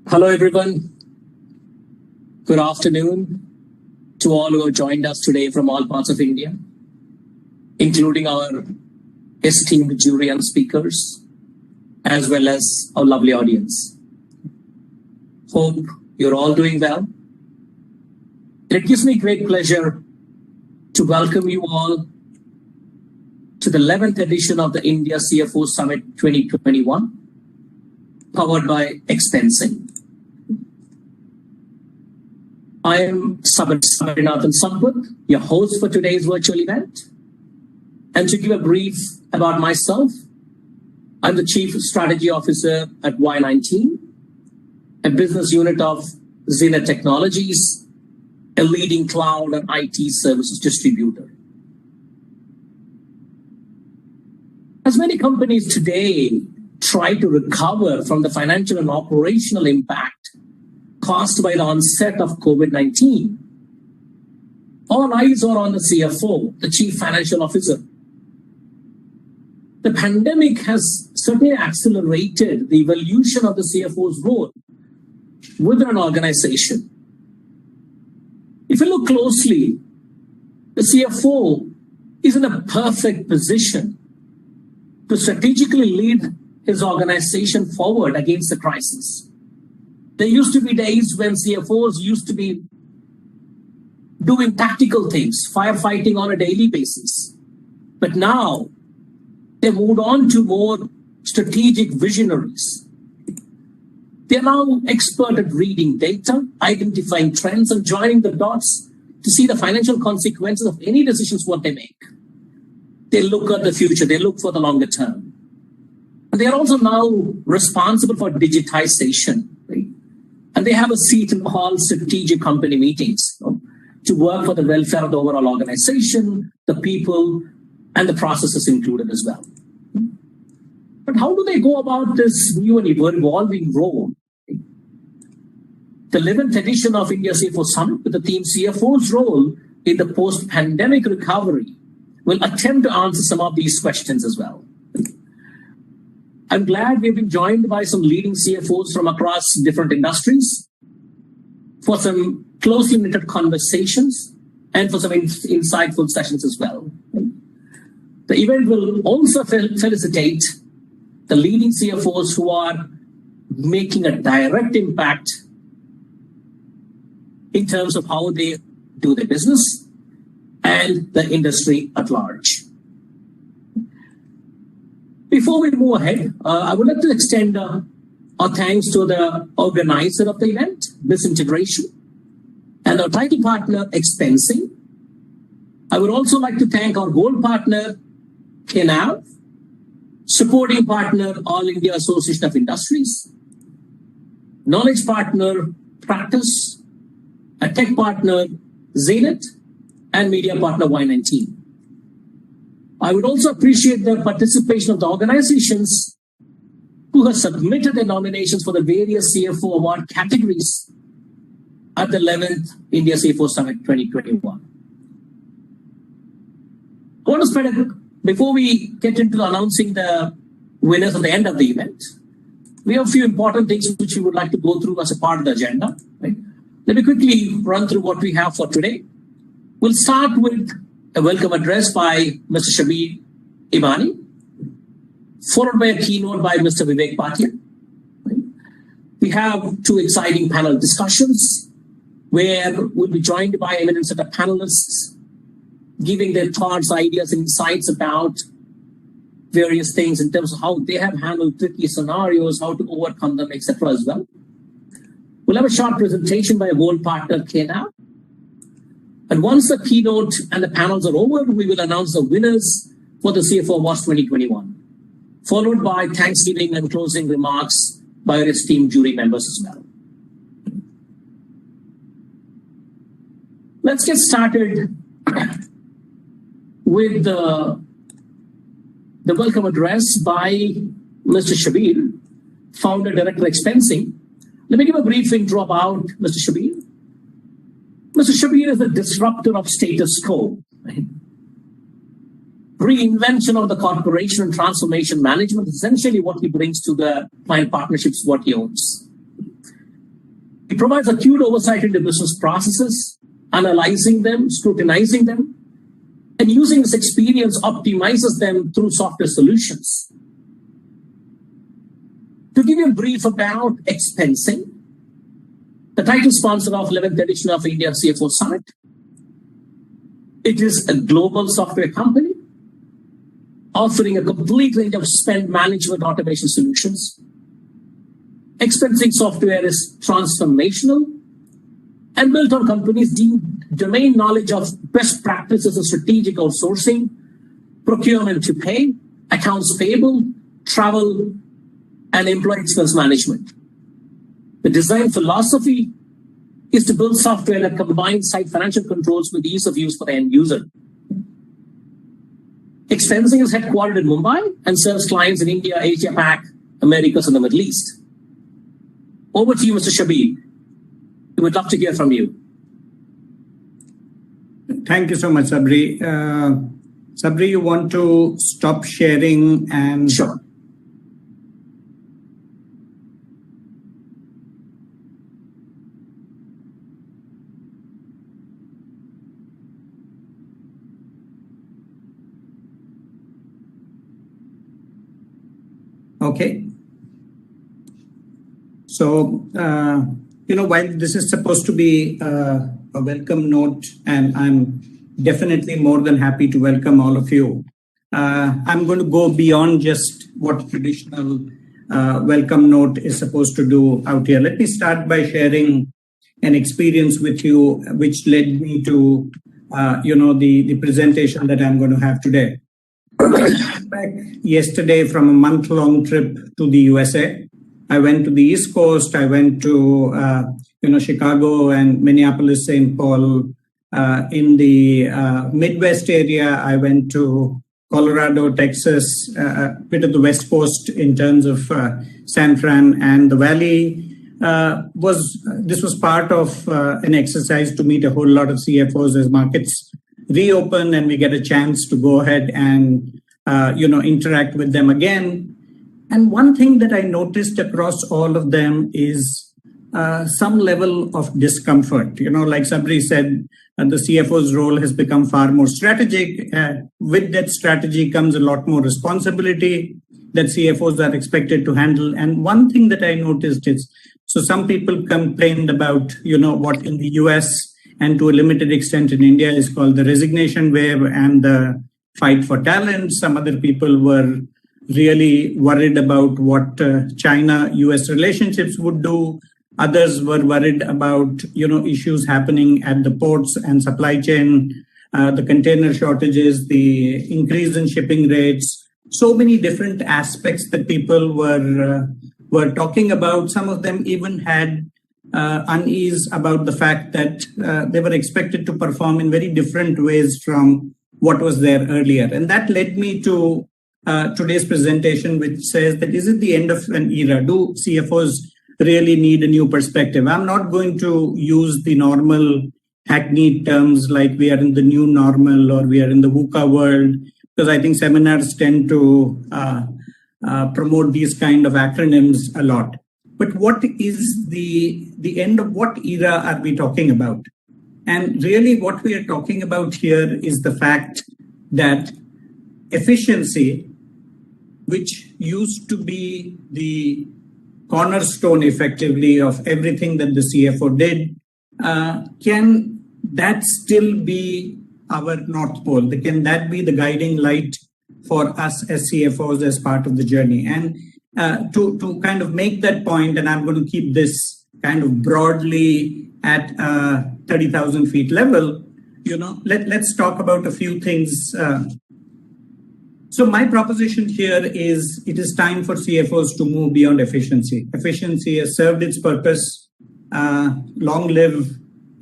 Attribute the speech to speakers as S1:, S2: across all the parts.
S1: Hello, everyone. Good afternoon to all who have joined us today from all parts of India, including our esteemed jury and speakers, as well as our lovely audience. Hope you're all doing well. It gives me great pleasure to welcome you all to the 11th edition of the India CFO Summit 2021, powered by Expensing. I am Sabarinathan Sampath, your host for today's virtual event. And to give a brief about myself, I'm the Chief Strategy Officer at Wire19, a business unit of ZNet Technologies, a leading cloud and IT services distributor. As many companies today try to recover from the financial and operational impact caused by the onset of COVID-19, all eyes are on the CFO, the Chief Financial Officer. The pandemic has certainly accelerated the evolution of the CFO's role within an organization. If you look closely, the CFO is in a perfect position to strategically lead his organization forward against the crisis. There used to be days when CFOs used to be doing tactical things, firefighting on a daily basis. But now, they moved on to more strategic visionaries. They're now expert at reading data, identifying trends, and joining the dots to see the financial consequences of any decisions what they make. They look at the future, they look for the longer term. And they are also now responsible for digitization, right? And they have a seat in all strategic company meetings, to work for the welfare of the overall organization, the people, and the processes included as well. But how do they go about this new and evolving role? The 11th edition of India CFO Summit with the theme CFO's role in the post-pandemic recovery will attempt to answer some of these questions as well. I'm glad we've been joined by some leading CFOs from across different industries for some closely knitted conversations and for some insightful sessions as well. The event will also felicitate the leading CFOs who are making a direct impact in terms of how they do their business and the industry at large. Before we move ahead, I would like to extend our thanks to the organizer of the event, Biz Integration, and our title partner, Expensing. I would also like to thank our gold partner, Keynote, supporting partner, All India Association of Industries, knowledge partner, Practice, a tech partner, ZNet, and media partner, Wire19. I would also appreciate the participation of the organizations who have submitted their nominations for the various CFO award categories at the 11th India CFO Summit 2021. I want to spend before we get into announcing the winners at the end of the event, we have a few important things which we would like to go through as a part of the agenda. Right? Let me quickly run through what we have for today. We'll start with a welcome address by Mr. Shabeen Imani, followed by a keynote by Mr. Vivek Bhatia. Right? We have two exciting panel discussions where we'll be joined by eminent set of panelists giving their thoughts, ideas, insights about various things in terms of how they have handled tricky scenarios, how to overcome them, etc. as well. We'll have a short presentation by a gold partner, Keynote. And once the keynote and the panels are over, we will announce the winners for the CFO Awards 2021, followed by Thanksgiving and closing remarks by our esteemed jury members as well. Let's get started with the welcome address by Mr. Shabeen, Founder, Director, Expensing. Let me give a brief intro about Mr. Shabeen. Mr. Shabeen is a disruptor of status quo. Right? reinvention of the corporation and transformation management, essentially what he brings to the client partnerships, what he owns. He provides acute oversight into business processes, analyzing them, scrutinizing them, and using this experience optimizes them through software solutions. To give you a brief about expensing, the title sponsor of 11th edition of India CFO Summit. It is a global software company offering a complete range of spend management automation solutions. Expensing software is transformational and built on companies' deep domain knowledge of best practices of strategic outsourcing, procurement to pay, accounts payable, travel, and employee expense management. The design philosophy is to build software that combines tight financial controls with ease of use for the end user. Expensing is headquartered in Mumbai and serves clients in India, Asia Pac, Americas, and the Middle East. Over to you, Mr. Shabeen. We would love to hear from you.
S2: Thank you so much, Sabri. Sabri, you want to stop sharing and...
S1: Sure.
S2: Okay. So, while this is supposed to be a welcome note, and I'm definitely more than happy to welcome all of you, I'm going to go beyond just what traditional welcome note is supposed to do out here. Let me start by sharing an experience with you, which led me to, the presentation that I'm going to have today. I came back yesterday from a month-long trip to the USA. I went to the East Coast. I went to, Chicago and Minneapolis, St. Paul. In the Midwest area, I went to Colorado, Texas, a bit of the West Coast in terms of San Fran and the Valley. This was part of an exercise to meet a whole lot of CFOs as markets reopen and we get a chance to go ahead and interact with them again. And one thing that I noticed across all of them is some level of discomfort. Like Sabri said, the CFO's role has become far more strategic. With that strategy comes a lot more responsibility that CFOs are expected to handle. And one thing that I noticed is, so some people complained about, what in the US and to a limited extent in India is called the resignation wave and the fight for talent. Some other people were really worried about what China-US relationships would do. Others were worried about, issues happening at the ports and supply chain, the container shortages, the increase in shipping rates, so many different aspects that people were talking about. Some of them even had unease about the fact that they were expected to perform in very different ways from what was there earlier. And that led me to today's presentation, which says that is it the end of an era? Do CFOs really need a new perspective? I'm not going to use the normal hackneyed terms like we are in the new normal or we are in the VUCA world, because I think seminars tend to promote these kind of acronyms a lot. But what is the end of what era are we talking about? And really what we are talking about here is the fact that efficiency, which used to be the cornerstone effectively of everything that the CFO did, can that still be our North Pole? Can that be the guiding light for us as CFOs as part of the journey? And to kind of make that point, and I'm going to keep this kind of broadly at 30,000 feet level, let's talk about a few things. So my proposition here is it is time for CFOs to move beyond efficiency. Efficiency has served its purpose. Long live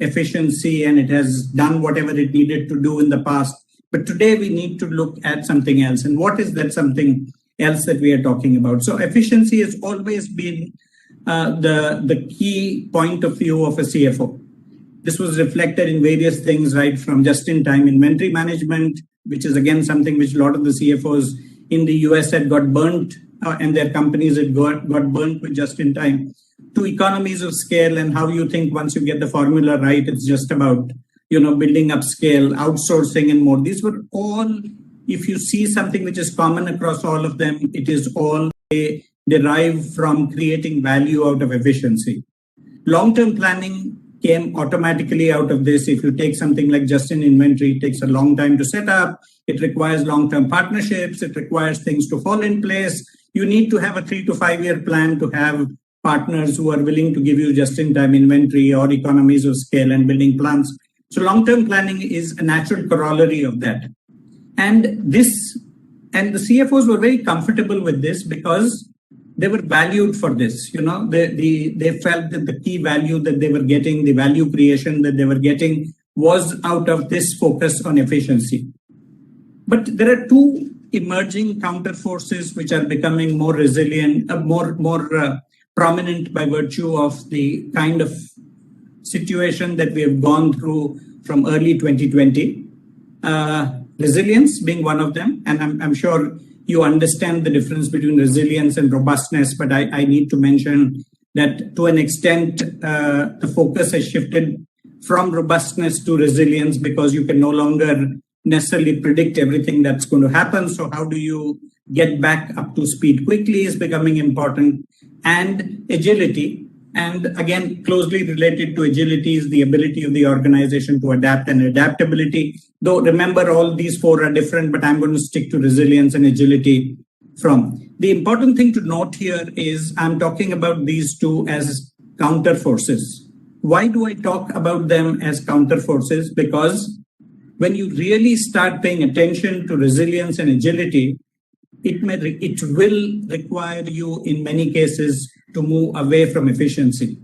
S2: efficiency, and it has done whatever it needed to do in the past. But today we need to look at something else. And what is that something else that we are talking about? So efficiency has always been the key point of view of a CFO. This was reflected in various things, right, from just-in-time inventory management, which is again something which a lot of the CFOs in the US had got burnt, and their companies had got burnt with just-in-time, to economies of scale and how you think once you get the formula right, it's just about, building up scale, outsourcing and more. These were all, if you see something which is common across all of them, it is all derived from creating value out of efficiency. Long-term planning came automatically out of this. If you take something like just-in-inventory, it takes a long time to set up. It requires long-term partnerships. It requires things to fall in place. You need to have a 3 to 5 year plan to have partners who are willing to give you just-in-time inventory or economies of scale and building plans. So long-term planning is a natural corollary of that. And the CFOs were very comfortable with this because they were valued for this. They felt that the key value that they were getting, the value creation that they were getting, was out of this focus on efficiency. But there are two emerging counter forces which are becoming more resilient, more prominent by virtue of the kind of situation that we have gone through from early 2020. Resilience being one of them, and I'm sure you understand the difference between resilience and robustness, but I need to mention that to an extent, the focus has shifted from robustness to resilience because you can no longer necessarily predict everything that's going to happen. So how do you get back up to speed quickly is becoming important. And agility, and again, closely related to agility is the ability of the organization to adapt and adaptability. Though remember, all these four are different, but I'm going to stick to resilience and agility from. The important thing to note here is I'm talking about these two as counter forces. Why do I talk about them as counter forces? Because when you really start paying attention to resilience and agility, it will require you in many cases to move away from efficiency.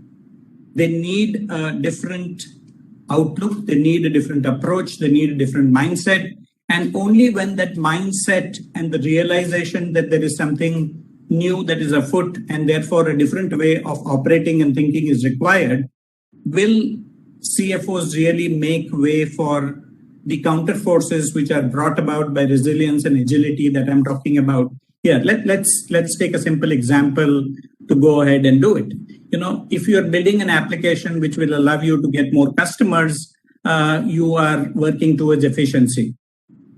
S2: They need a different outlook, they need a different approach, they need a different mindset. And only when that mindset and the realization that there is something new that is afoot and therefore a different way of operating and thinking is required, will CFOs really make way for the counter forces which are brought about by resilience and agility that I'm talking about here. Let's take a simple example to go ahead and do it. If you're building an application which will allow you to get more customers, you are working towards efficiency.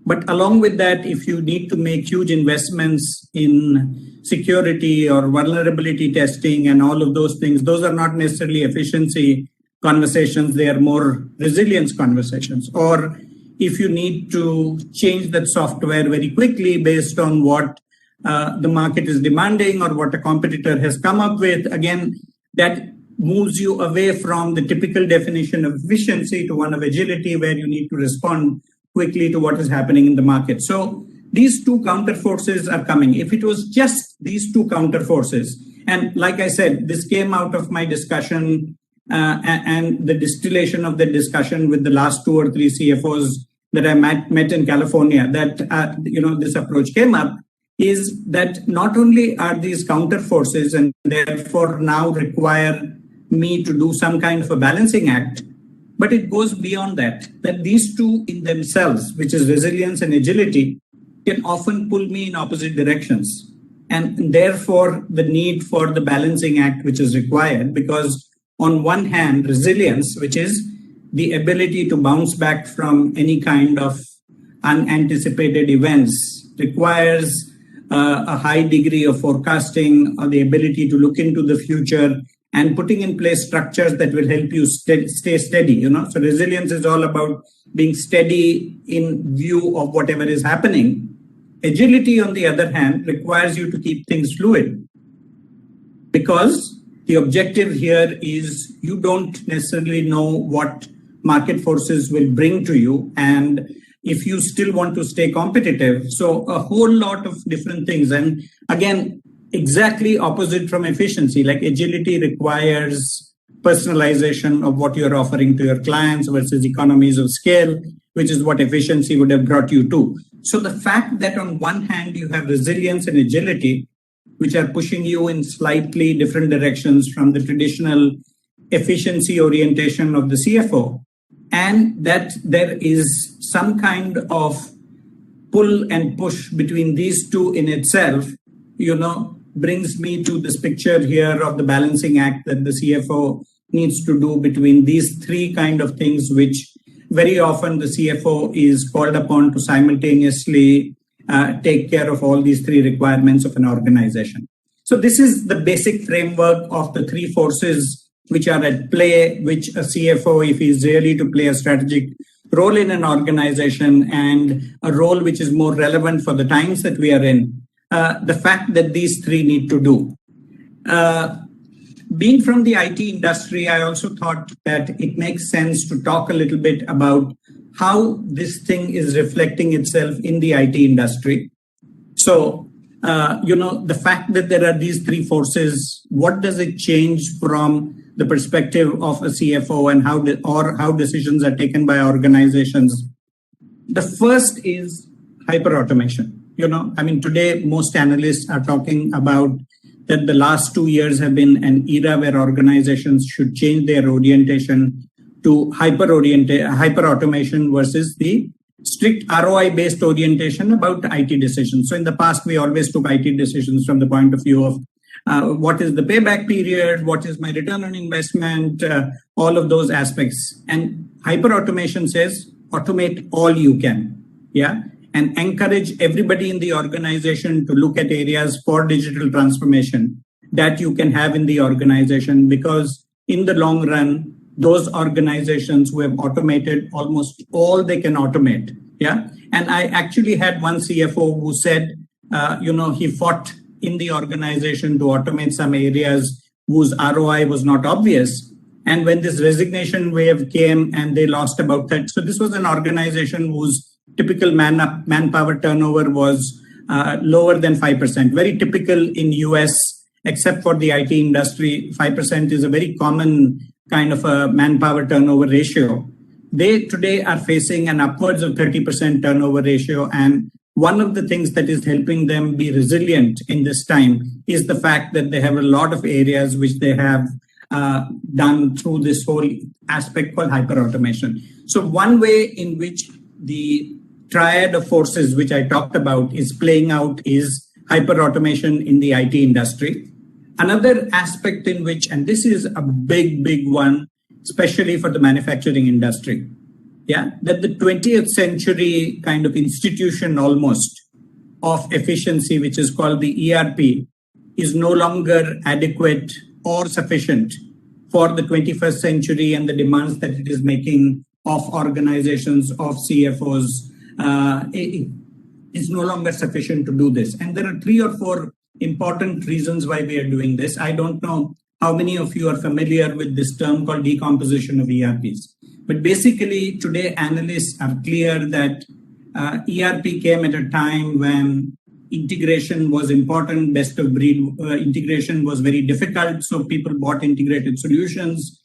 S2: But along with that, if you need to make huge investments in security or vulnerability testing and all of those things, those are not necessarily efficiency conversations, they are more resilience conversations. Or if you need to change that software very quickly based on what the market is demanding or what a competitor has come up with, again, that moves you away from the typical definition of efficiency to one of agility, where you need to respond quickly to what is happening in the market. So these two counter forces are coming. If it was just these two counter forces, and like I said, this came out of my discussion and the distillation of the discussion with the last 2 or 3 CFOs that I met in California, that this approach came up, is that not only are these counter forces and therefore now require me to do some kind of a balancing act, but it goes beyond that these two in themselves, which is resilience and agility, can often pull me in opposite directions. And therefore, the need for the balancing act which is required, because on one hand, resilience, which is the ability to bounce back from any kind of unanticipated events, requires a high degree of forecasting, or the ability to look into the future and putting in place structures that will help you stay steady. So resilience is all about being steady in view of whatever is happening. Agility, on the other hand, requires you to keep things fluid, because the objective here is you don't necessarily know what market forces will bring to you, and if you still want to stay competitive. So a whole lot of different things. And again, exactly opposite from efficiency. Like agility requires personalization of what you're offering to your clients versus economies of scale, which is what efficiency would have brought you to. So the fact that on one hand you have resilience and agility, which are pushing you in slightly different directions from the traditional efficiency orientation of the CFO, and that there is some kind of pull and push between these two in itself, brings me to this picture here of the balancing act that the CFO needs to do between these three kind of things, which very often the CFO is called upon to simultaneously take care of all these three requirements of an organization. So this is the basic framework of the three forces which are at play, which a CFO, if he's really to play a strategic role in an organization and a role which is more relevant for the times that we are in, the fact that these three need to do. Being from the IT industry, I also thought that it makes sense to talk a little bit about how this thing is reflecting itself in the IT industry. So, the fact that there are these three forces, what does it change from the perspective of a CFO and how decisions are taken by organizations? The first is hyper-automation. Today, most analysts are talking about that the last 2 years have been an era where organizations should change their orientation to hyper-automation versus the strict ROI-based orientation about IT decisions. So in the past, we always took IT decisions from the point of view of what is the payback period, what is my return on investment, all of those aspects. And hyper-automation says, automate all you can, and encourage everybody in the organization to look at areas for digital transformation that you can have in the organization, because in the long run, those organizations who have automated almost all they can automate. And I actually had one CFO who said, he fought in the organization to automate some areas whose ROI was not obvious. And when this resignation wave came and they lost about that. So this was an organization whose typical manpower turnover was lower than 5%. Very typical in US, except for the IT industry, 5% is a very common kind of a manpower turnover ratio. They today are facing an upwards of 30% turnover ratio. And one of the things that is helping them be resilient in this time is the fact that they have a lot of areas which they have done through this whole aspect called hyper-automation. So one way in which the triad of forces which I talked about is playing out is hyper-automation in the IT industry. Another aspect in which, and this is a big one, especially for the manufacturing industry, that the 20th century kind of institution almost of efficiency, which is called the ERP, is no longer adequate or sufficient for the 21st century and the demands that it is making of organizations, of CFOs. It is no longer sufficient to do this. And there are 3 or 4 important reasons why we are doing this. I don't know how many of you are familiar with this term called decomposition of ERPs. But basically, today analysts are clear that ERP came at a time when integration was important, best of breed integration was very difficult, so people bought integrated solutions.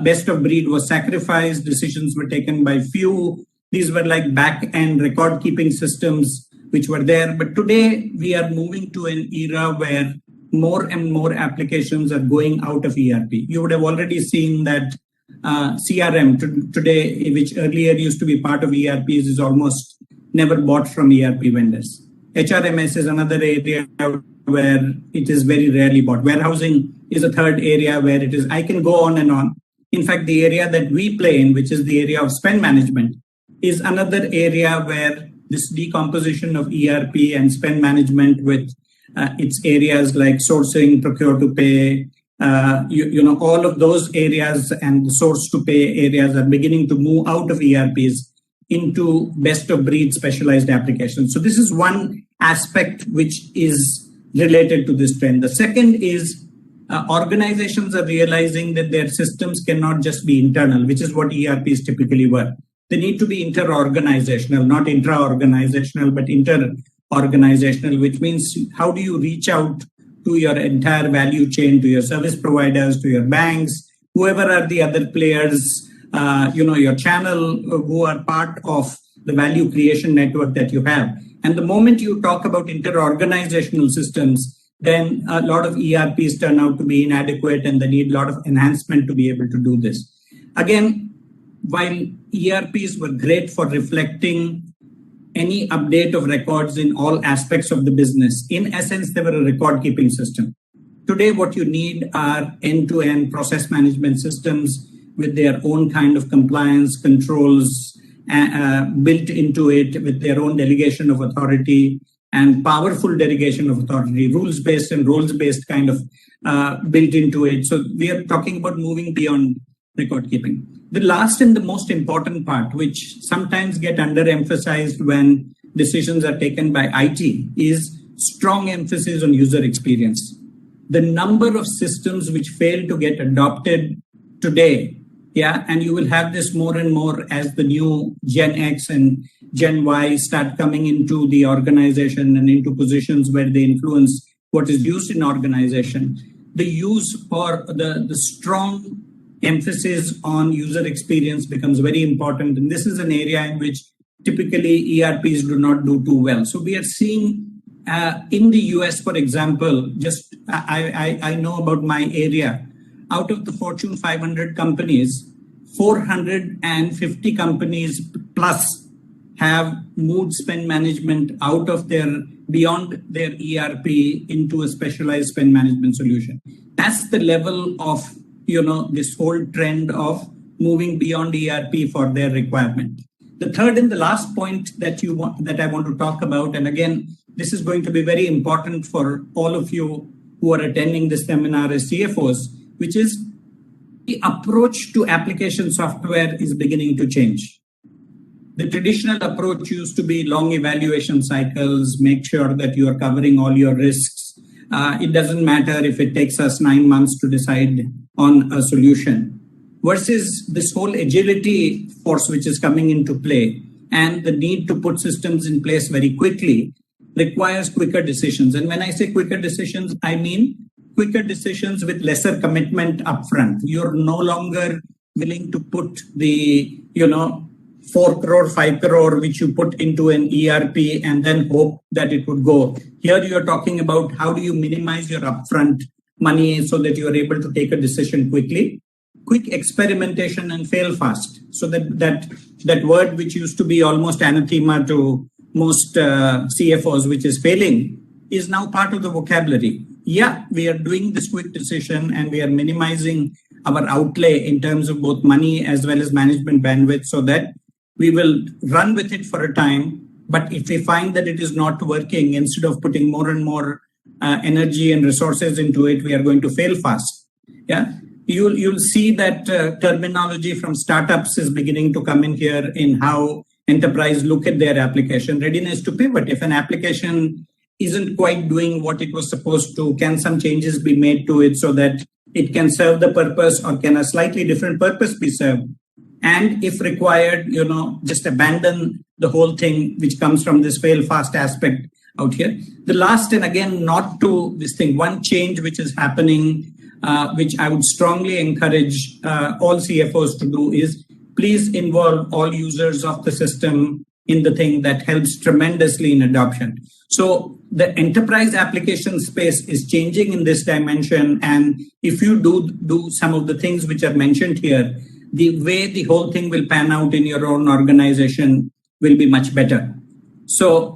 S2: Best of breed was sacrificed, decisions were taken by few. These were like back-end record-keeping systems which were there. But today, we are moving to an era where more and more applications are going out of ERP. You would have already seen that CRM today, which earlier used to be part of ERPs, is almost never bought from ERP vendors. HRMS is another area where it is very rarely bought. Warehousing is a third area where it is. I can go on and on. In fact, the area that we play in, which is the area of spend management, is another area where this decomposition of ERP and spend management with its areas like sourcing, procure to pay, all of those areas and the source to pay areas are beginning to move out of ERPs into best of breed specialized applications. So this is one aspect which is related to this trend. The second is organizations are realizing that their systems cannot just be internal, which is what ERPs typically were. They need to be inter-organizational, not intra-organizational, but inter-organizational, which means how do you reach out to your entire value chain, to your service providers, to your banks, whoever are the other players, your channel, who are part of the value creation network that you have. And the moment you talk about inter-organizational systems, then a lot of ERPs turn out to be inadequate and they need a lot of enhancement to be able to do this. Again, while ERPs were great for reflecting any update of records in all aspects of the business, in essence, they were a record-keeping system. Today, what you need are end-to-end process management systems with their own kind of compliance controls built into it, with their own delegation of authority and powerful delegation of authority, rules-based and roles-based kind of built into it. So we are talking about moving beyond record keeping. The last and the most important part, which sometimes get underemphasized when decisions are taken by IT, is strong emphasis on user experience. The number of systems which fail to get adopted today, and you will have this more and more as the new Gen X and Gen Y start coming into the organization and into positions where they influence what is used in organization. The use for the strong emphasis on user experience becomes very important. And this is an area in which typically ERPs do not do too well. So we are seeing in the US, for example, just I know about my area, out of the Fortune 500 companies, 450 companies plus have moved spend management out of beyond their ERP into a specialized spend management solution. That's the level of, this whole trend of moving beyond ERP for their requirement. The third and the last point that I want to talk about, and again, this is going to be very important for all of you who are attending this seminar as CFOs, which is the approach to application software is beginning to change. The traditional approach used to be long evaluation cycles, make sure that you are covering all your risks. It doesn't matter if it takes us 9 months to decide on a solution, versus this whole agility force which is coming into play and the need to put systems in place very quickly requires quicker decisions. And when I say quicker decisions, I mean quicker decisions with lesser commitment upfront. You're no longer willing to put the, 4 crore, 5 crore, which you put into an ERP and then hope that it would go. Here you're talking about how do you minimize your upfront money so that you're able to take a decision quickly. Quick experimentation and fail fast. So that word which used to be almost anathema to most CFOs, which is failing, is now part of the vocabulary. Yeah, we are doing this quick decision and we are minimizing our outlay in terms of both money as well as management bandwidth so that we will run with it for a time. But if we find that it is not working, instead of putting more and more energy and resources into it, we are going to fail fast. Yeah, you'll see that terminology from startups is beginning to come in here in how enterprise look at their application. Readiness to pivot. If an application isn't quite doing what it was supposed to, can some changes be made to it so that it can serve the purpose, or can a slightly different purpose be served? And if required, just abandon the whole thing, which comes from this fail fast aspect out here. The last, and again, not to this thing, one change which is happening, which I would strongly encourage all CFOs to do, is please involve all users of the system in the thing. That helps tremendously in adoption. So the enterprise application space is changing in this dimension. And if you do some of the things which are mentioned here, the way the whole thing will pan out in your own organization will be much better. So,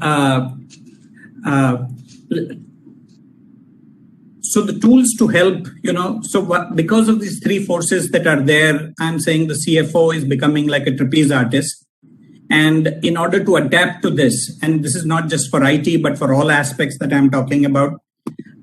S2: so the tools to help, because of these three forces that are there, I'm saying the CFO is becoming like a trapeze artist. And in order to adapt to this, and this is not just for IT, but for all aspects that I'm talking about,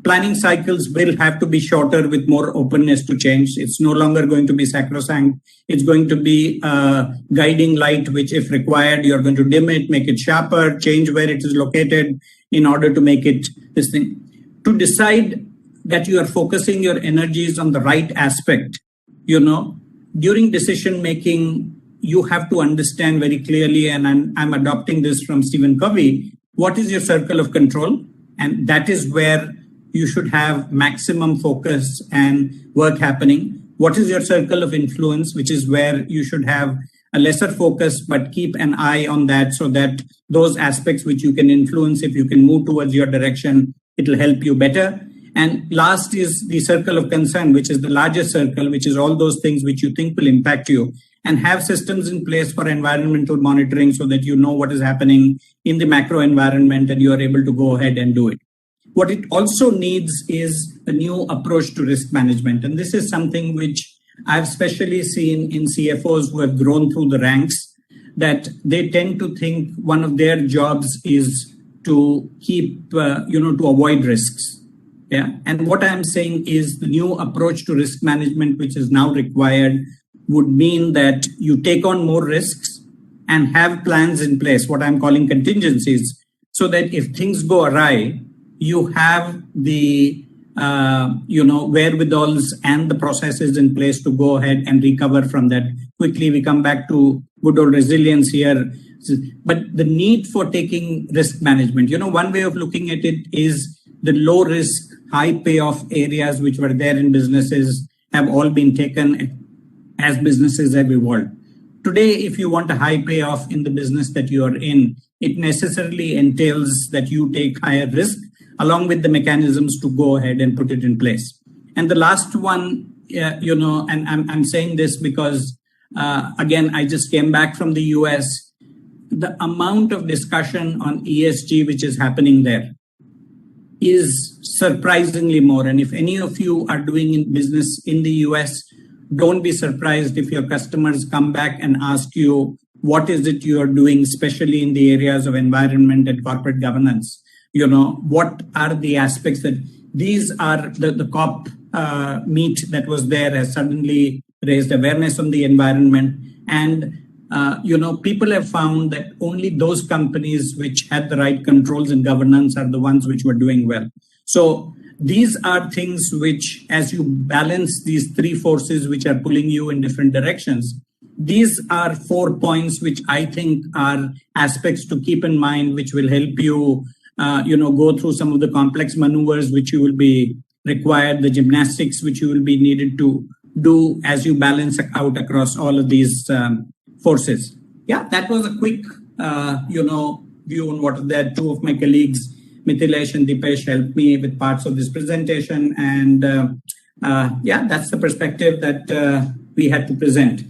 S2: planning cycles will have to be shorter with more openness to change. It's no longer going to be sacrosanct. It's going to be a guiding light, which if required, you're going to dim it, make it sharper, change where it is located in order to make it this thing. To decide that you are focusing your energies on the right aspect, during decision making, you have to understand very clearly, and I'm adopting this from Stephen Covey, what is your circle of control? And that is where you should have maximum focus and work happening. What is your circle of influence, which is where you should have a lesser focus, but keep an eye on that so that those aspects which you can influence, if you can move towards your direction, it will help you better. And last is the circle of concern, which is the largest circle, which is all those things which you think will impact you, and have systems in place for environmental monitoring so that you know what is happening in the macro environment and you are able to go ahead and do it. What it also needs is a new approach to risk management. And this is something which I've especially seen in CFOs who have grown through the ranks, that they tend to think one of their jobs is to keep, to avoid risks. Yeah. And what I'm saying is the new approach to risk management, which is now required, would mean that you take on more risks and have plans in place, what I'm calling contingencies, so that if things go awry, you have the wherewithals and the processes in place to go ahead and recover from that quickly. We come back to good old resilience here. But the need for taking risk management, one way of looking at it is the low risk, high payoff areas which were there in businesses have all been taken as businesses have evolved. Today, if you want a high payoff in the business that you are in, it necessarily entails that you take higher risk along with the mechanisms to go ahead and put it in place. And the last one, and I'm saying this because, again, I just came back from the US, the amount of discussion on ESG which is happening there is surprisingly more. And if any of you are doing business in the US, don't be surprised if your customers come back and ask you, what is it you are doing, especially in the areas of environment and corporate governance? What are the aspects that these are the COP meet that was there has suddenly raised awareness on the environment. And, people have found that only those companies which had the right controls and governance are the ones which were doing well. So these are things which, as you balance these three forces which are pulling you in different directions, these are 4 points which I think are aspects to keep in mind, which will help you go through some of the complex maneuvers which you will be required, the gymnastics which you will be needed to do as you balance out across all of these forces. Yeah, that was a quick, view on what that. Two of my colleagues, Mithilesh and Dipesh, helped me with parts of this presentation. And that's the perspective that we had to present.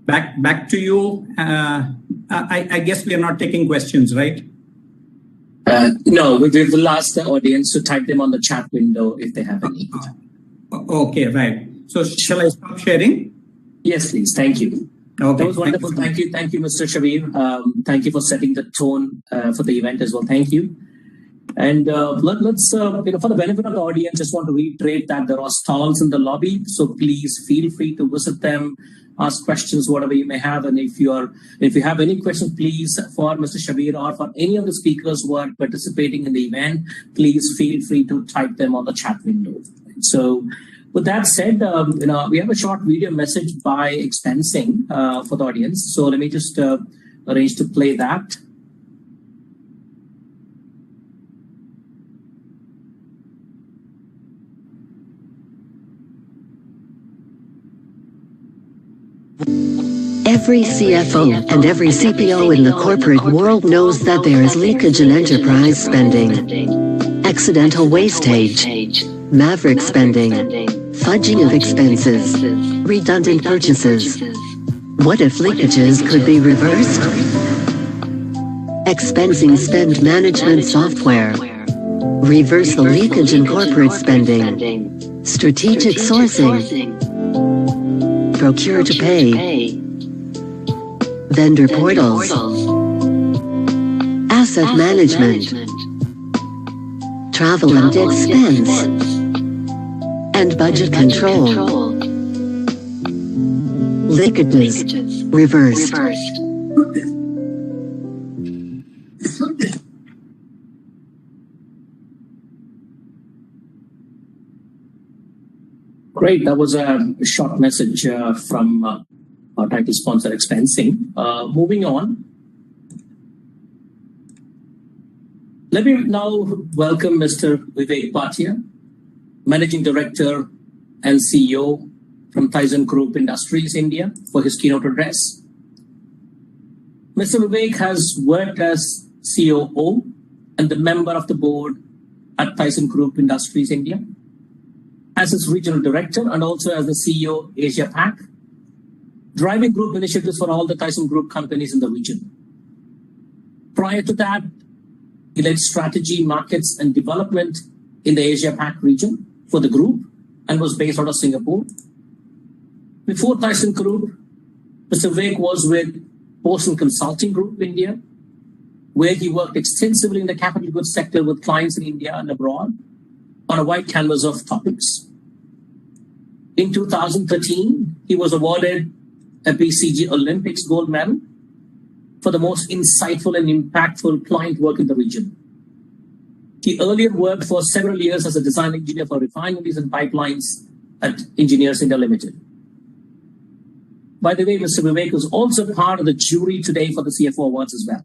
S2: Back to you. I guess we are not taking questions, right?
S1: No, we will ask the audience to type them on the chat window if they have any.
S2: Okay, right. So shall I stop sharing?
S1: Yes, please. Thank you.
S2: Okay,
S1: that was wonderful. Thank you, Mr. Shabeen. Thank you for setting the tone for the event as well. Thank you. And let's, for the benefit of the audience, just want to reiterate that there are stalls in the lobby. So please feel free to visit them, ask questions, whatever you may have. And if you have any questions, please, for Mr. Shabeen or for any of the speakers who are participating in the event, please feel free to type them on the chat window. So with that said, we have a short video message by Expensing for the audience. So let me just arrange to play that.
S3: Every CFO and every CPO in the corporate world knows that there is leakage in enterprise spending, accidental wastage, maverick spending, fudging of expenses, redundant purchases. What if leakages could be reversed? Expensing spend management software. Reverse the leakage in corporate spending. Strategic sourcing. Procure to pay. Vendor portals. Asset management. Travel and expense. And budget control. Leakages reversed.
S1: Great. That was a short message from our title sponsor, Expensing. Moving on. Let me now welcome Mr. Vivek Bhatia, Managing Director and CEO from Tizen Group Industries India, for his keynote address. Mr. Vivek has worked as COO and the member of the board at Tizen Group Industries India, as its regional director and also as the CEO Asia Pac, driving group initiatives for all the Tizen Group companies in the region. Prior to that, he led strategy, markets, and development in the Asia Pac region for the group and was based out of Singapore. Before Tizen Group, Mr. Vivek was with Boston Consulting Group India, where he worked extensively in the capital goods sector with clients in India and abroad on a wide canvas of topics. In 2013, he was awarded a BCG Olympics gold medal for the most insightful and impactful client work in the region. He earlier worked for several years as a design engineer for refineries and pipelines at Engineers India Limited. By the way, Mr. Vivek was also part of the jury today for the CFO Awards as well.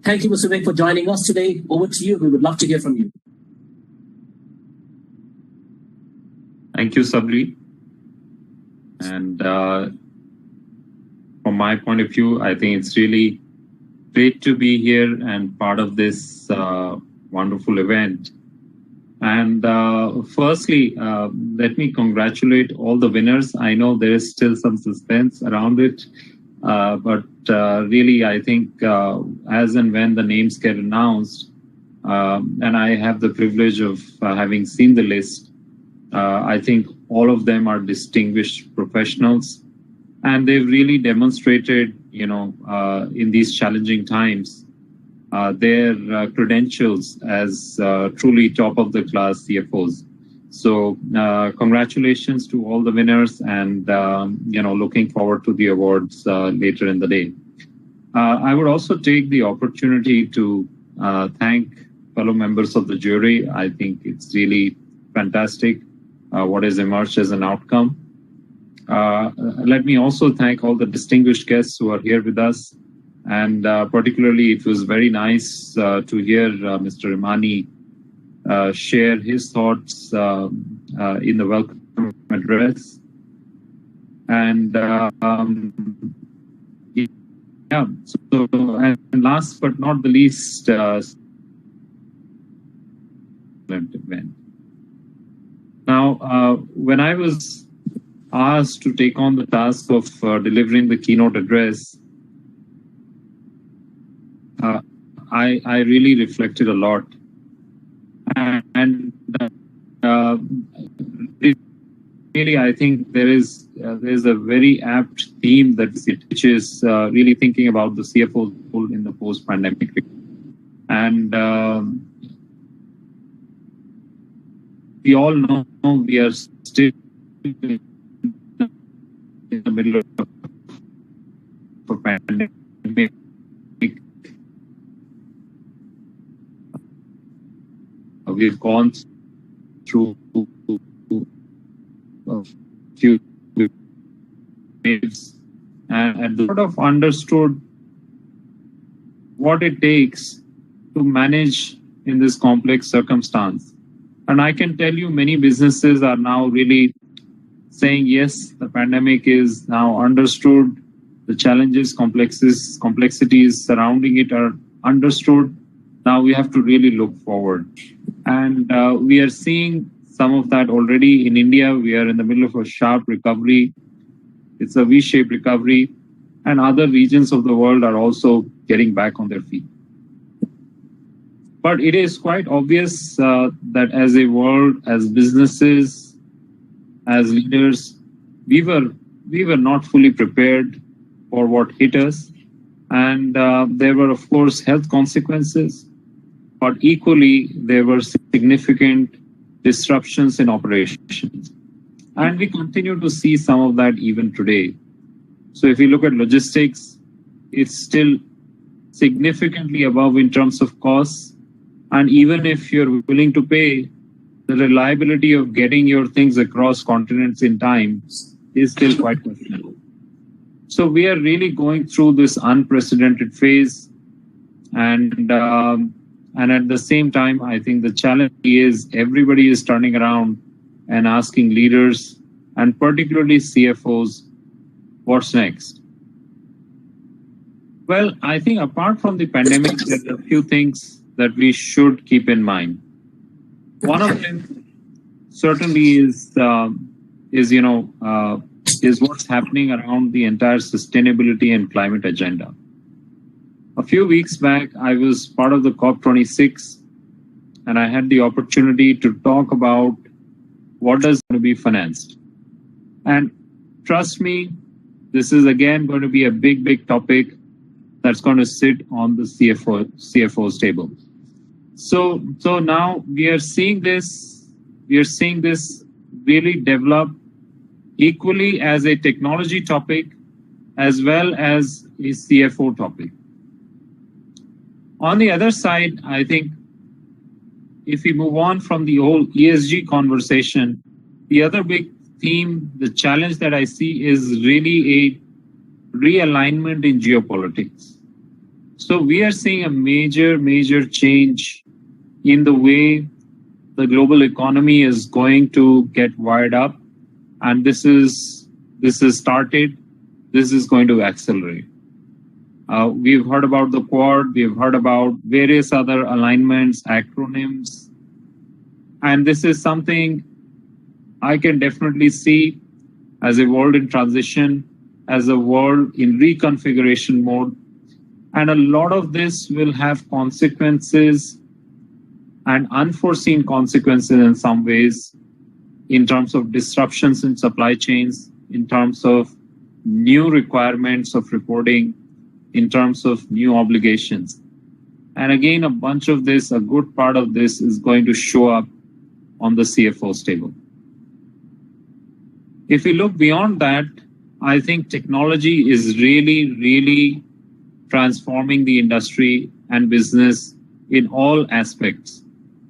S1: Thank you, Mr. Vivek, for joining us today. Over to you. We would love to hear from you.
S4: Thank you, Sabri. And from my point of view, I think it's really great to be here and part of this wonderful event. And firstly, let me congratulate all the winners. I know there is still some suspense around it, but really, I think as and when the names get announced, and I have the privilege of having seen the list, I think all of them are distinguished professionals, and they've really demonstrated, in these challenging times, their credentials as truly top of the class CFOs. So congratulations to all the winners, and looking forward to the awards later in the day. I would also take the opportunity to thank fellow members of the jury. I think it's really fantastic what has emerged as an outcome. Let me also thank all the distinguished guests who are here with us. And particularly, it was very nice to hear Mr. Imani share his thoughts in the welcome address. And and last but not the least, event. Now, when I was asked to take on the task of delivering the keynote address, I really reflected a lot, and really I think there's a very apt theme which is really thinking about the CFO role in the post-pandemic, and we all know we are still in the middle of a pandemic. We've gone through a few waves and sort of understood what it takes to manage in this complex circumstance. And I can tell you many businesses are now really saying, yes, the pandemic is now understood. The challenges, complexities surrounding it are understood. Now we have to really look forward. And we are seeing some of that already in India. We are in the middle of a sharp recovery. It's a V-shaped recovery. And other regions of the world are also getting back on their feet. But it is quite obvious that as a world, as businesses, as leaders, we were not fully prepared for what hit us. And there were, of course, health consequences. But equally, there were significant disruptions in operations. And we continue to see some of that even today. So if you look at logistics, it's still significantly above in terms of costs. And even if you're willing to pay, the reliability of getting your things across continents in time is still quite questionable. So we are really going through this unprecedented phase. And at the same time, I think the challenge is everybody is turning around and asking leaders, and particularly CFOs, what's next? Well, I think apart from the pandemic, there are a few things that we should keep in mind. One of them certainly is what's happening around the entire sustainability and climate agenda. A few weeks back, I was part of the COP26, and I had the opportunity to talk about what is going to be financed. And trust me, this is again going to be a big topic that's going to sit on the CFO's table. So now we are seeing this really develop equally as a technology topic as well as a CFO topic. On the other side, I think if we move on from the whole ESG conversation, the other big theme, the challenge that I see is really a realignment in geopolitics. So we are seeing a major change in the way the global economy is going to get wired up, and this is started. This is going to accelerate. We've heard about the Quad. We've heard about various other alignments, acronyms, and this is something I can definitely see as a world in transition, as a world in reconfiguration mode. And a lot of this will have consequences and unforeseen consequences in some ways, in terms of disruptions in supply chains, in terms of new requirements of reporting, in terms of new obligations. And again, a good part of this is going to show up on the CFO's table. If we look beyond that, I think technology is really transforming the industry and business in all aspects.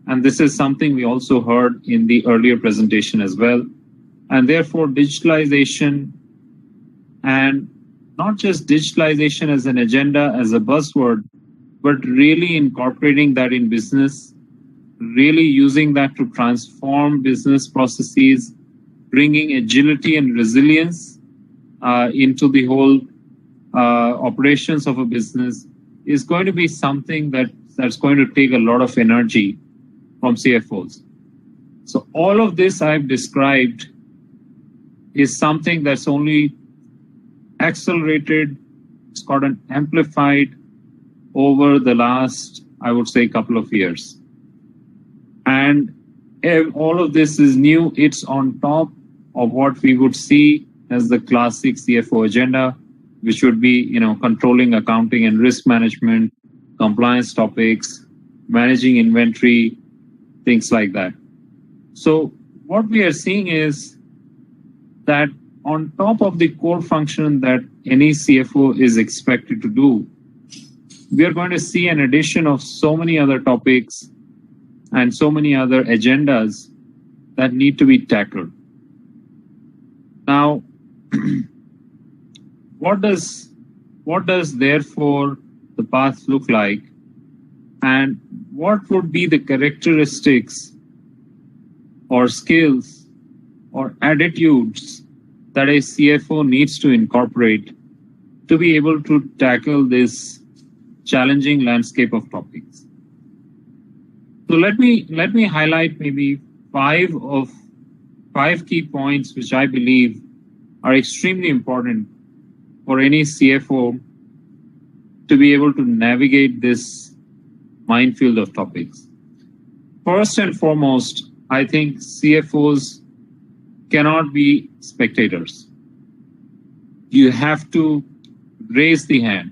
S4: And this is something we also heard in the earlier presentation as well. And therefore, digitalization, and not just digitalization as an agenda, as a buzzword, but really incorporating that in business, really using that to transform business processes, bringing agility and resilience into the whole operations of a business is going to be something that's going to take a lot of energy from CFOs. So all of this I've described is something that's only accelerated, it's gotten amplified over the last, I would say, couple of years. And all of this is new. It's on top of what we would see as the classic CFO agenda, which would be, controlling accounting and risk management, compliance topics, managing inventory, things like that. So what we are seeing is that on top of the core function that any CFO is expected to do, we are going to see an addition of so many other topics and so many other agendas that need to be tackled. Now, what does therefore the path look like, and what would be the characteristics or skills or attitudes that a CFO needs to incorporate to be able to tackle this challenging landscape of topics? So let me highlight maybe five key points which I believe are extremely important for any CFO to be able to navigate this minefield of topics. First and foremost, I think CFOs cannot be spectators. You have to raise the hand.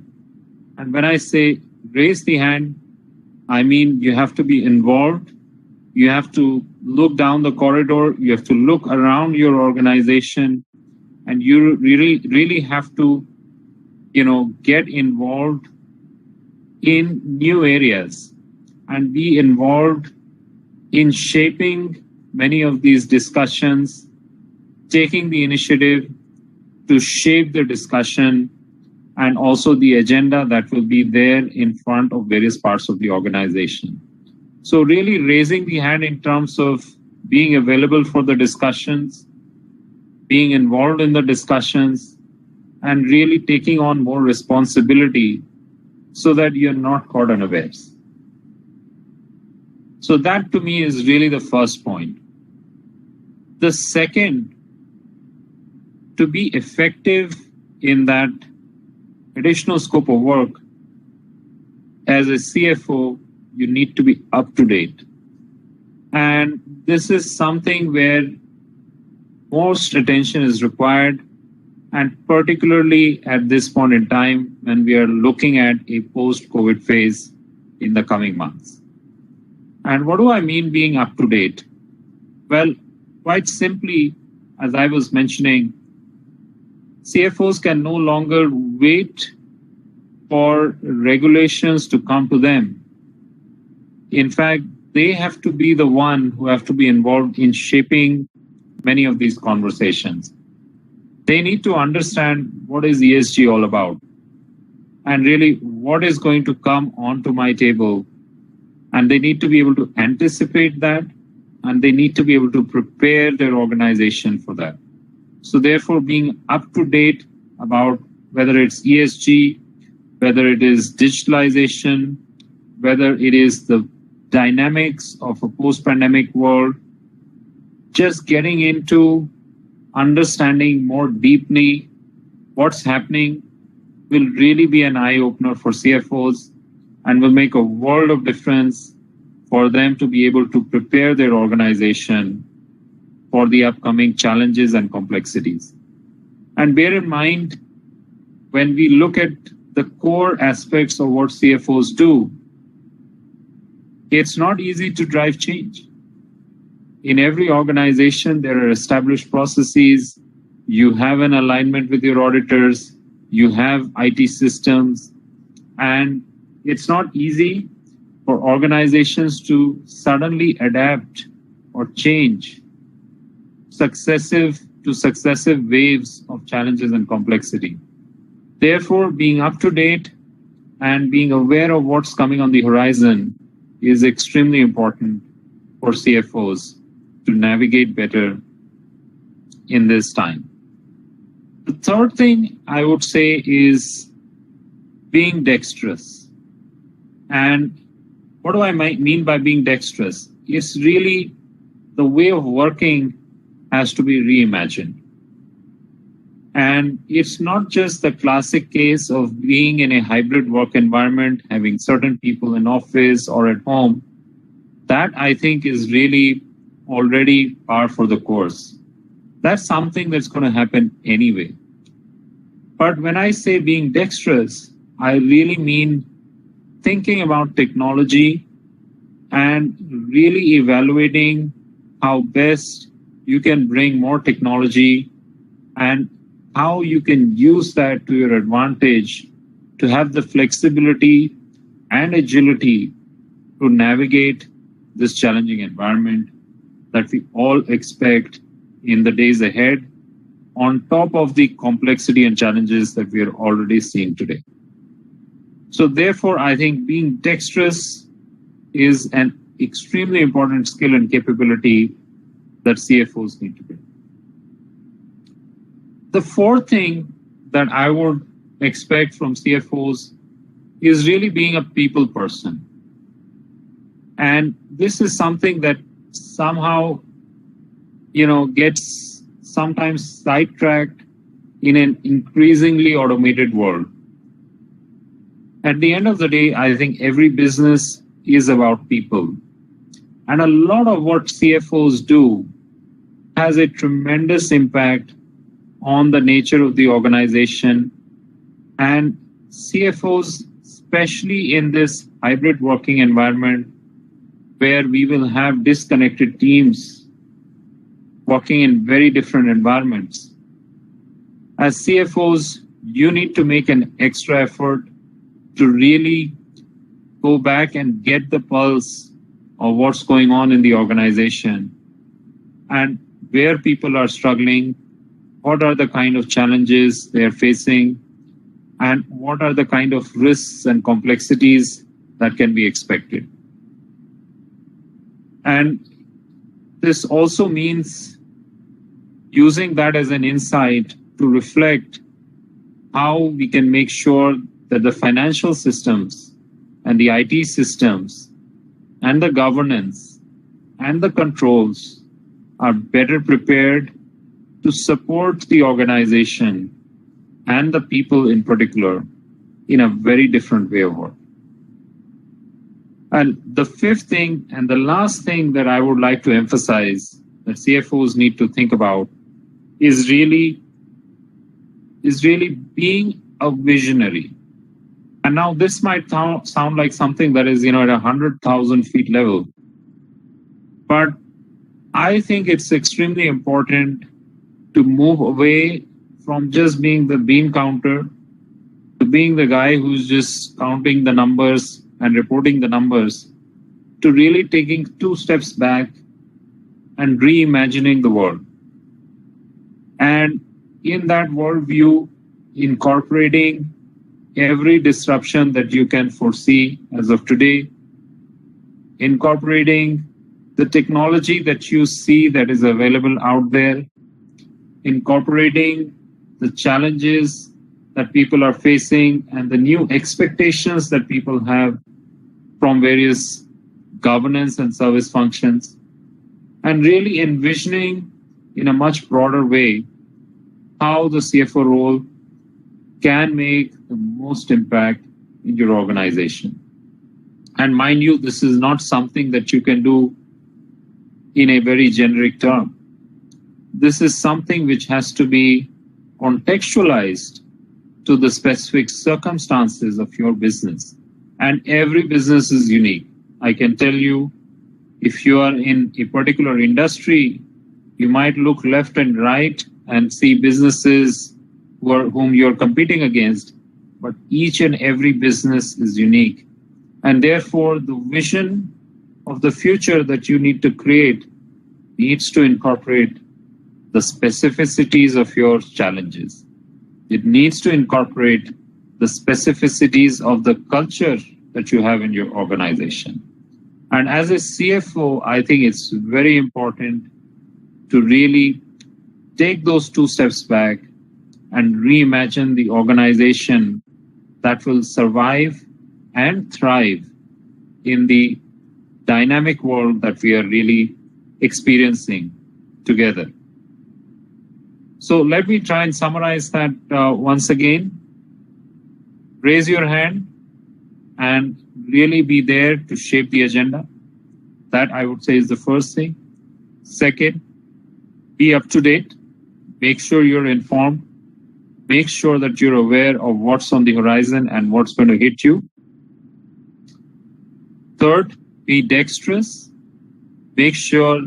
S4: And when I say raise the hand, I mean you have to be involved. You have to look down the corridor. You have to look around your organization, and you really have to, get involved in new areas and be involved in shaping many of these discussions, taking the initiative to shape the discussion and also the agenda that will be there in front of various parts of the organization. So really raising the hand in terms of being available for the discussions, being involved in the discussions, and really taking on more responsibility so that you're not caught unawares. So that to me is really the first point. The second, to be effective in that additional scope of work, as a CFO, you need to be up to date. And this is something where most attention is required, and particularly at this point in time when we are looking at a post-COVID phase in the coming months. And what do I mean being up to date? Well, quite simply, as I was mentioning, CFOs can no longer wait for regulations to come to them. In fact, they have to be the one who have to be involved in shaping many of these conversations. They need to understand what is ESG all about and really what is going to come onto my table. And they need to be able to anticipate that, and they need to be able to prepare their organization for that. So therefore, being up to date about whether it's ESG, whether it is digitalization, whether it is the dynamics of a post-pandemic world, just getting into understanding more deeply what's happening will really be an eye-opener for CFOs and will make a world of difference for them to be able to prepare their organization for the upcoming challenges and complexities. And bear in mind, when we look at the core aspects of what CFOs do, it's not easy to drive change. In every organization, there are established processes. You have an alignment with your auditors. You have IT systems. And it's not easy for organizations to suddenly adapt or change successive waves of challenges and complexity. Therefore, being up to date and being aware of what's coming on the horizon is extremely important for CFOs to navigate better in this time. The third thing I would say is being dexterous. And what do I mean by being dexterous? It's really the way of working has to be reimagined. And it's not just the classic case of being in a hybrid work environment, having certain people in office or at home. That I think is really already par for the course. That's something that's going to happen anyway. But when I say being dexterous, I really mean thinking about technology and really evaluating how best you can bring more technology and how you can use that to your advantage to have the flexibility and agility to navigate this challenging environment that we all expect in the days ahead, on top of the complexity and challenges that we are already seeing today. So therefore, I think being dexterous is an extremely important skill and capability that CFOs need to be. The fourth thing that I would expect from CFOs is really being a people person. And this is something that somehow, gets sometimes sidetracked in an increasingly automated world. At the end of the day, I think every business is about people. And a lot of what CFOs do has a tremendous impact on the nature of the organization. And CFOs, especially in this hybrid working environment where we will have disconnected teams working in very different environments, as CFOs, you need to make an extra effort to really go back and get the pulse of what's going on in the organization and where people are struggling, what are the kind of challenges they are facing, and what are the kind of risks and complexities that can be expected. And this also means using that as an insight to reflect how we can make sure that the financial systems and the IT systems and the governance and the controls are better prepared to support the organization and the people in particular in a very different way of work. And the fifth thing and the last thing that I would like to emphasize that CFOs need to think about is really being a visionary. And now this might sound like something that is, at 100,000 feet level. But I think it's extremely important to move away from just being the bean counter to being the guy who's just counting the numbers and reporting the numbers, to really taking 2 steps back and reimagining the world. And in that worldview, incorporating every disruption that you can foresee as of today, incorporating the technology that you see that is available out there, incorporating the challenges that people are facing and the new expectations that people have from various governance and service functions, and really envisioning in a much broader way how the CFO role can make the most impact in your organization. And mind you, this is not something that you can do in a very generic term. This is something which has to be contextualized to the specific circumstances of your business. And every business is unique. I can tell you, if you are in a particular industry, you might look left and right and see businesses whom you're competing against, but each and every business is unique. And therefore, the vision of the future that you need to create needs to incorporate the specificities of your challenges. It needs to incorporate the specificities of the culture that you have in your organization. And as a CFO, I think it's very important to really take those 2 steps back and reimagine the organization that will survive and thrive in the dynamic world that we are really experiencing together. So let me try and summarize that once again. Raise your hand and really be there to shape the agenda. That I would say is the first thing. Second, be up to date. Make sure you're informed. Make sure that you're aware of what's on the horizon and what's going to hit you. Third, be dexterous. Make sure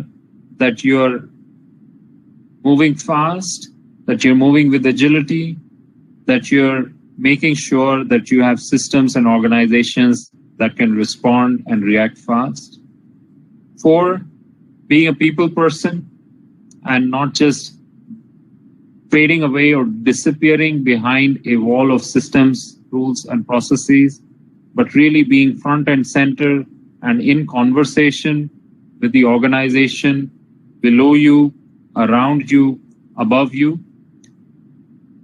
S4: that you're moving fast, that you're moving with agility, that you're making sure that you have systems and organizations that can respond and react fast. 4, being a people person and not just fading away or disappearing behind a wall of systems, rules, and processes, but really being front and center and in conversation with the organization below you, around you, above you.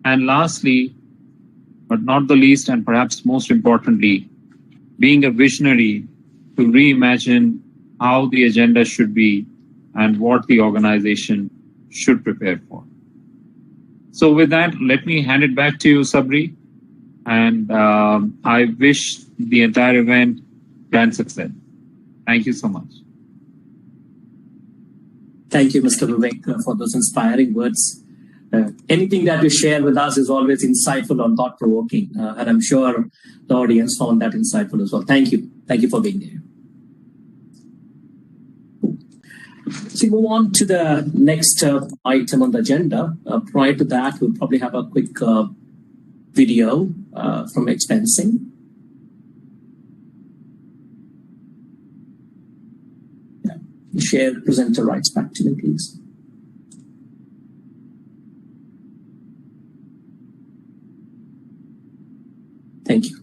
S4: And lastly, but not the least, and perhaps most importantly, being a visionary to reimagine how the agenda should be and what the organization should prepare for. So with that, let me hand it back to you, Sabri. And I wish the entire event grand success. Thank you so much.
S1: Thank you, Mr. Vivek, for those inspiring words. Anything that you share with us is always insightful and thought-provoking. And I'm sure the audience found that insightful as well. Thank you. Thank you for being there. So we move on to the next item on the agenda. Prior to that, we'll probably have a quick video from expensing. Yeah. Share presenter rights back to me, please. Thank you.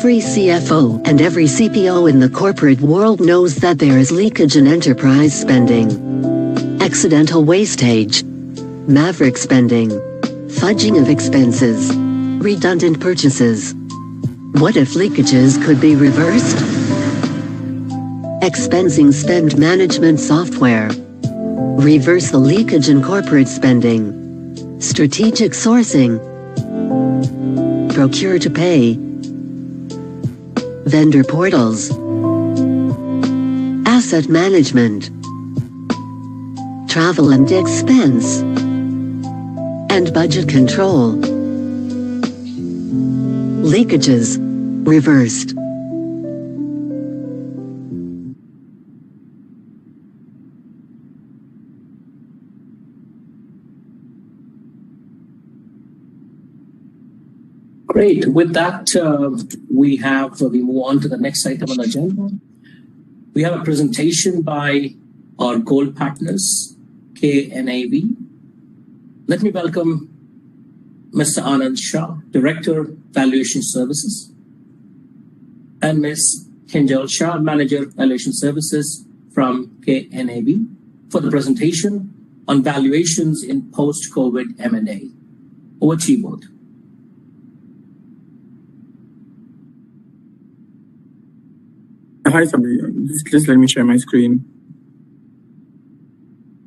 S3: Every CFO and every CPO in the corporate world knows that there is leakage in enterprise spending. Accidental wastage, maverick spending, fudging of expenses, redundant purchases. What if leakages could be reversed? Expensing spend management software. Reverse the leakage in corporate spending. Strategic sourcing. Procure to pay. Vendor portals. Asset management. Travel and expense. And budget control. Leakages reversed.
S1: Great. With that, we move on to the next item on the agenda. We have a presentation by our gold partners, KNAV. Let me welcome Mr. Anand Shah, Director, Valuation Services, and Ms. Kinjal Shah, Manager, Valuation Services from KNAV, for the presentation on valuations in post-COVID M&A. Over to you both.
S5: Hi, Shabeen. Just let me share my screen.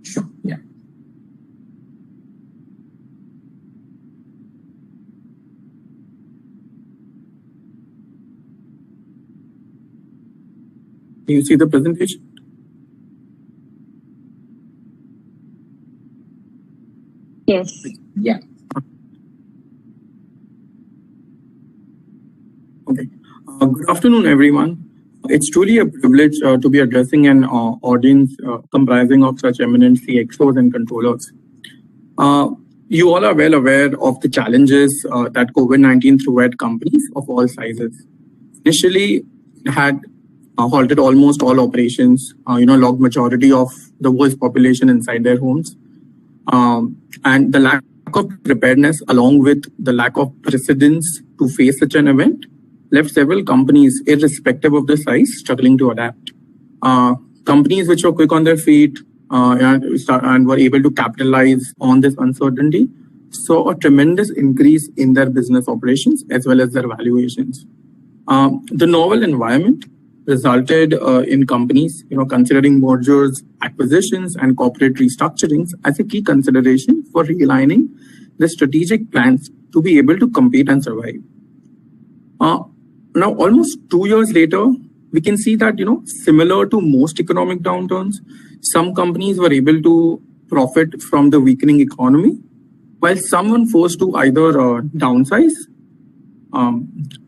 S1: Sure, yeah.
S5: Can you see the presentation?
S6: Yes.
S1: Yeah.
S5: Okay. Good afternoon, everyone. It's truly a privilege to be addressing an audience comprising of such eminent CXOs and controllers. You all are well aware of the challenges that COVID-19 threw at companies of all sizes. Initially, it had halted almost all operations, locked majority of the world's population inside their homes. And the lack of preparedness, along with the lack of precedence to face such an event, left several companies, irrespective of the size, struggling to adapt. Companies which were quick on their feet and were able to capitalize on this uncertainty saw a tremendous increase in their business operations as well as their valuations. The novel environment resulted in companies, considering mergers, acquisitions, and corporate restructurings as a key consideration for realigning the strategic plans to be able to compete and survive. Now, almost 2 years later, we can see that, similar to most economic downturns, some companies were able to profit from the weakening economy, while some were forced to either downsize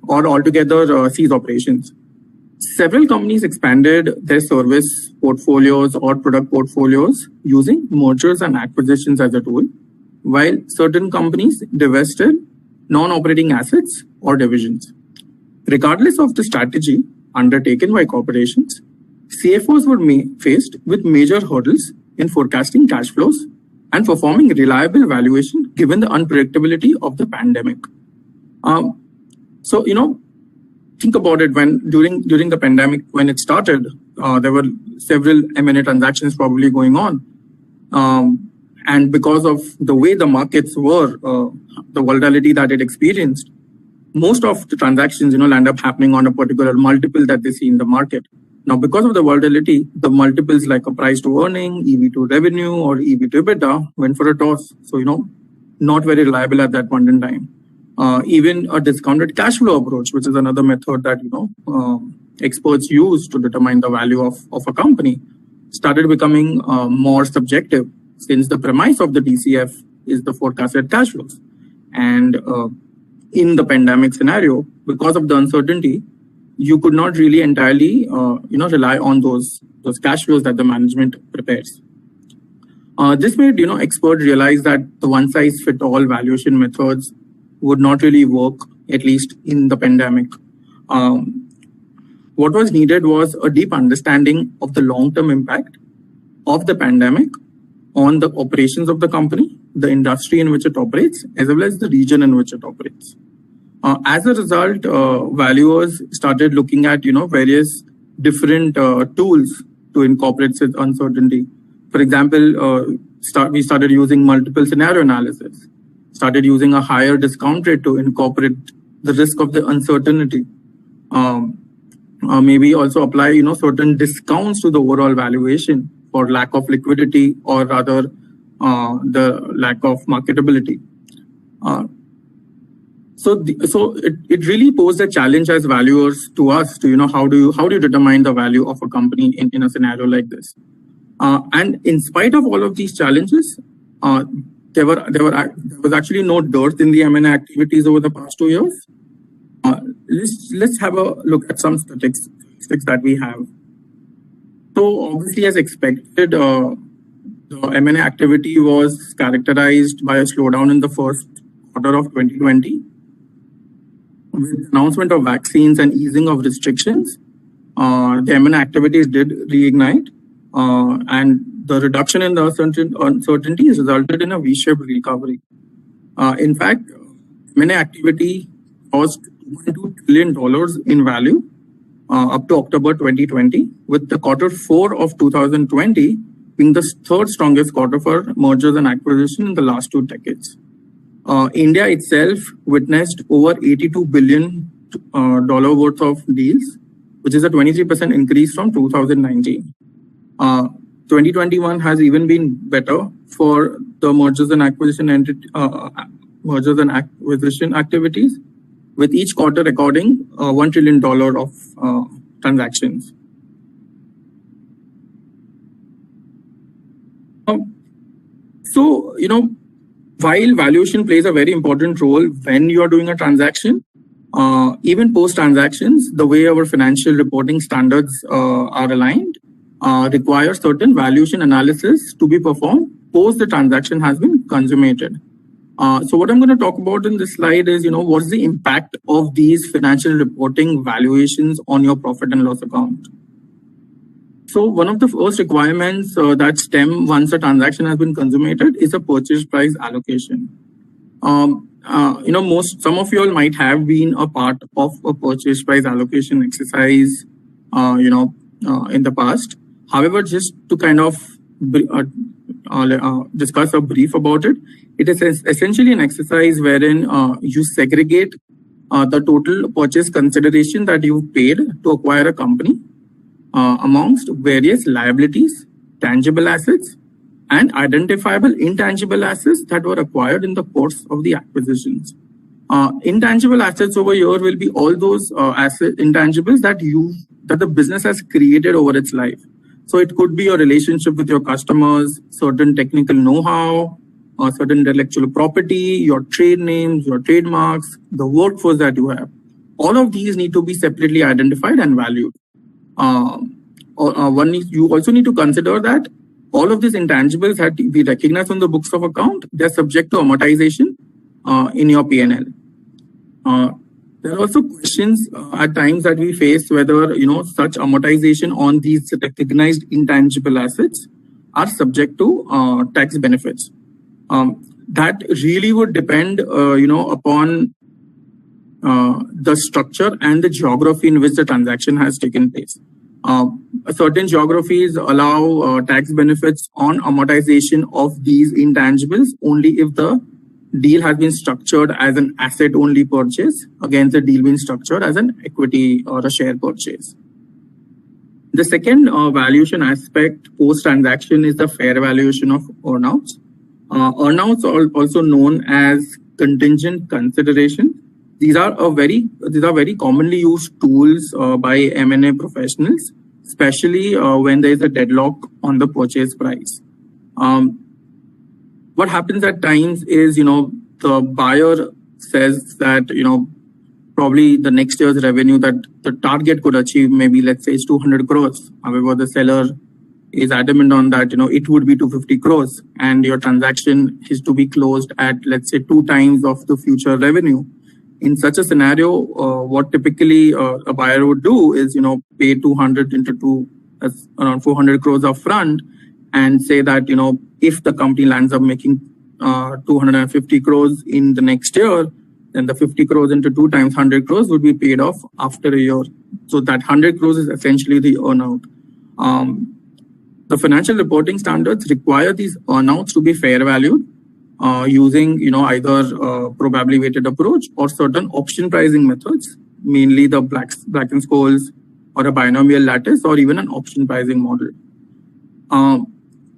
S5: or altogether cease operations. Several companies expanded their service portfolios or product portfolios using mergers and acquisitions as a tool, while certain companies divested non-operating assets or divisions. Regardless of the strategy undertaken by corporations, CFOs were faced with major hurdles in forecasting cash flows and performing reliable valuation given the unpredictability of the pandemic. Think about it. When during the pandemic, when it started, there were several M&A transactions probably going on. And because of the way the markets were, the volatility that it experienced, most of the transactions, land up happening on a particular multiple that they see in the market. Now, because of the volatility, the multiples like a price to earning, EV to revenue, or EV to EBITDA went for a toss. So, not very reliable at that point in time. Even a discounted cash flow approach, which is another method that, experts use to determine the value of a company, started becoming more subjective, since the premise of the DCF is the forecasted cash flows. And in the pandemic scenario, because of the uncertainty, you could not really entirely, rely on those cash flows that the management prepares. This made, experts realize that the one-size-fit-all valuation methods would not really work, at least in the pandemic. What was needed was a deep understanding of the long-term impact of the pandemic on the operations of the company, the industry in which it operates, as well as the region in which it operates. As a result, valuers started looking at various different tools to incorporate this uncertainty. For example, we started using multiple scenario analysis, started using a higher discount rate to incorporate the risk of the uncertainty. Maybe also apply certain discounts to the overall valuation for lack of liquidity, or rather the lack of marketability. So it really posed a challenge as valuers to us to how do you determine the value of a company in a scenario like this. And in spite of all of these challenges, there was actually no dearth in the M&A activities over the past 2 years. Let's have a look at some statistics that we have. So obviously, as expected, the M&A activity was characterized by a slowdown in the first quarter of 2020. With the announcement of vaccines and easing of restrictions, the M&A activities did reignite, and the reduction in the uncertainties resulted in a V-shaped recovery. In fact, M&A activity caused $2.2 trillion in value up to October 2020, with the quarter 4 of 2020 being the third strongest quarter for mergers and acquisitions in the last 2 decades. India itself witnessed over $82 billion worth of deals, which is a 23% increase from 2019. 2021 has even been better for the mergers and acquisition activities, with each quarter recording $1 trillion of transactions. So, while valuation plays a very important role when you are doing a transaction, even post-transactions, the way our financial reporting standards are aligned require certain valuation analysis to be performed post the transaction has been consummated. So what I'm going to talk about in this slide is, what's the impact of these financial reporting valuations on your profit and loss account. So one of the first requirements that stem once a transaction has been consummated is a purchase price allocation. Some of you all might have been a part of a purchase price allocation exercise, in the past. However, just to kind of discuss a brief about it, it is essentially an exercise wherein you segregate the total purchase consideration that you paid to acquire a company amongst various liabilities, tangible assets, and identifiable intangible assets that were acquired in the course of the acquisitions. Intangible assets over here will be all those intangibles that the business has created over its life. So it could be your relationship with your customers, certain technical know-how, certain intellectual property, your trade names, your trademarks, the workforce that you have. All of these need to be separately identified and valued. You also need to consider that all of these intangibles that we recognize on the books of account, they're subject to amortization in your P&L. There are also questions at times that we face whether such amortization on these recognized intangible assets are subject to tax benefits. That really would depend upon the structure and the geography in which the transaction has taken place. Certain geographies allow tax benefits on amortization of these intangibles only if the deal has been structured as an asset-only purchase against the deal being structured as an equity or a share purchase. The second valuation aspect post-transaction is the fair valuation of earnouts. Earnouts are also known as contingent consideration. These are very commonly used tools by M&A professionals, especially when there is a deadlock on the purchase price. What happens at times is, the buyer says that, probably the next year's revenue that the target could achieve, maybe let's say is 200 crores. However, the seller is adamant on that, it would be 250 crores and your transaction is to be closed at, let's say, 2 times of the future revenue. In such a scenario, what typically a buyer would do is, pay 200 into 2, that's around 400 crores upfront, and say that, if the company lands up making 250 crores in the next year, then the 50 crores into 2 times 100 crores would be paid off after a year. So that 100 crores is essentially the earnout. The financial reporting standards require these earnouts to be fair valued using, either probability weighted approach or certain option pricing methods, mainly the Black and Scholes or a binomial lattice or even an option pricing model.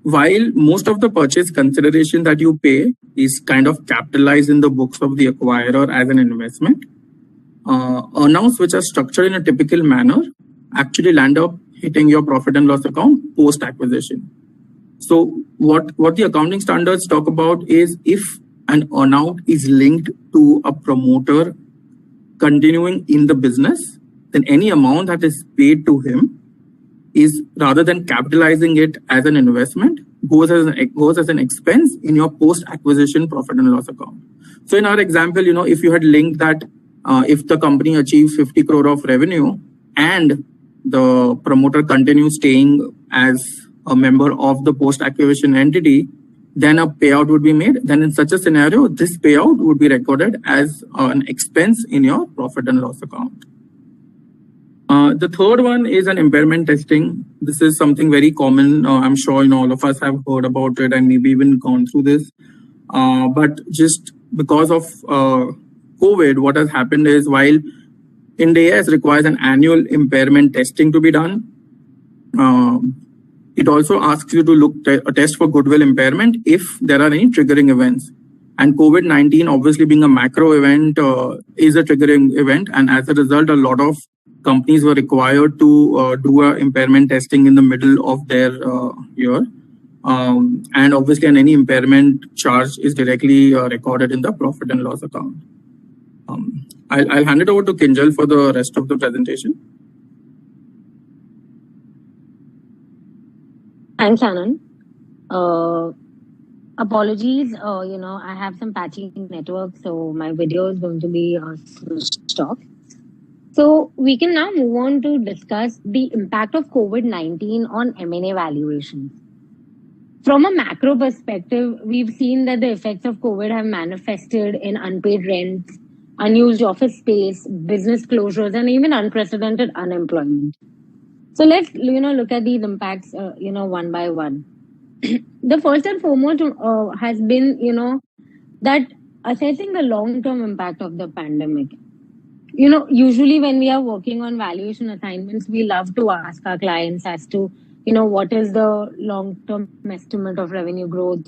S5: While most of the purchase consideration that you pay is kind of capitalized in the books of the acquirer as an investment, earnouts which are structured in a typical manner actually land up hitting your profit and loss account post-acquisition. So what the accounting standards talk about is if an earnout is linked to a promoter continuing in the business, then any amount that is paid to him is, rather than capitalizing it as an investment, goes as an expense in your post-acquisition profit and loss account. So in our example, if you had linked that if the company achieves 50 crore of revenue and the promoter continues staying as a member of the post-acquisition entity, then a payout would be made. Then in such a scenario, this payout would be recorded as an expense in your profit and loss account. The third one is an impairment testing. This is something very common. I'm sure all of us have heard about it and maybe even gone through this. But just because of COVID, what has happened is while Ind AS requires an annual impairment testing to be done, it also asks you to test for goodwill impairment if there are any triggering events. And COVID-19, obviously being a macro event, is a triggering event. And as a result, a lot of companies were required to do impairment testing in the middle of their year. And obviously, any impairment charge is directly recorded in the profit and loss account. I'll hand it over to Kinjal for the rest of the presentation.
S6: Thanks, Anand. Apologies, I have some patchy network, so my video is going to be switched off. So we can now move on to discuss the impact of COVID-19 on M&A valuations. From a macro perspective, we've seen that the effects of COVID have manifested in unpaid rents, unused office space, business closures, and even unprecedented unemployment. So let's, look at these impacts, one by one. The first and foremost has been, that assessing the long-term impact of the pandemic. Usually when we are working on valuation assignments, we love to ask our clients as to, what is the long-term estimate of revenue growth,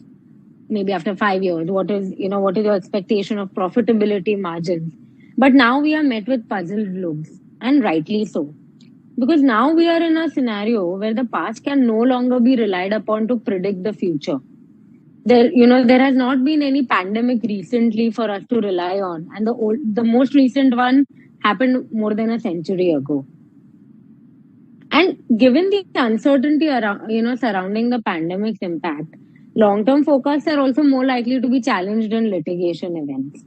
S6: maybe after 5 years, what is your expectation of profitability margins? But now we are met with puzzled looks, and rightly so. Because now we are in a scenario where the past can no longer be relied upon to predict the future. There has not been any pandemic recently for us to rely on. And the most recent one happened more than a century ago. And given the uncertainty around, surrounding the pandemic's impact, long-term forecasts are also more likely to be challenged in litigation events.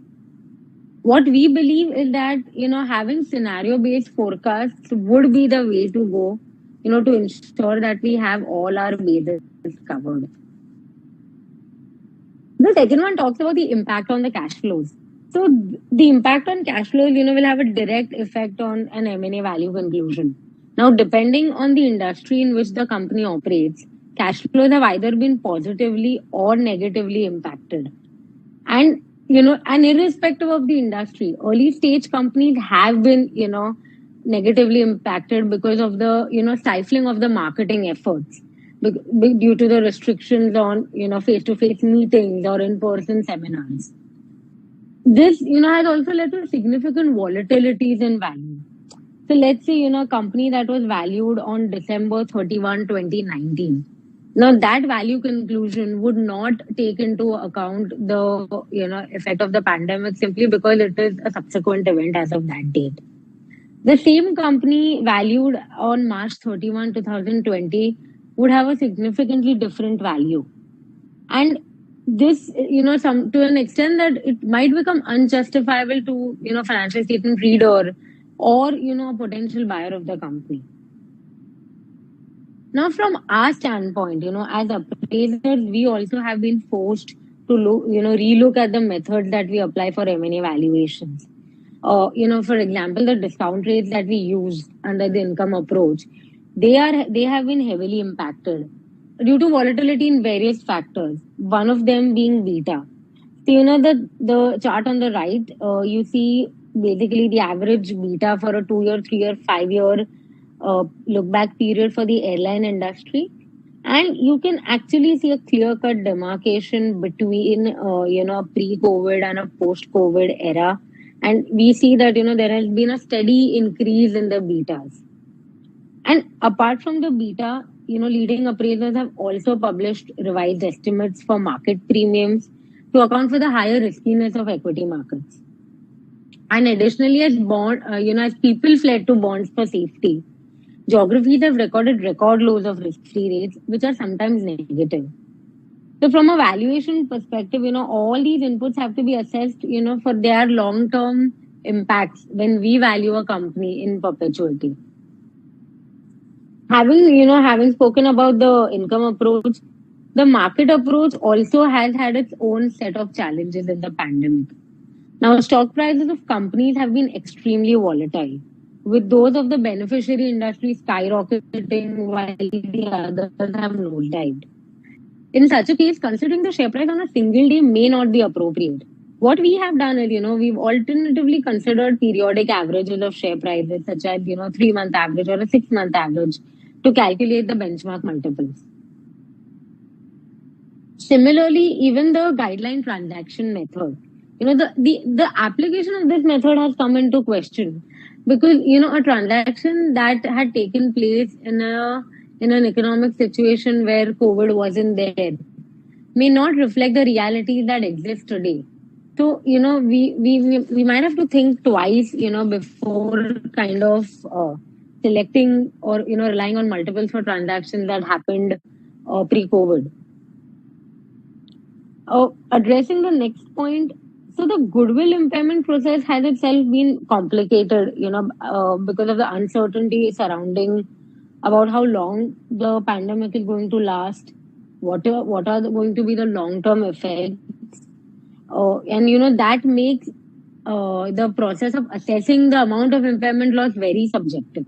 S6: What we believe is that, having scenario-based forecasts would be the way to go, to ensure that we have all our bases covered. The second one talks about the impact on the cash flows. So the impact on cash flows, will have a direct effect on an M&A value conclusion. Now, depending on the industry in which the company operates, cash flows have either been positively or negatively impacted. And irrespective of the industry, early stage companies have been, negatively impacted because of the, stifling of the marketing efforts due to the restrictions on, face-to-face meetings or in-person seminars. This, has also led to significant volatilities in value. So let's say, a company that was valued on December 31, 2019. Now, that value conclusion would not take into account the effect of the pandemic simply because it is a subsequent event as of that date. The same company valued on March 31, 2020 would have a significantly different value. And this, to an extent that it might become unjustifiable to, financial statement reader or, a potential buyer of the company. Now, from our standpoint, as appraisers, we also have been forced to look, relook at the methods that we apply for M&A valuations. For example, the discount rates that we use under the income approach, they have been heavily impacted due to volatility in various factors. One of them being beta. So, the chart on the right, you see basically the average beta for a 2-year, 3-year, 5-year look back period for the airline industry. And you can actually see a clear-cut demarcation between, a pre-COVID and a post-COVID era. And we see that, there has been a steady increase in the betas. And apart from the beta, leading appraisers have also published revised estimates for market premiums to account for the higher riskiness of equity markets. And additionally, as people fled to bonds for safety, geographies have recorded record lows of risk-free rates, which are sometimes negative. So from a valuation perspective, all these inputs have to be assessed, for their long-term impacts when we value a company in perpetuity. Having spoken about the income approach, the market approach also has had its own set of challenges in the pandemic. Now, stock prices of companies have been extremely volatile, with those of the beneficiary industry skyrocketing while the others have nosedived. In such a case, considering the share price on a single day may not be appropriate. What we have done is, we've alternatively considered periodic averages of share prices, such as, 3-month average or a 6-month average, to calculate the benchmark multiples. Similarly, even the guideline transaction method, the application of this method has come into question because, a transaction that had taken place in an economic situation where COVID wasn't there may not reflect the reality that exists today. So, we might have to think twice, before kind of selecting or, relying on multiples for transactions that happened pre-COVID. Addressing the next point, so the goodwill impairment process has itself been complicated, because of the uncertainty surrounding about how long the pandemic is going to last, what are going to be the long-term effects, and that makes the process of assessing the amount of impairment loss very subjective.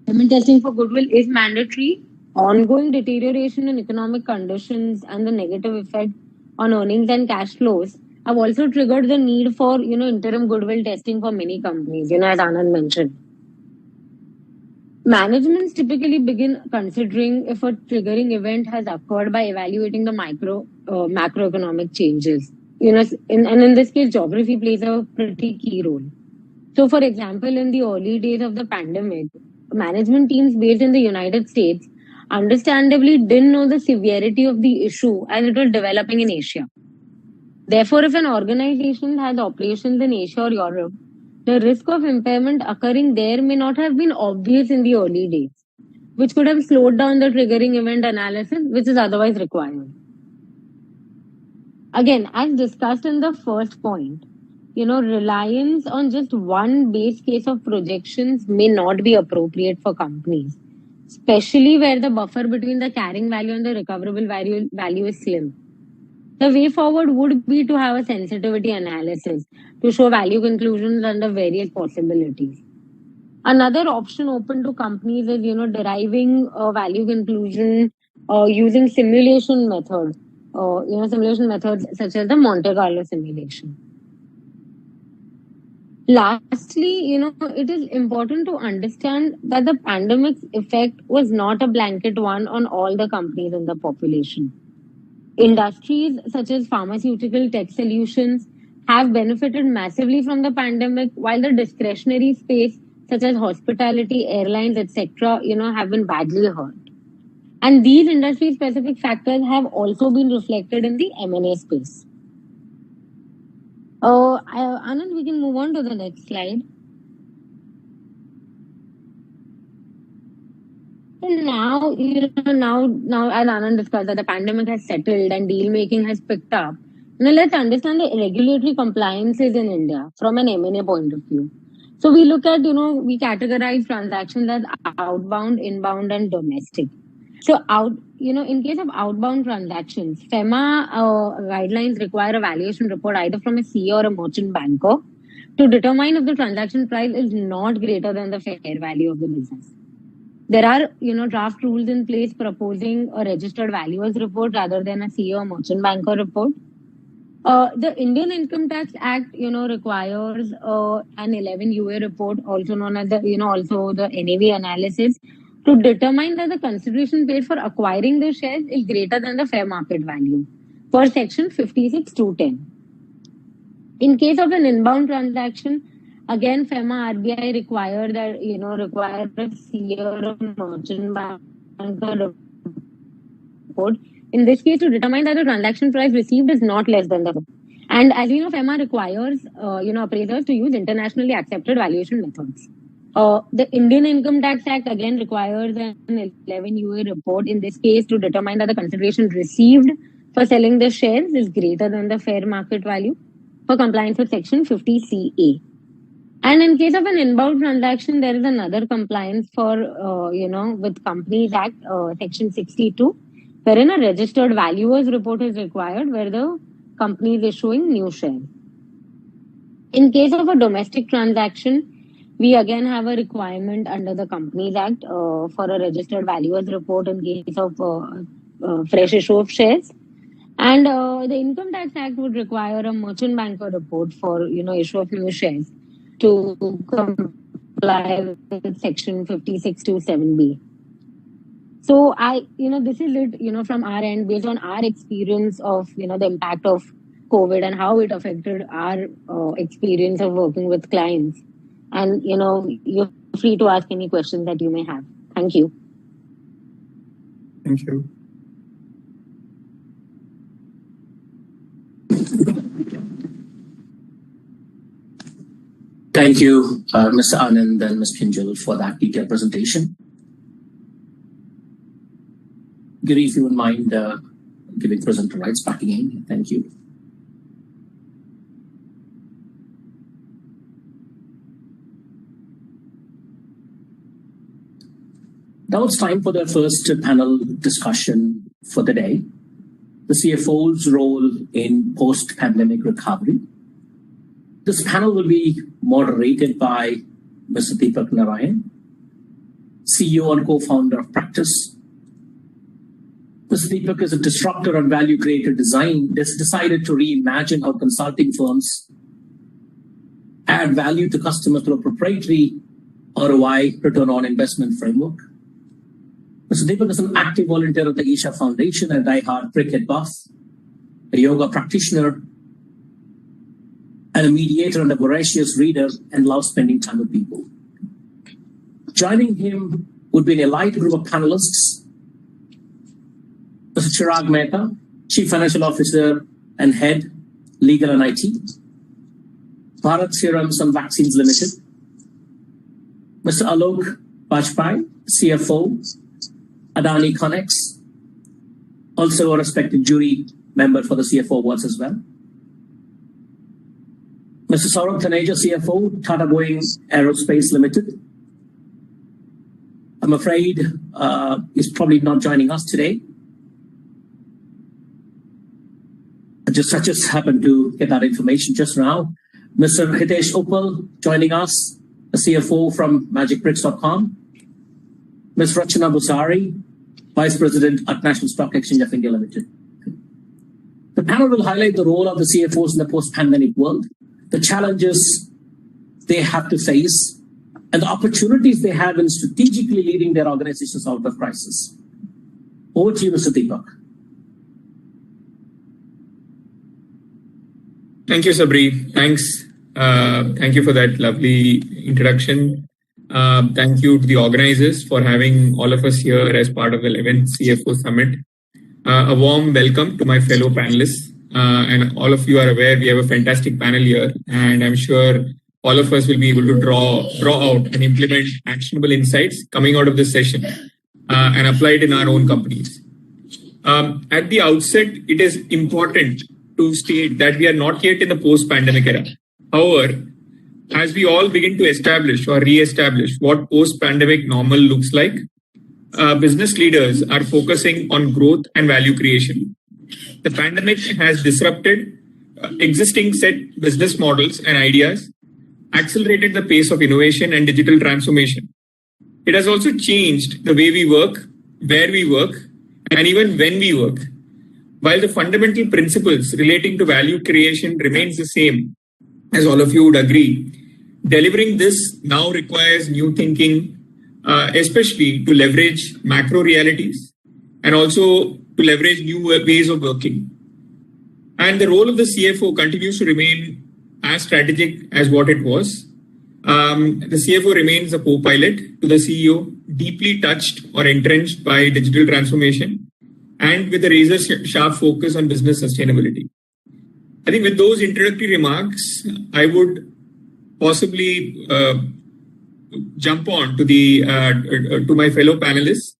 S6: Impairment testing for goodwill is mandatory. Ongoing deterioration in economic conditions and the negative effect on earnings and cash flows have also triggered the need for, interim goodwill testing for many companies, as Anand mentioned. Managements typically begin considering if a triggering event has occurred by evaluating the macroeconomic changes. And in this case, geography plays a pretty key role. So, for example, in the early days of the pandemic, management teams based in the United States understandably didn't know the severity of the issue as it was developing in Asia. Therefore, if an organization has operations in Asia or Europe, the risk of impairment occurring there may not have been obvious in the early days, which could have slowed down the triggering event analysis, which is otherwise required. Again, as discussed in the first point, reliance on just one base case of projections may not be appropriate for companies, especially where the buffer between the carrying value and the recoverable value is slim. The way forward would be to have a sensitivity analysis to show value conclusions under various possibilities. Another option open to companies is, deriving a value conclusion using simulation methods, simulation methods such as the Monte Carlo simulation. Lastly, it is important to understand that the pandemic's effect was not a blanket one on all the companies in the population. Industries such as pharmaceutical tech solutions have benefited massively from the pandemic, while the discretionary space such as hospitality, airlines, etc., have been badly hurt. And these industry-specific factors have also been reflected in the M&A space. Anand, we can move on to the next slide. And now, now as Anand discussed that the pandemic has settled and deal making has picked up. Now let's understand the regulatory compliances in India from an M&A point of view. So we look at, we categorize transactions as outbound, inbound, and domestic. So in case of outbound transactions, FEMA guidelines require a valuation report either from a CEO or a merchant banker to determine if the transaction price is not greater than the fair value of the business. There are, draft rules in place proposing a registered valuers report rather than a CEO or merchant banker report. The Indian Income Tax Act, requires an 11 UA report, also known as also the NAV analysis, to determine that the consideration paid for acquiring the shares is greater than the fair market value per section 56(2)(10). In case of an inbound transaction, again, FEMA RBI require that, require a CEO or merchant banker report. In this case, to determine that the transaction price received is not less than the. And as you know, FEMA requires, appraisers to use internationally accepted valuation methods. The Indian Income Tax Act again requires an 11 UA report, in this case, to determine that the consideration received for selling the shares is greater than the fair market value for compliance with section 50CA. And in case of an inbound transaction, there is another compliance for, with Companies Act, section 62, wherein a registered valuers report is required where the company is issuing new shares. In case of a domestic transaction, we again have a requirement under the Companies Act for a registered valuers report in case of fresh issue of shares. And the Income Tax Act would require a merchant banker report for, issue of new shares to comply with section 56(2)(7)(b). So this is it, from our end, based on our experience of, the impact of COVID and how it affected our experience of working with clients. And, you're free to ask any questions that you may have. Thank you.
S5: Thank you.
S1: Thank you, Mr. Anand and Ms. Kinjal, for that detailed presentation. Giri, if you wouldn't mind giving presenter rights back again. Thank you. Now it's time for the first panel discussion for the day, the CFO's role in post-pandemic recovery. This panel will be moderated by Mr. Deepak Narayan, CEO and co-founder of Practice. Mr. Deepak is a disruptor and value creator that's decided to reimagine how consulting firms add value to customers through a proprietary ROI, return on investment framework. Mr. Deepak is an active volunteer of the Isha Foundation and diehard cricket buff, a yoga practitioner, and a mediator and a voracious reader, and loves spending time with people. Joining him would be an elite group of panelists: Mr. Chirag Mehta, Chief Financial Officer and Head, Legal and IT, Bharat Serums and Vaccines Limited; Mr. Alok Bajpai, CFO, Adani Connex, also a respected jury member for the CFO Awards as well; Mr. Saurabh Taneja, CFO, Tata Boeing Aerospace Limited. I'm afraid he's probably not joining us today. I just happened to get that information just now. Mr. Hitesh Uppal joining us, the CFO from magicbricks.com. Ms. Rachana Busari, Vice President at National Stock Exchange of India Limited. The panel will highlight the role of the CFOs in the post-pandemic world, the challenges they have to face, and the opportunities they have in strategically leading their organizations out of crisis. Over to you, Mr. Deepak.
S7: Thank you, Sabri. Thanks. Thank you for that lovely introduction. Thank you to the organizers for having all of us here as part of the 11th CFO Summit. A warm welcome to my fellow panelists. And all of you are aware we have a fantastic panel here, and I'm sure all of us will be able to draw out and implement actionable insights coming out of this session and apply it in our own companies. At the outset, it is important to state that we are not yet in the post-pandemic era. However, as we all begin to establish or re-establish what post-pandemic normal looks like, business leaders are focusing on growth and value creation. The pandemic has disrupted existing set business models and ideas, accelerated the pace of innovation and digital transformation. It has also changed the way we work, where we work, and even when we work. While the fundamental principles relating to value creation remains the same, as all of you would agree, delivering this now requires new thinking, especially to leverage macro realities and also to leverage new ways of working. And the role of the CFO continues to remain as strategic as what it was. The CFO remains a co-pilot to the CEO, deeply touched or entrenched by digital transformation, and with a razor-sharp focus on business sustainability. I think with those introductory remarks, I would possibly jump on to to my fellow panelists,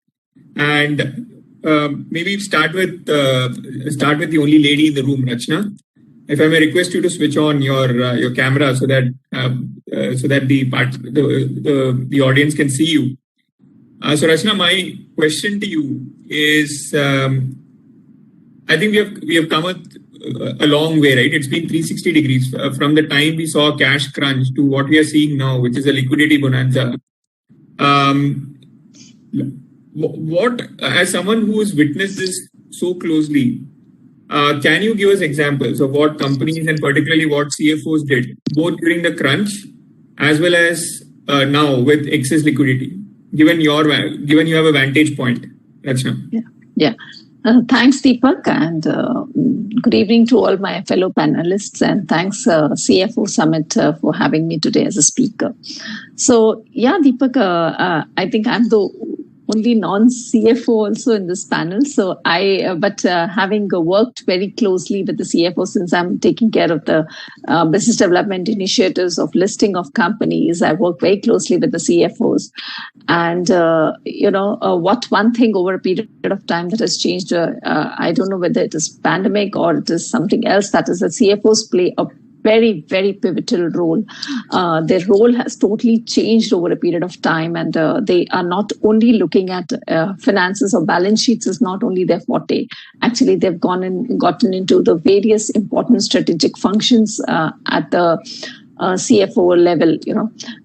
S7: and maybe start with the only lady in the room, Rachna. If I may request you to switch on your camera so that the audience can see you. So Rachna, my question to you is, I think we have come a long way, right? It's been 360 degrees from the time we saw cash crunch to what we are seeing now, which is a liquidity bonanza. What, as someone who has witnessed this so closely, can you give us examples of what companies and particularly what CFOs did, both during the crunch as well as now with excess liquidity, given you have a vantage point, Rachna?
S8: Yeah. Thanks, Deepak, and good evening to all my fellow panelists, and thanks CFO Summit for having me today as a speaker. So, yeah, Deepak, I think I'm the only non-CFO also in this panel. So but having worked very closely with the CFO, since I'm taking care of the business development initiatives of listing of companies, I work very closely with the CFOs. And, what one thing over a period of time that has changed, I don't know whether it is pandemic or it is something else, that is that CFOs play a very, very pivotal role. Their role has totally changed over a period of time, and they are not only looking at finances or balance sheets is not only their forte. Actually, they've gotten into the various important strategic functions at the CFO level,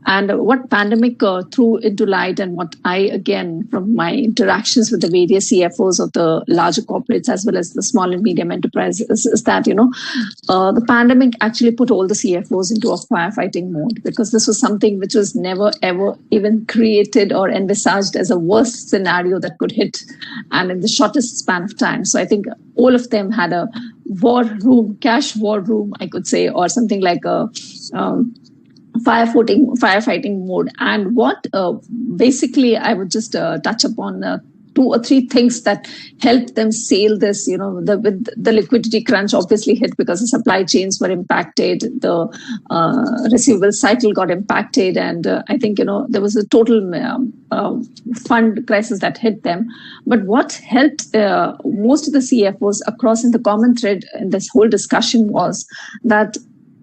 S8: and what pandemic threw into light, and what I, again, from my interactions with the various CFOs of the larger corporates as well as the small and medium enterprises, is that, the pandemic actually put all the CFOs into a firefighting mode, because this was something which was never, ever even created or envisaged as a worst scenario that could hit, and in the shortest span of time. So I think all of them had a cash war room, I could say, or something like a firefighting mode. And what basically I would just touch upon 2 or 3 things that helped them sail this. The liquidity crunch obviously hit because the supply chains were impacted, the receivable cycle got impacted, and I think there was a total fund crisis that hit them. But what helped most of the CFOs across in the common thread in this whole discussion was that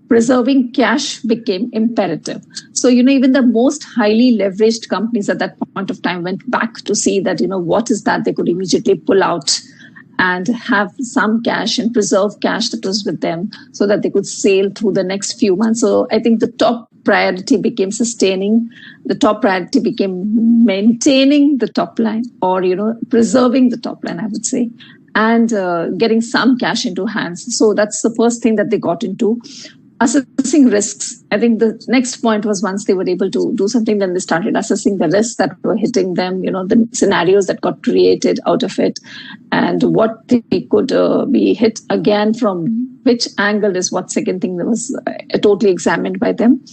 S8: preserving cash became imperative. So, even the most highly leveraged companies at that point of time went back to see that, what is that they could immediately pull out and have some cash and preserve cash that was with them so that they could sail through the next few months. So I think the top priority became sustaining. The top priority became maintaining the top line, or, preserving the top line, I would say, and getting some cash into hands. So that's the first thing that they got into. Assessing risks. I think the next point was, once they were able to do something, then they started assessing the risks that were hitting them, the scenarios that got created out of it, and what they could be hit again from which angle is what second thing that was totally examined by them.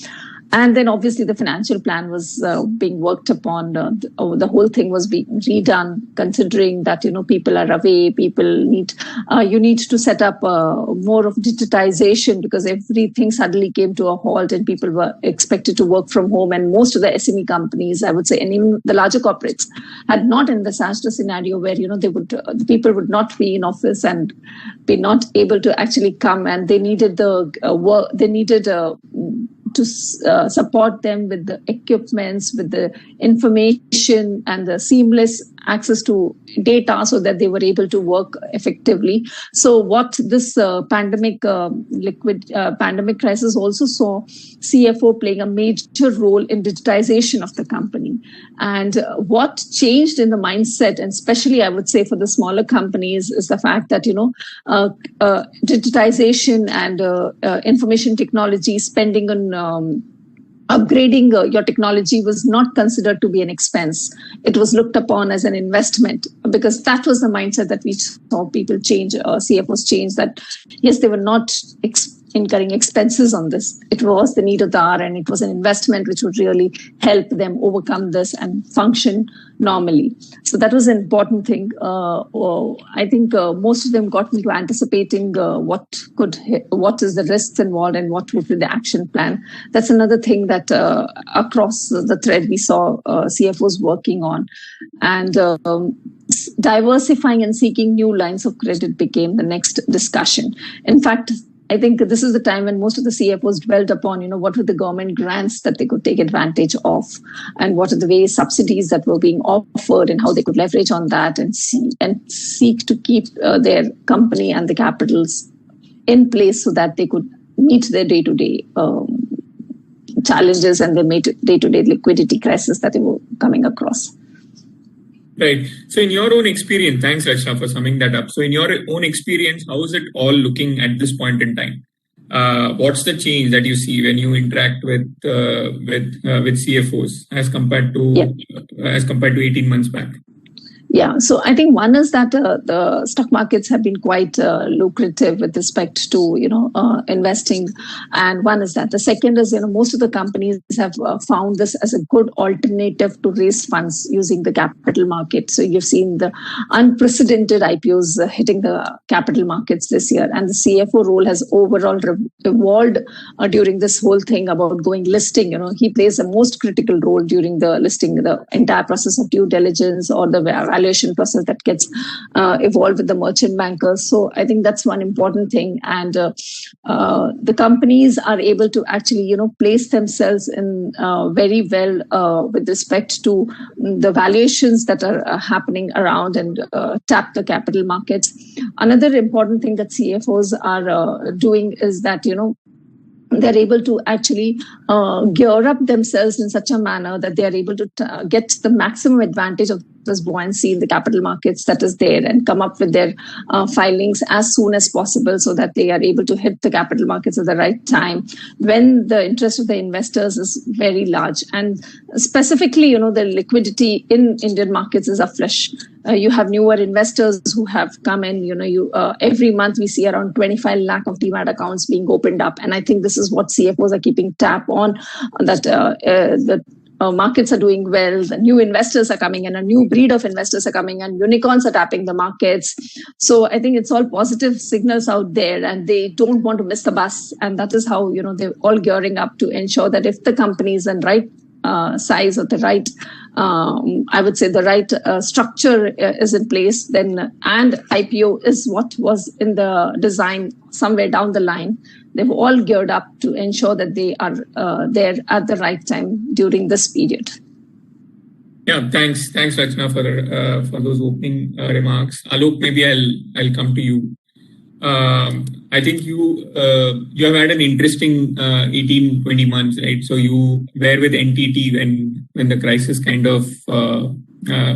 S8: And then obviously the financial plan was being worked upon. The whole thing was being redone, considering that, people are away, you need to set up more of digitization, because everything suddenly came to a halt and people were expected to work from home. And most of the SME companies, I would say, and even the larger corporates, had not envisaged a scenario where, the people would not be in office and be not able to actually come, and they needed the work, they needed to support them with the equipments, with the information and the seamless access to data so that they were able to work effectively. So what this pandemic crisis also saw CFO playing a major role in digitization of the company. And what changed in the mindset, and especially I would say for the smaller companies, is the fact that, digitization and information technology spending on upgrading your technology was not considered to be an expense. It was looked upon as an investment, because that was the mindset that we saw people change, CFOs change, that yes, they were not incurring expenses on this. It was the need of the hour, and it was an investment which would really help them overcome this and function normally. So that was an important thing. I think most of them got into anticipating what is the risks involved and what would be the action plan. That's another thing that across the thread we saw CFOs working on. And diversifying and seeking new lines of credit became the next discussion. In fact, I think this is the time when most of the CFOs dwelled upon, what were the government grants that they could take advantage of, and what are the various subsidies that were being offered, and how they could leverage on that and seek to keep their company and the capitals in place so that they could meet their day-to-day challenges and their day-to-day liquidity crisis that they were coming across.
S7: Right. So in your own experience, thanks Rachna for summing that up. So in your own experience, how is it all looking at this point in time? What's the change that you see when you interact with CFOs as compared to 18 months back?
S8: Yeah, so I think one is that the stock markets have been quite lucrative with respect to investing, and one is that. The second is most of the companies have found this as a good alternative to raise funds using the capital market. So you've seen the unprecedented IPOs hitting the capital markets this year, and the CFO role has overall evolved during this whole thing about going listing. He plays the most critical role during the listing, the entire process of due diligence or the valuation process that gets evolved with the merchant bankers. So I think that's one important thing. And the companies are able to actually, place themselves in very well with respect to the valuations that are happening around and tap the capital markets. Another important thing that CFOs are doing is that, they're able to actually gear up themselves in such a manner that they are able to get the maximum advantage of this buoyancy in the capital markets that is there, and come up with their filings as soon as possible so that they are able to hit the capital markets at the right time when the interest of the investors is very large. And specifically, the liquidity in Indian markets is afresh. You have newer investors who have come in. Every month we see around 25 lakh of demat accounts being opened up, and I think this is what CFOs are keeping tab on, that the markets are doing well, the new investors are coming in, a new breed of investors are coming, and unicorns are tapping the markets. So I think it's all positive signals out there, and they don't want to miss the bus. And that is how, they're all gearing up to ensure that if the company is in right size or the right, I would say the right structure is in place, then, and IPO is what was in the design somewhere down the line, they've all geared up to ensure that they are there at the right time during this period.
S7: Yeah, thanks, Rachna, for those opening remarks. Alok, maybe I'll come to you. I think you have had an interesting 18-20 months, right? So you were with NTT when the crisis kind of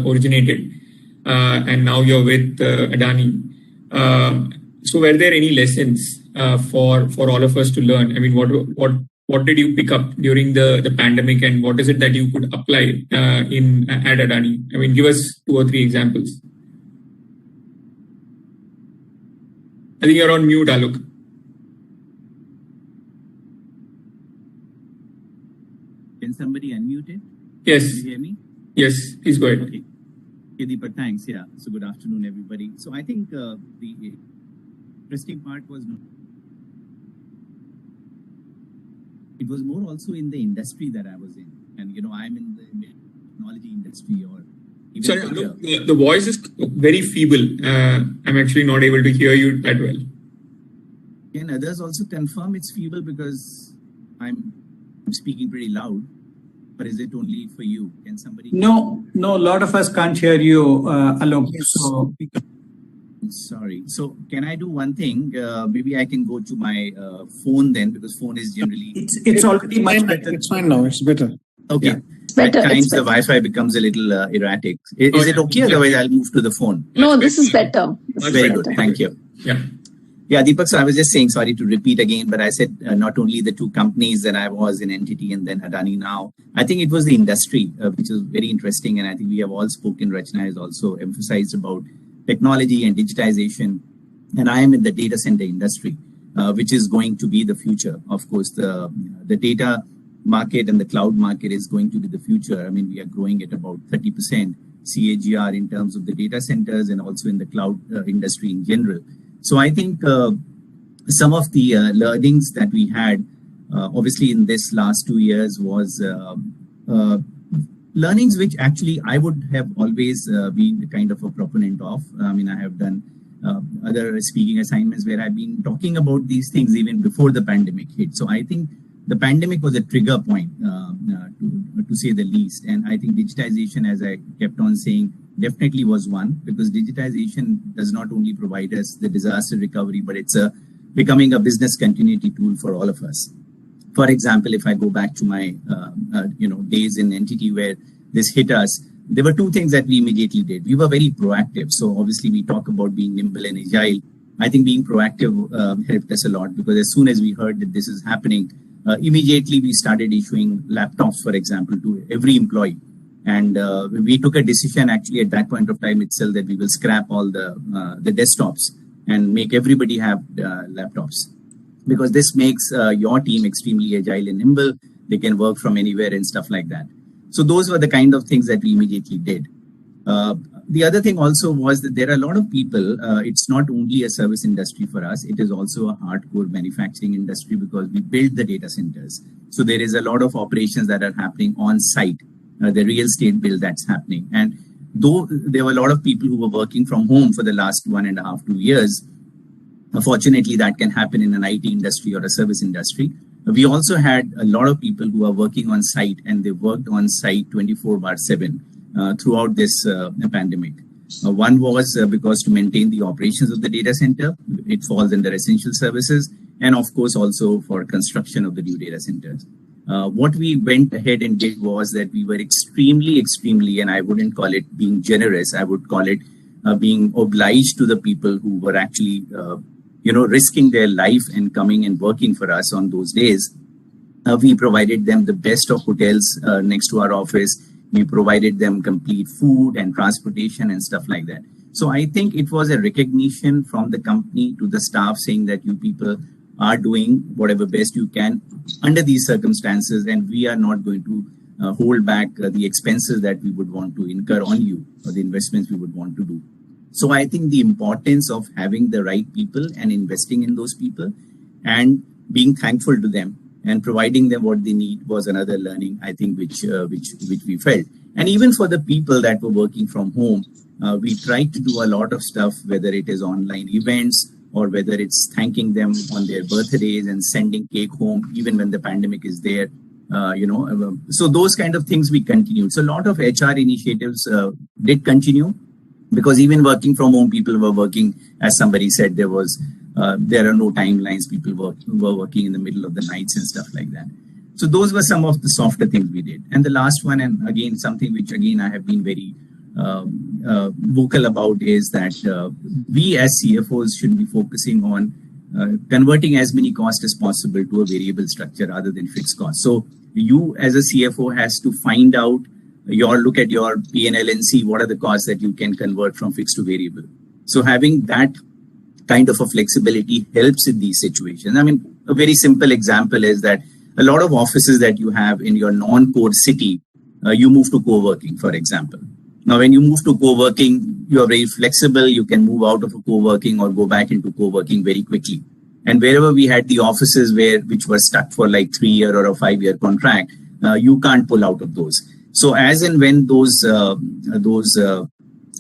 S7: originated, and now you're with Adani. So were there any lessons for all of us to learn? I mean, what did you pick up during the pandemic, and what is it that you could apply at Adani? I mean, give us 2 or 3 examples. I think you're on mute, Alok.
S9: Can somebody unmute it?
S7: Yes.
S9: Can you hear me?
S7: Yes, please go ahead.
S9: Okay, Deepak, thanks. Yeah. So good afternoon, everybody. So I think the interesting part was it was more also in the industry that I was in, and I'm in the technology industry.
S7: Sorry, look, the voice is very feeble. I'm actually not able to hear you that well.
S9: Can others also confirm it's feeble, because I'm speaking pretty loud? or is it only for you? Can somebody?
S2: No, a lot of us can't hear you, Alok. So,
S9: sorry. So can I do one thing? Maybe I can go to my phone then, because phone is generally...
S2: It's already much better.
S5: It's fine now. It's better.
S9: Okay.
S2: Yeah.
S8: Better,
S9: At times
S8: better.
S9: the Wi-Fi becomes a little erratic. Is it okay? Otherwise I'll move to the phone.
S8: No, this is better. This is
S9: Very
S8: better.
S9: good. Thank you.
S7: Yeah.
S9: Yeah, Deepak, so I was just saying, sorry to repeat again, but I said not only the two companies that I was in entity and then Adani now, I think it was the industry, which is very interesting. And I think we have all spoken, Rachna has also emphasized about technology and digitization. And I am in the data center industry, which is going to be the future. Of course, the data market and the cloud market is going to be the future. I mean, we are growing at about 30% CAGR in terms of the data centers and also in the cloud industry in general. So I think some of the learnings that we had, obviously in this last 2 years, was learnings which actually I would have always been kind of a proponent of. I mean, I have done other speaking assignments where I've been talking about these things even before the pandemic hit. So I think the pandemic was a trigger point, to say the least. And I think digitization, as I kept on saying, definitely was one, because digitization does not only provide us the disaster recovery, but it's becoming a business continuity tool for all of us. For example, if I go back to my days in entity where this hit us, there were two things that we immediately did. We were very proactive. So obviously we talk about being nimble and agile. I think being proactive helped us a lot, because as soon as we heard that this is happening, immediately we started issuing laptops, for example, to every employee. And we took a decision actually at that point of time itself that we will scrap all the desktops and make everybody have laptops, because this makes your team extremely agile and nimble. They can work from anywhere and stuff like that. So those were the kind of things that we immediately did. The other thing also was that there are a lot of people, it's not only a service industry for us, it is also a hardcore manufacturing industry, because we build the data centers. So there is a lot of operations that are happening on site. The real estate build that's happening. And though there were a lot of people who were working from home for the last 1.5 to 2 years, fortunately that can happen in an IT industry or a service industry. We also had a lot of people who are working on site, and they worked on site 24/7 throughout this pandemic. One was because to maintain the operations of the data center, it falls under essential services, and of course also for construction of the new data centers. What we went ahead and did was that we were extremely, and I wouldn't call it being generous, I would call it being obliged to the people who were actually, risking their life and coming and working for us on those days. We provided them the best of hotels next to our office. We provided them complete food and transportation and stuff like that. So I think it was a recognition from the company to the staff saying that you people are doing whatever best you can under these circumstances, and we are not going to hold back the expenses that we would want to incur on you, or the investments we would want to do. So I think the importance of having the right people and investing in those people and being thankful to them and providing them what they need was another learning, I think, which we felt. And even for the people that were working from home, we tried to do a lot of stuff, whether it is online events or whether it's thanking them on their birthdays and sending cake home, even when the pandemic is there. So those kind of things we continued. So a lot of HR initiatives did continue, because even working from home, people were working, as somebody said, there are no timelines. People were working in the middle of the nights and stuff like that. So those were some of the softer things we did. And the last one, and again, something which again I have been very vocal about, is that we as CFOs should be focusing on converting as many costs as possible to a variable structure rather than fixed costs. So you as a CFO has to find out look at your P&L and see what are the costs that you can convert from fixed to variable. So having that kind of a flexibility helps in these situations. I mean, a very simple example is that a lot of offices that you have in your non-core city, you move to co-working, for example. Now, when you move to co-working, you are very flexible. You can move out of a co-working or go back into co-working very quickly. And wherever we had the offices which were stuck for like 3-year or a 5-year contract, you can't pull out of those. So as and when those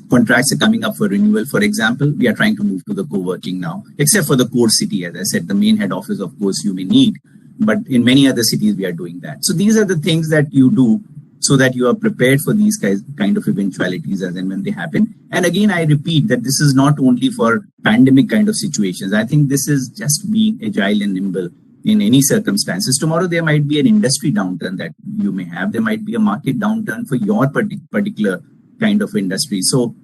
S9: contracts are coming up for renewal, for example, we are trying to move to the co-working now, except for the core city. As I said, the main head office, of course, you may need. but in many other cities we are doing that. So these are the things that you do so that you are prepared for these kind of eventualities as and when they happen. And again, I repeat that this is not only for pandemic kind of situations. I think this is just being agile and nimble in any circumstances. Tomorrow there might be an industry downturn that you may have. There might be a market downturn for your particular kind of industry. So,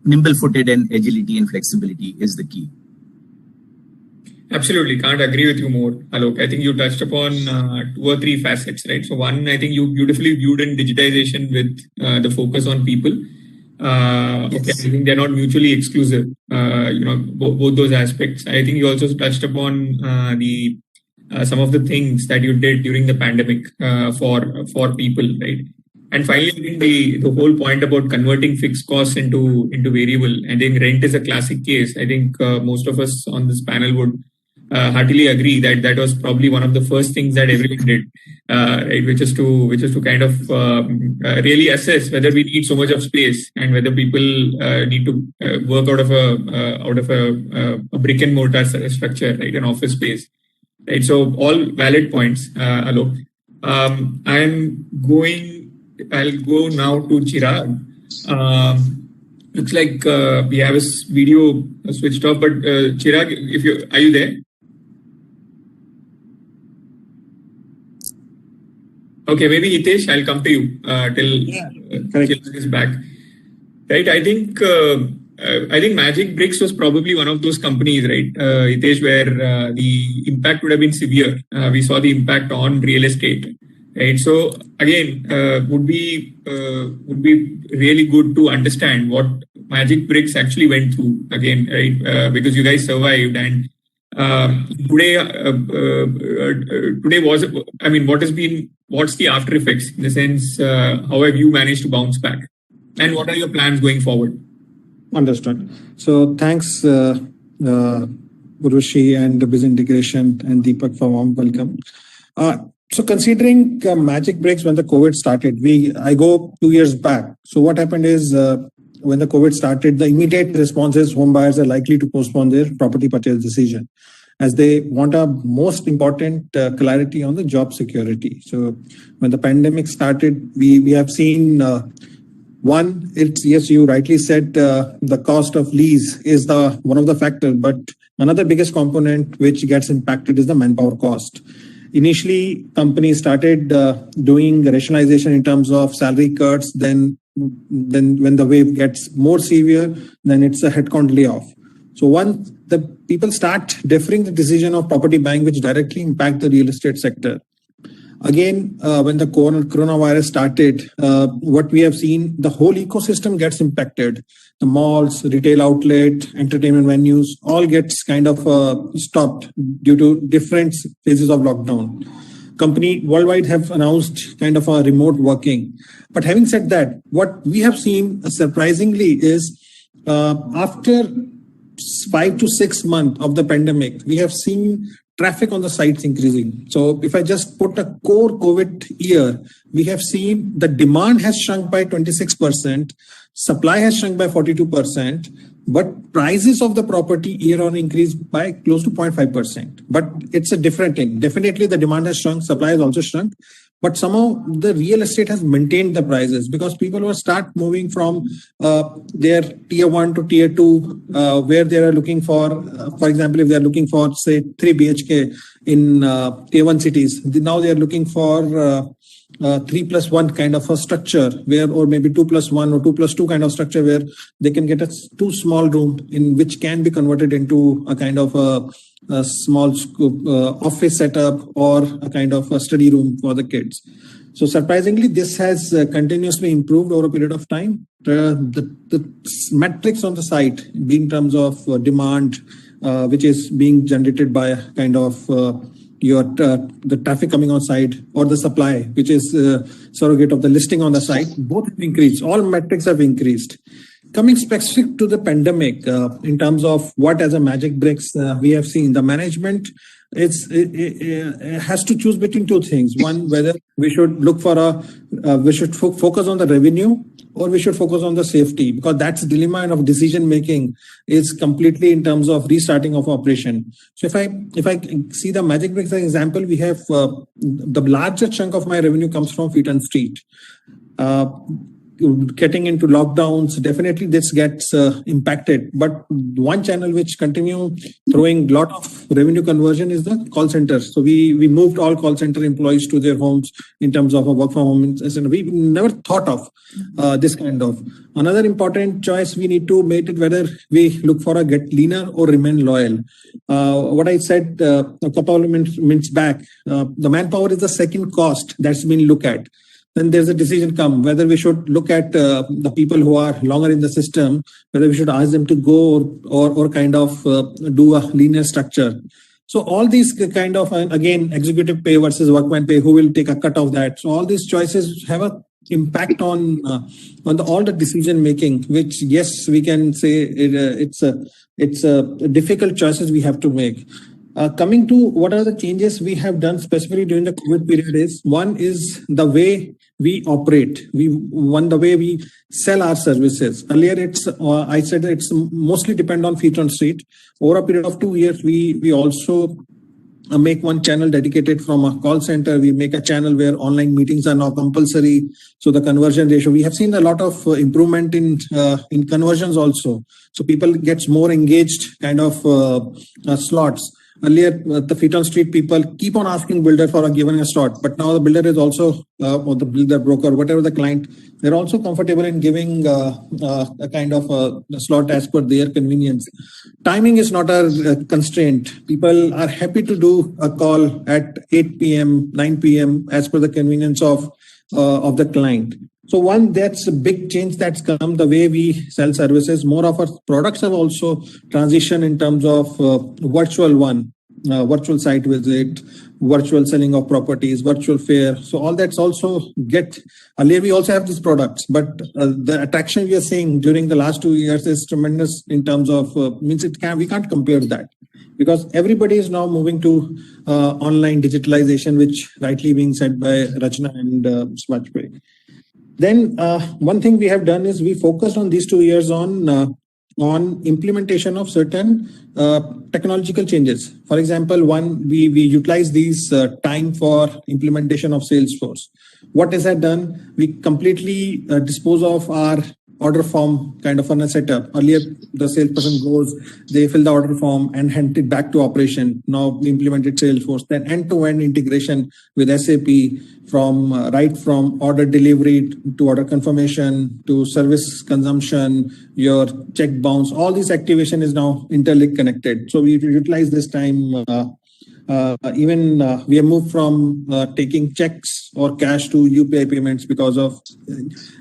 S9: nimble-footed and agility and flexibility is the key.
S7: Absolutely. Can't agree with you more, Alok. I think you touched upon 2 or 3 facets, right? So one, I think you beautifully viewed in digitization with the focus on people.
S9: Yes.
S7: Okay, I think they're not mutually exclusive, both those aspects. I think you also touched upon some of the things that you did during the pandemic for people, right? And finally, I think the whole point about converting fixed costs into variable. I think rent is a classic case. I think most of us on this panel would heartily agree that was probably one of the first things that everyone did, right? Which is to kind of really assess whether we need so much of space and whether people need to work out of a brick and mortar structure, right? An office space, right? So all valid points, Alok. I'll go now to Chirag. Looks like we have his video switched off, but Chirag, are you there? Okay, maybe Hitesh, I'll come to you till Chirag is back. Right, I think Magic Bricks was probably one of those companies, right, Hitesh, where the impact would have been severe. We saw the impact on real estate. Right. So again, would be really good to understand what Magic Bricks actually went through again, right? Because you guys survived, and today what's the after effects in the sense? How have you managed to bounce back, and what are your plans going forward?
S10: Understood. So thanks, Urushi and Biz Integration and Deepak for warm welcome. So considering Magic Bricks, when the COVID started, I go 2 years back. So what happened is when the COVID started, the immediate response is home buyers are likely to postpone their property purchase decision as they want a most important clarity on the job security. So when the pandemic started, we have seen one, yes, you rightly said the cost of lease is one of the factors, but another biggest component which gets impacted is the manpower cost. Initially, companies started doing rationalization in terms of salary cuts. Then when the wave gets more severe, then it's a headcount layoff. So once the people start deferring the decision of property buying, which directly impact the real estate sector. Again, when the coronavirus started, what we have seen, the whole ecosystem gets impacted. The malls, retail outlet, entertainment venues, all gets kind of stopped due to different phases of lockdown. Company worldwide have announced kind of a remote working. But having said that, what we have seen surprisingly is after 5 to 6 months of the pandemic, we have seen traffic on the sites increasing. So if I just put a core COVID year, we have seen the demand has shrunk by 26%, supply has shrunk by 42%, but prices of the property year on increased by close to 0.5%. But it's a different thing. Definitely the demand has shrunk, supply has also shrunk, but somehow the real estate has maintained the prices because people will start moving from their tier 1 to tier 2, where they are looking for example, if they are looking for, say, 3 BHK in tier 1 cities, now they are looking for 3+1 kind of a structure where, or maybe 2+1 or 2+2 kind of structure where they can get a 2 small room in which can be converted into a kind of a small office setup or a kind of a study room for the kids. So surprisingly, this has continuously improved over a period of time. The metrics on the site, in terms of demand, which is being generated by kind of the traffic coming on site, or the supply, which is surrogate of the listing on the site, both have increased. All metrics have increased. Coming specific to the pandemic, in terms of what as a Magic Bricks we have seen, the management it has to choose between two things. One, whether we should look for focus on the revenue, or we should focus on the safety, because that's dilemma of decision making is completely in terms of restarting of operation. So if I see the Magic Bricks as an example, we have the larger chunk of my revenue comes from feet on street. Getting into lockdowns, definitely this gets impacted. But one channel which continue throwing a lot of revenue conversion is the call centers. So we moved all call center employees to their homes in terms of a work from home. And we never thought of this kind of. Another important choice we need to make it whether we look for a get leaner or remain loyal. What I said a couple of minutes back, the manpower is the second cost that's been looked at. Then there's a decision come whether we should look at the people who are longer in the system, whether we should ask them to go or kind of do a linear structure. So all these kind of, again, executive pay versus workman pay, who will take a cut of that. So all these choices have a impact on all the decision making, which yes, we can say it's a difficult choices we have to make. Coming to what are the changes we have done specifically during the COVID period is, one is the way we operate. The way we sell our services. Earlier, I said it's mostly depend on feet on street. Over a period of 2 years, we also make one channel dedicated from a call center. We make a channel where online meetings are now compulsory. So the conversion ratio, we have seen a lot of improvement in conversions also. So people gets more engaged kind of slots. Earlier, the feet on street people keep on asking builder for giving a slot, but now the builder is also, or the builder broker, whatever the client, they're also comfortable in giving a kind of a slot as per their convenience. Timing is not a constraint. People are happy to do a call at 8 p.m., 9 p.m. as per the convenience of the client. So one, that's a big change that's come the way we sell services. More of our products have also transitioned in terms of virtual site visit, virtual selling of properties, virtual fair. So all that's also earlier we also have these products, but the attraction we are seeing during the last 2 years is tremendous in terms of, we can't compare that. Because everybody is now moving to online digitalization, which rightly being said by Rachna and Swachhway. Then one thing we have done is we focused on these 2 years on implementation of certain technological changes. For example, one, we utilize these time for implementation of Salesforce. What is that done? We completely dispose of our order form kind of on a setup. Earlier, the salesperson goes, they fill the order form and hand it back to operation. Now we implemented Salesforce, then end-to-end integration with SAP right from order delivery to order confirmation to service consumption, your check bounce, all this activation is now interlinked connected. So we utilize this time. We have moved from taking checks or cash to UPI payments because of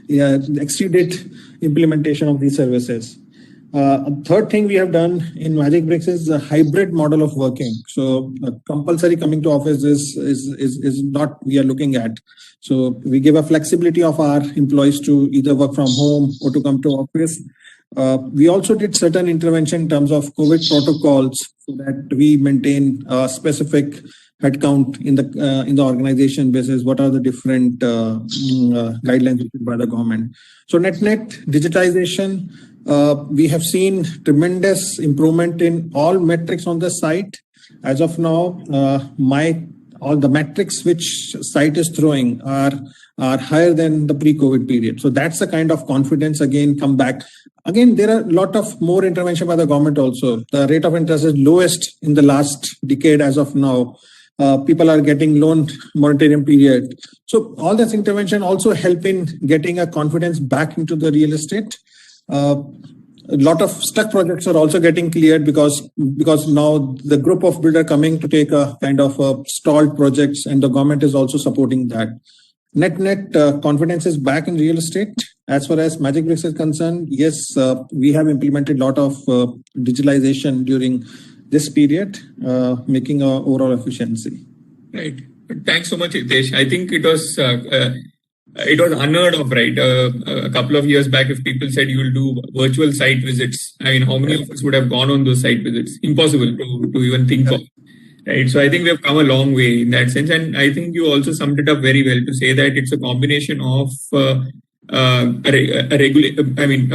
S10: exceeded implementation of these services. A third thing we have done in Magic Bricks is a hybrid model of working. So compulsory coming to office is not we are looking at. So we give a flexibility of our employees to either work from home or to come to office. We also did certain intervention in terms of COVID protocols so that we maintain a specific headcount in the organization basis. What are the different guidelines issued by the government? So net digitization, we have seen tremendous improvement in all metrics on the site. As of now, all the metrics which site is throwing are higher than the pre-COVID period. So that's the kind of confidence again come back. Again, there are a lot of more intervention by the government also. The rate of interest is lowest in the last decade as of now. People are getting loan moratorium period. So all this intervention also help in getting a confidence back into the real estate. A lot of stuck projects are also getting cleared because now the group of builder coming to take a kind of stalled projects, and the government is also supporting that. Net confidence is back in real estate. As far as Magic Bricks is concerned, yes, we have implemented a lot of digitalization during this period, making our overall efficiency.
S7: Right. Thanks so much, Hitesh. I think it was unheard of, right? A couple of years back, if people said you will do virtual site visits, I mean, how many of us would have gone on those site visits? Impossible to even think of. right? So I think we have come a long way in that sense. And I think you also summed it up very well to say that it's a combination of a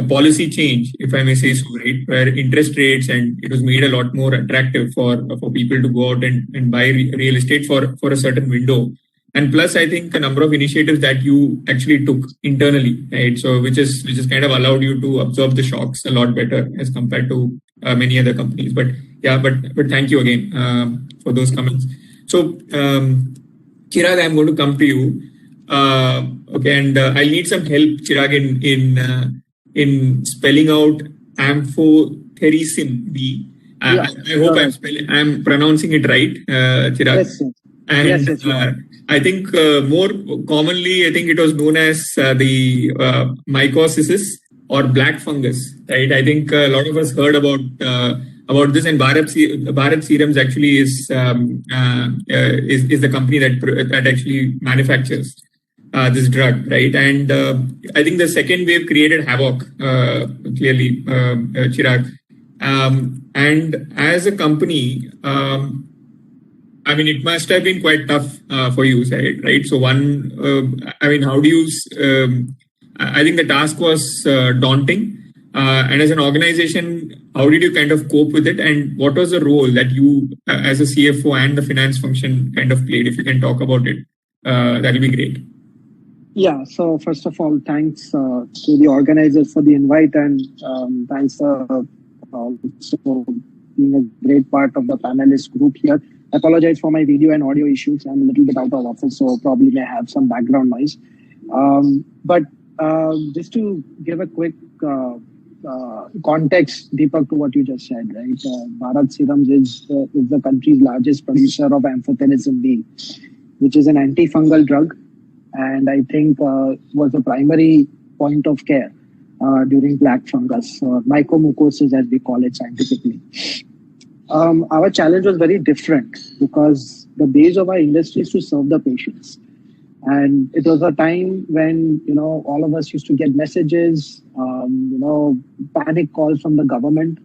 S7: policy change, if I may say so, right? Where interest rates, and it was made a lot more attractive for people to go out and buy real estate for a certain window. And plus, I think a number of initiatives that you actually took internally, right? So which is kind of allowed you to absorb the shocks a lot better as compared to many other companies. But yeah, but thank you again for those comments. So Chirag, I'm going to come to you. Okay, and I'll need some help, Chirag, in spelling out amphotericin B. I hope I'm pronouncing it right, Chirag.
S11: Yes, sir.
S7: And
S11: yes,
S7: I think more commonly, I think it was known as the mycosis or black fungus, right? I think a lot of us heard about this, and Bharat Serums actually is the company that actually manufactures this drug, right? And I think the second wave created havoc, clearly, Chirag. And as a company, it must have been quite tough for you, right? So how do you, I think the task was daunting. And as an organization, how did you kind of cope with it? And what was the role that you, as a CFO and the finance function, kind of played? If you can talk about it, that'll be great.
S11: Yeah, so first of all, thanks to the organizers for the invite, and thanks for being a great part of the panelist group here. I apologize for my video and audio issues. I'm a little bit out of office, so probably may have some background noise. But just to give a quick context, Deepak, to what you just said, right? Bharat Serums is the country's largest producer of amphotericin B, which is an antifungal drug, and I think was a primary point of care during black fungus, or mycomucosis as we call it scientifically. Our challenge was very different because the base of our industry is to serve the patients. And it was a time when, all of us used to get messages, panic calls from the government,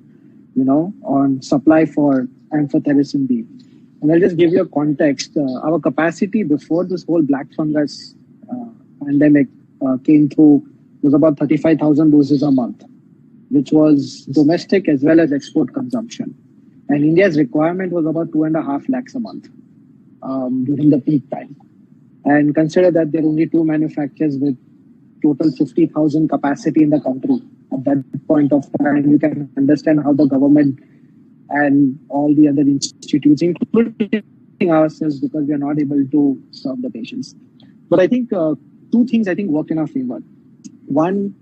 S11: on supply for amphotericin B. And I'll just give you a context. Our capacity before this whole black fungus pandemic came through was about 35,000 doses a month, which was domestic as well as export consumption. And India's requirement was about 2.5 lakhs a month during the peak time. And consider that there are only two manufacturers with total 50,000 capacity in the country. At that point of time, you can understand how the government and all the other institutes, including ourselves, because we are not able to serve the patients. But I think two things worked in our favor. One,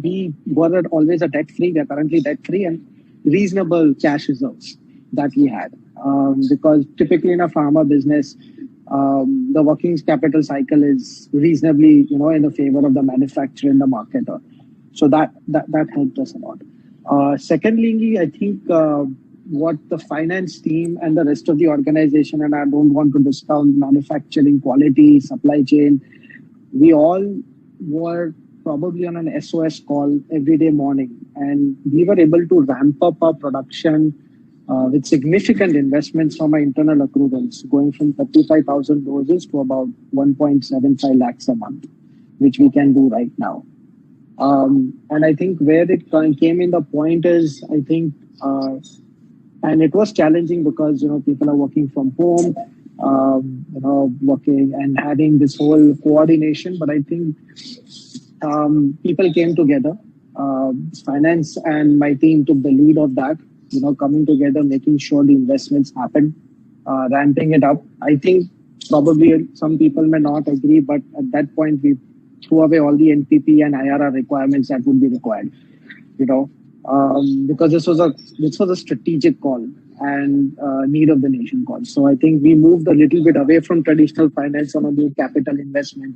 S11: we were always a debt-free. We are currently debt-free, and reasonable cash reserves that we had. Because typically in a pharma business, the working capital cycle is reasonably, in the favor of the manufacturer and the marketer. So that helped us a lot. Secondly, I think what the finance team and the rest of the organization, and I don't want to discount manufacturing, quality, supply chain, we all were probably on an SOS call every day morning. And we were able to ramp up our production with significant investments from our internal accruals, going from 35,000 doses to about 1.75 lakhs a month, which we can do right now. And I think where it came in, the point is, I think, and it was challenging because, people are working from home, working and having this whole coordination. But I think people came together. Finance and my team took the lead of that, coming together, making sure the investments happen, ramping it up. I think probably some people may not agree, but at that point, we threw away all the NPP and IRR requirements that would be required, because this was a strategic call and need of the nation call. So I think we moved a little bit away from traditional finance on a new capital investment,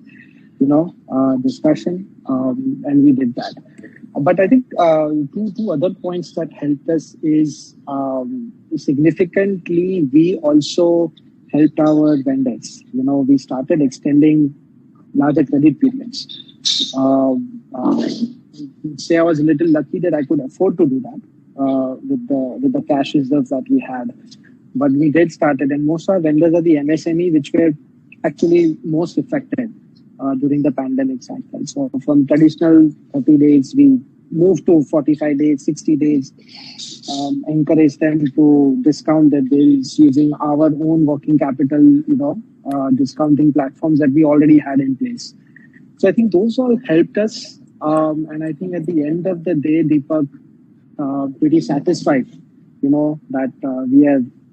S11: discussion, and we did that. But I think two other points that helped us is significantly, we also helped our vendors. We started extending larger credit periods. Say I was a little lucky that I could afford to do that with the cash reserves that we had. but we did start it. And most of our vendors are the MSME, which were actually most affected during the pandemic cycle. So from traditional 30 days, we moved to 45 days, 60 days, encourage them to discount their bills using our own working capital, discounting platforms that we already had in place. So I think those all helped us. And I think at the end of the day, Deepak, pretty satisfied, that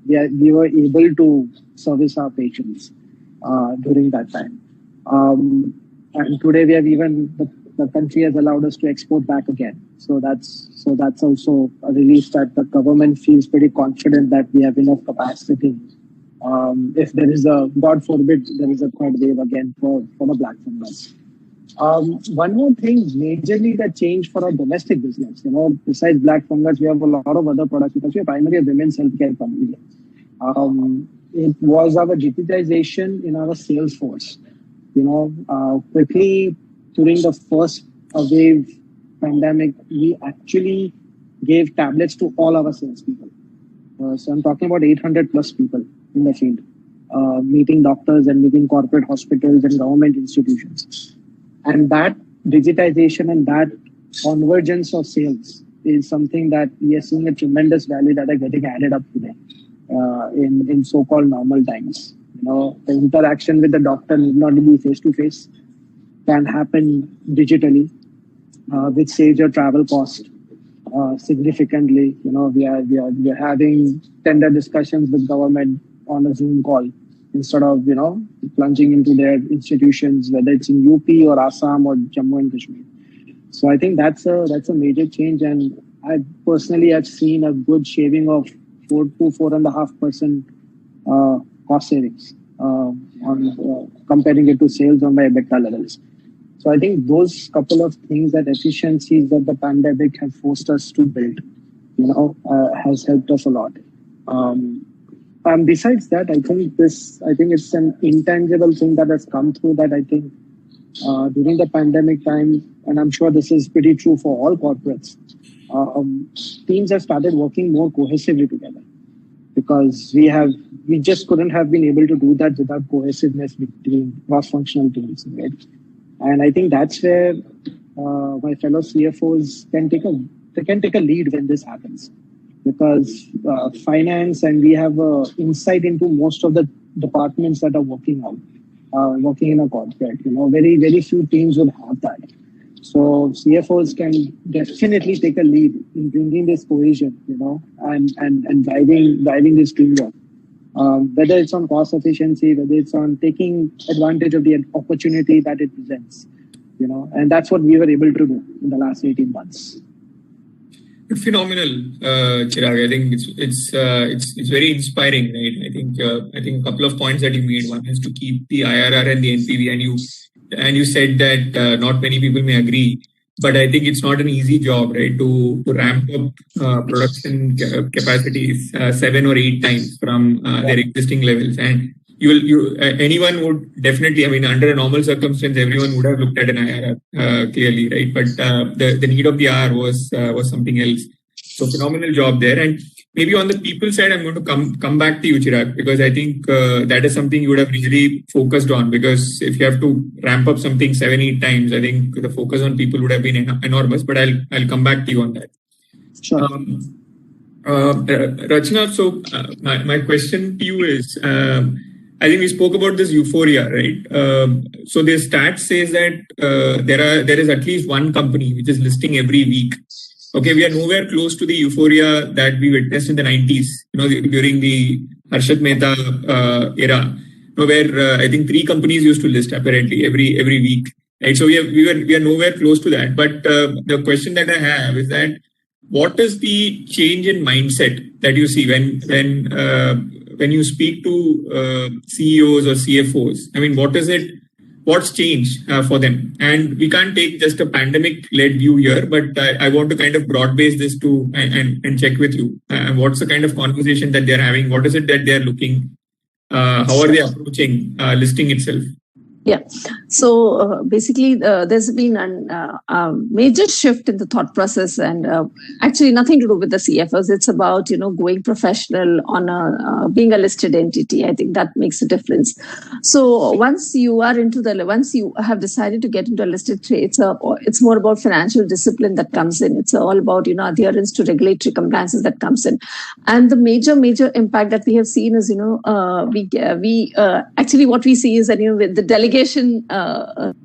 S11: we were able to service our patients during that time. And today we have even the country has allowed us to export back again. So that's also a relief that the government feels pretty confident that we have enough capacity. If there is God forbid, there is a third wave again for the black fungus. One more thing majorly that changed for our domestic business, besides black fungus, we have a lot of other products because we are primarily a women's healthcare company. It was our digitization in our sales force. Quickly during the first wave pandemic, we actually gave tablets to all our salespeople. So I'm talking about 800 plus people in the field, meeting doctors and meeting corporate hospitals and government institutions. And that digitization and that convergence of sales is something that we are seeing a tremendous value that are getting added up today in so-called normal times. The interaction with the doctor need not be face-to-face, can happen digitally, which saves your travel cost significantly. We are having tender discussions with government on a Zoom call instead of plunging into their institutions, whether it's in UP or Assam or Jammu and Kashmir. So I think that's a major change, and I personally have seen a good shaving of 4 to 4.5% cost savings on comparing it to sales on my EBITDA levels. So I think those couple of things, that efficiencies that the pandemic has forced us to build, has helped us a lot. And besides that, I think it's an intangible thing that has come through that I think during the pandemic time, and I'm sure this is pretty true for all corporates, teams have started working more cohesively together, because we just couldn't have been able to do that without cohesiveness between cross-functional teams, right? And I think that's where my fellow CFOs can take a lead when this happens, because finance and we have insight into most of the departments that are working in a corporate. Very, very few teams will have that. So CFOs can definitely take a lead in bringing this cohesion, and driving this teamwork. Whether it's on cost efficiency, whether it's on taking advantage of the opportunity that it presents, and that's what we were able to do in the last 18 months.
S7: Phenomenal, Chirag. I think it's very inspiring, right? I think a couple of points that you made. One is to keep the IRR and the NPV, and you said that not many people may agree, but I think it's not an easy job, right? To ramp up production capacities 7 or 8 times from their existing levels, and anyone would definitely, under a normal circumstance, everyone would have looked at an IRR clearly, right? But the need of the hour was something else. So phenomenal job there. And maybe on the people side, I'm going to come back to you, Chirag, because I think that is something you would have really focused on, because if you have to ramp up something 7-8 times, I think the focus on people would have been enormous. But I'll come back to you on that.
S11: Sure.
S7: Rachna, so my question to you is, I think we spoke about this euphoria, right? So the stat says that there is at least one company which is listing every week. Okay, we are nowhere close to the euphoria that we witnessed in the 90s, during the Harshad Mehta era, where I think 3 companies used to list apparently every week. Right? So we are nowhere close to that. But the question that I have is that what is the change in mindset that you see when you speak to CEOs or CFOs? What is it? What's changed for them? And we can't take just a pandemic-led view here, but I want to kind of broad base this too and check with you. What's the kind of conversation that they're having? What is it that they're looking? How are they approaching listing itself?
S8: Yeah. So basically, there's been a major shift in the thought process, and actually nothing to do with the CFOs. It's about going professional on being a listed entity. I think that makes a difference. So once you are once you have decided to get into a listed trade, it's more about financial discipline that comes in. It's all about adherence to regulatory compliances that comes in, and the major impact that we have seen is we actually what we see is that the delegation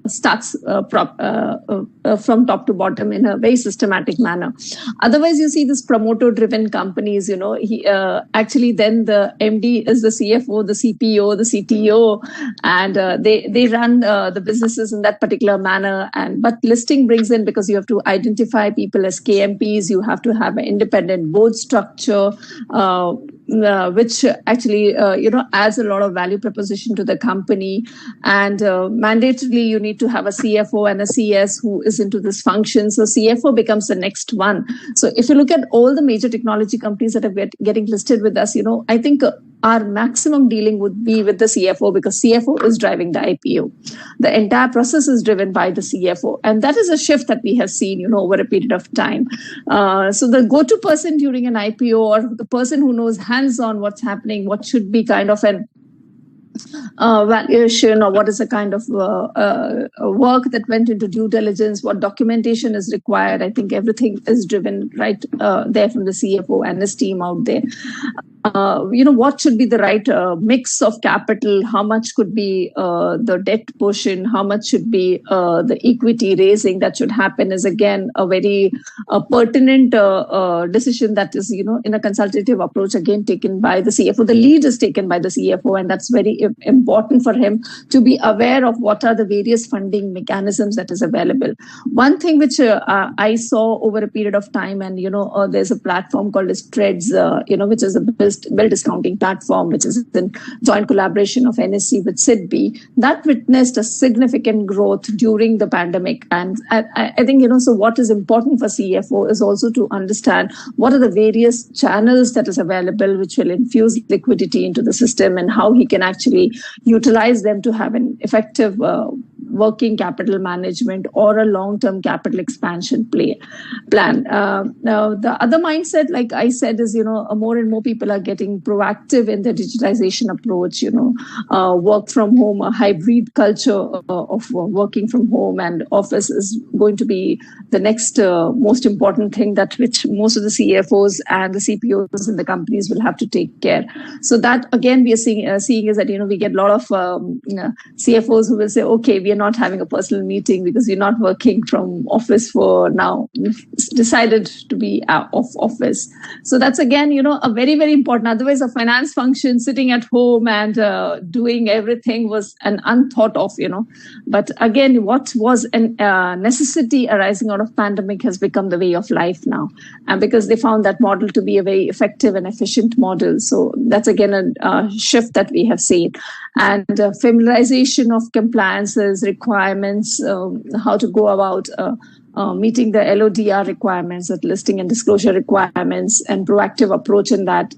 S8: starts from top to bottom in a very systematic manner. Otherwise, you see this promoter-driven companies. Actually then the MD is the CFO, the CPO, the CTO, and they run the businesses in that particular manner. But listing brings in, because you have to identify people as KMPs, you have to have an independent board structure, which actually adds a lot of value proposition to the company. And mandatorily, you need to have a CFO and a CS who is into this function. So CFO becomes the next one. So if you look at all the major technology companies that are getting listed with us, I think our maximum dealing would be with the CFO, because CFO is driving the IPO. The entire process is driven by the CFO. And that is a shift that we have seen, over a period of time. So the go-to person during an IPO, or the person who knows hands-on what's happening, what should be kind of an valuation, or what is the kind of work that went into due diligence, what documentation is required. I think everything is driven right there from the CFO and his team out there. What should be the right mix of capital, how much could be the debt portion, how much should be the equity raising that should happen, is again a very pertinent decision that is, in a consultative approach, again taken by the CFO. The lead is taken by the CFO, and that's very important for him to be aware of what are the various funding mechanisms that is available. One thing which I saw over a period of time, and there's a platform called as Treads, which is a bill discounting platform, which is in joint collaboration of NSE with SIDBI, that witnessed a significant growth during the pandemic. And I think, so what is important for CFO is also to understand what are the various channels that is available, which will infuse liquidity into the system, and how he can actually utilize them to have an effective working capital management or a long-term capital expansion plan. Now, the other mindset, like I said, is, more and more people are getting proactive in their digitization approach, work from home, a hybrid culture of working from home and office is going to be the next most important thing that which most of the CFOs and the CPOs in the companies will have to take care. So that, again, we are seeing is that, we get a lot of CFOs who will say, okay, we are not having a personal meeting because we're not working from office for now. We've decided to be off office. So that's, again, a very, very important. Otherwise, a finance function sitting at home and doing everything was an unthought of, But again, what was a necessity arising out of pandemic has become the way of life now. And because they found that model to be a very effective and efficient model. So that's, again, a shift that we have seen. And familiarization of compliances, requirements, how to go about meeting the LODR requirements, that listing and disclosure requirements, and proactive approach in that.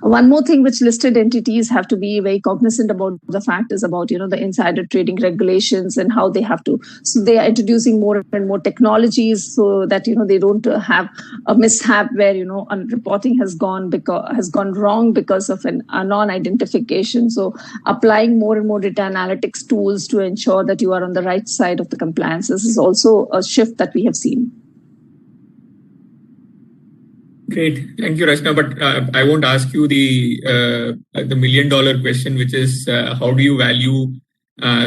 S8: One more thing which listed entities have to be very cognizant about the fact is about, the insider trading regulations and how they have to. So they are introducing more and more technologies so that, they don't have a mishap where, reporting has gone wrong because of a non-identification. So applying more and more data analytics tools to ensure that you are on the right side of the compliance. This is also a shift that we have seen.
S7: Great. Thank you, Rachna. But I won't ask you the million-dollar question, which is how do you value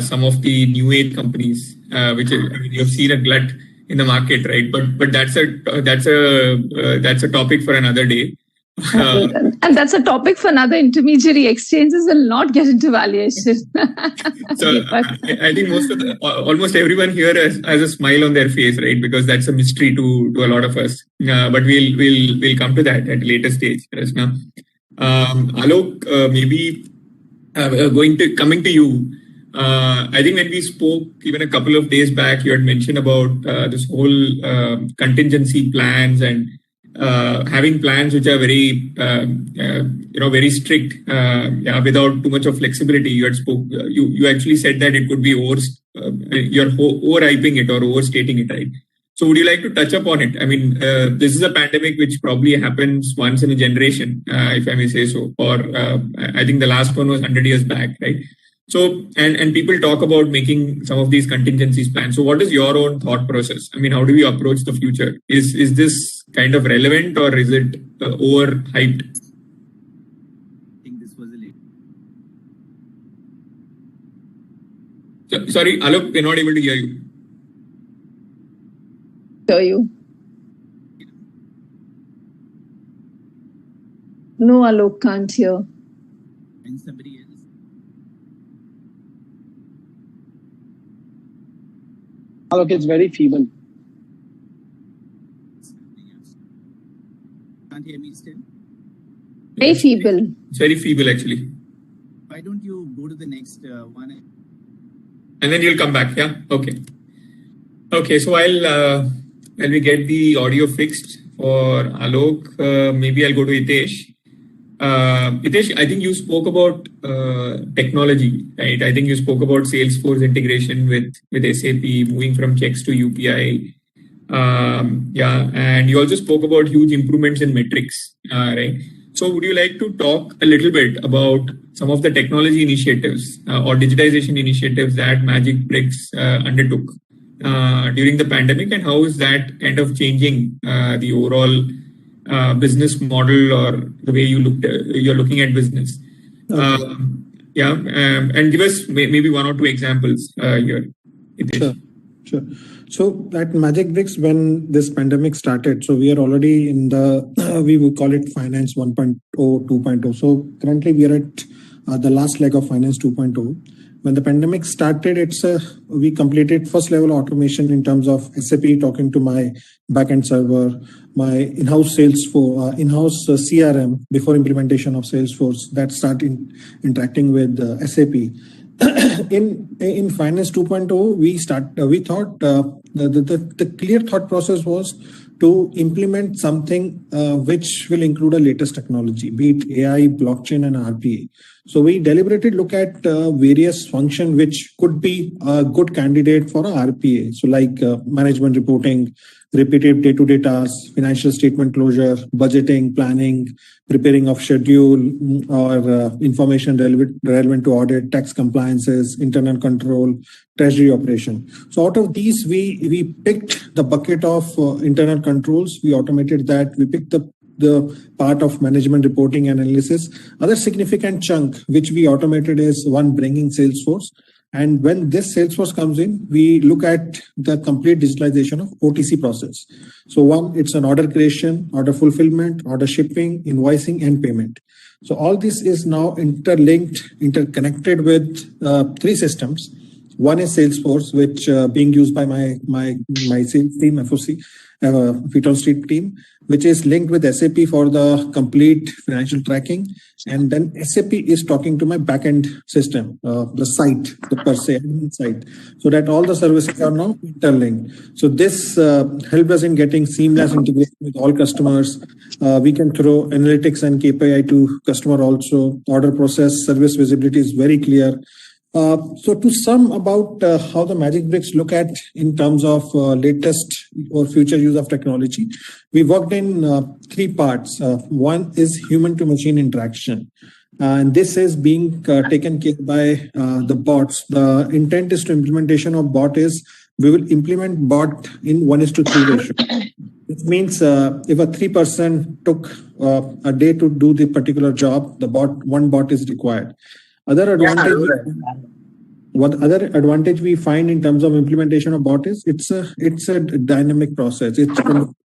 S7: some of the new age companies, which is, you've seen a glut in the market, right? But that's a topic for another day.
S8: And that's a topic for another intermediary. Exchanges will not get into valuation.
S7: So I think almost everyone here has a smile on their face, right? Because that's a mystery to a lot of us. But we'll come to that at a later stage, Rachna. Alok, maybe coming to you. I think when we spoke even a couple of days back, you had mentioned about this whole contingency plans and having plans which are very very strict, without too much of flexibility. You had you actually said that it could be you're overhyping it or overstating it, right? So would you like to touch upon it? I mean, this is a pandemic which probably happens once in a generation, if I may say so. Or I think the last one was 100 years back, right? So, and people talk about making some of these contingencies plans. So what is your own thought process? I mean, how do we approach the future? Is this kind of relevant or is it overhyped?
S9: I think this was a little...
S7: Sorry, Alok, we're not able to hear you.
S8: Hear you. No, Alok, can't hear.
S9: And somebody else.
S11: Alok, it's very feeble.
S9: Can't hear me still?
S8: Very feeble.
S7: It's very feeble, actually.
S9: Why don't you go to the next one?
S7: And then you'll come back, yeah? Okay. Okay, so while we get the audio fixed for Alok, maybe I'll go to Hitesh. Hitesh, I think you spoke about technology, right? I think you spoke about Salesforce integration with SAP, moving from checks to UPI. And you also spoke about huge improvements in metrics, right? So would you like to talk a little bit about some of the technology initiatives or digitization initiatives that Magicbricks undertook during the pandemic, and how is that kind of changing the overall business model or the way you're looking at business?
S10: Okay.
S7: And give us maybe one or two examples here.
S10: Sure. So at Magicbricks, when this pandemic started, so we are already in we would call it Finance 1.0, 2.0. So currently we are at the last leg of Finance 2.0. When the pandemic started, we completed first level automation in terms of SAP talking to my backend server, my in-house Salesforce, in-house CRM before implementation of Salesforce that started interacting with SAP. In Finance 2.0, we thought the clear thought process was to implement something which will include a latest technology, be it AI, blockchain, and RPA. So we deliberately look at various functions which could be a good candidate for a RPA. So like management reporting, repetitive day-to-day tasks, financial statement closure, budgeting, planning, preparing of schedule or information relevant to audit, tax compliances, internal control, treasury operation. So out of these, we picked the bucket of internal controls. We automated that. We picked the part of management reporting and analysis. Other significant chunk which we automated is one, bringing Salesforce. And when this Salesforce comes in, we look at the complete digitalization of OTC process. So one, it's an order creation, order fulfillment, order shipping, invoicing, and payment. So all this is now interconnected with three systems. One is Salesforce, which being used by my sales team, FOC, Feet on Street team, which is linked with SAP for the complete financial tracking. And then SAP is talking to my backend system, the site, the per se site, so that all the services are now interlinked. So this helped us in getting seamless integration with all customers. We can throw analytics and KPI to customer also. Order process, service visibility is very clear. So to sum about how the Magicbricks look at in terms of latest or future use of technology, we worked in three parts. One is human to machine interaction. And this is being taken care by the bots. The intent is to implementation of bot is we will implement bot in 1:3 ratio. It means if a 3-person took a day to do the particular job, one bot is required. Other advantage we find in terms of implementation of bot is it's a dynamic process.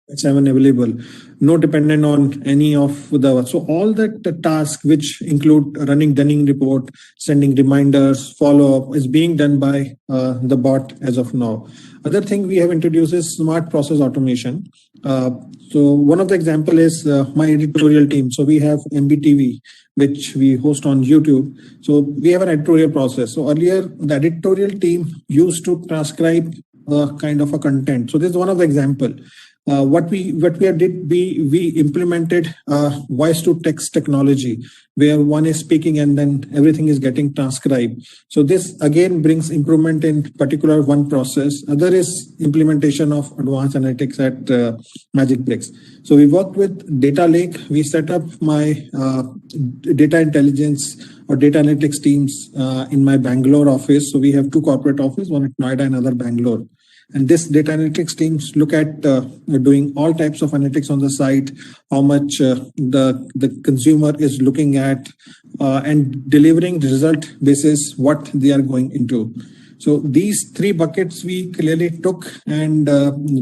S10: It's available, no dependent on any of the. So all the tasks which include running Dunning report, sending reminders, follow up is being done by the bot as of now. Other thing we have introduced is smart process automation. So one of the example is my editorial team. So we have MBTV, which we host on YouTube. So we have an editorial process. So earlier, the editorial team used to transcribe kind of a content. So this is one of the example. what we did, we implemented voice to text technology, where one is speaking and then everything is getting transcribed. So this again brings improvement in particular one process. Other is implementation of advanced analytics at Magic Bricks. So we worked with Data Lake. We set up my data intelligence or data analytics teams in my Bangalore office. So we have 2 corporate offices, one at Noida and another Bangalore. And this data analytics teams look at doing all types of analytics on the site, how much the consumer is looking at, and delivering the result basis what they are going into. So these 3 buckets we clearly took, and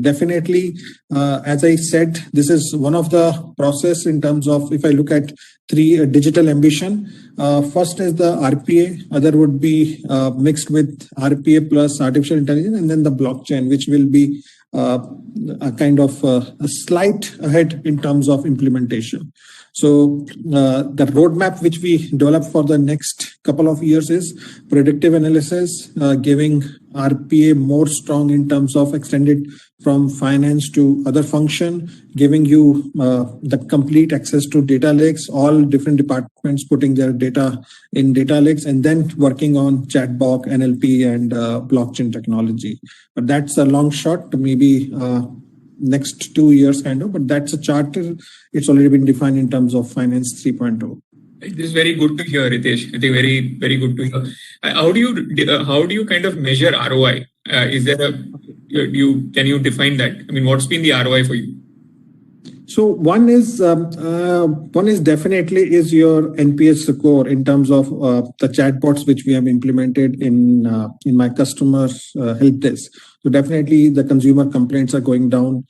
S10: definitely, as I said, this is one of the process in terms of, if I look at 3 digital ambition. First is the RPA, other would be mixed with RPA plus artificial intelligence, and then the blockchain, which will be a kind of a slight ahead in terms of implementation. So the roadmap which we develop for the next couple of years is predictive analysis, giving RPA more strong in terms of extended from finance to other function, giving you the complete access to data lakes, all different departments putting their data in data lakes, and then working on chatbot, NLP, and blockchain technology. But that's a long shot, maybe next 2 years kind of, but that's a charter. It's already been defined in terms of Finance 3.0.
S7: This is very good to hear, Ritesh. I think very, very good to hear. How do you kind of measure ROI? Is there can you define that? I mean, what's been the ROI for you?
S10: So one is definitely is your NPS score in terms of the chatbots which we have implemented in my customer help desk. So definitely the consumer complaints are going down.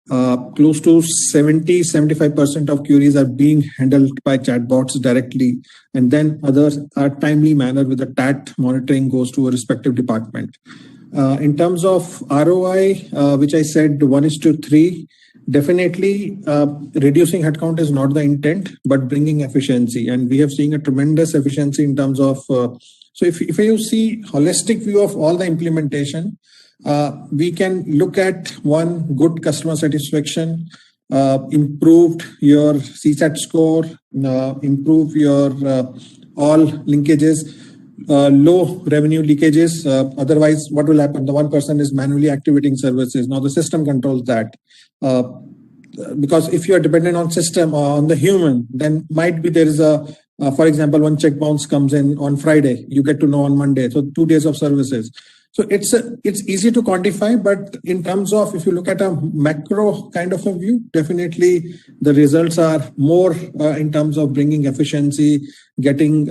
S10: Close to 70-75% of queries are being handled by chatbots directly, and then others are timely manner with the TAT monitoring goes to a respective department. In terms of ROI, which I said 1:3. Definitely, reducing headcount is not the intent, but bringing efficiency. And we have seen a tremendous efficiency in terms of, so if you see holistic view of all the implementation, we can look at one, good customer satisfaction, improved your CSAT score, improve your all linkages, low revenue leakages. Otherwise, what will happen? The one person is manually activating services. Now the system controls that. Because if you are dependent on system or on the human, then might be there is for example, one check bounce comes in on Friday, you get to know on Monday. So 2 days of services. So it's easy to quantify, but in terms of, if you look at a macro kind of a view, definitely the results are more in terms of bringing efficiency, getting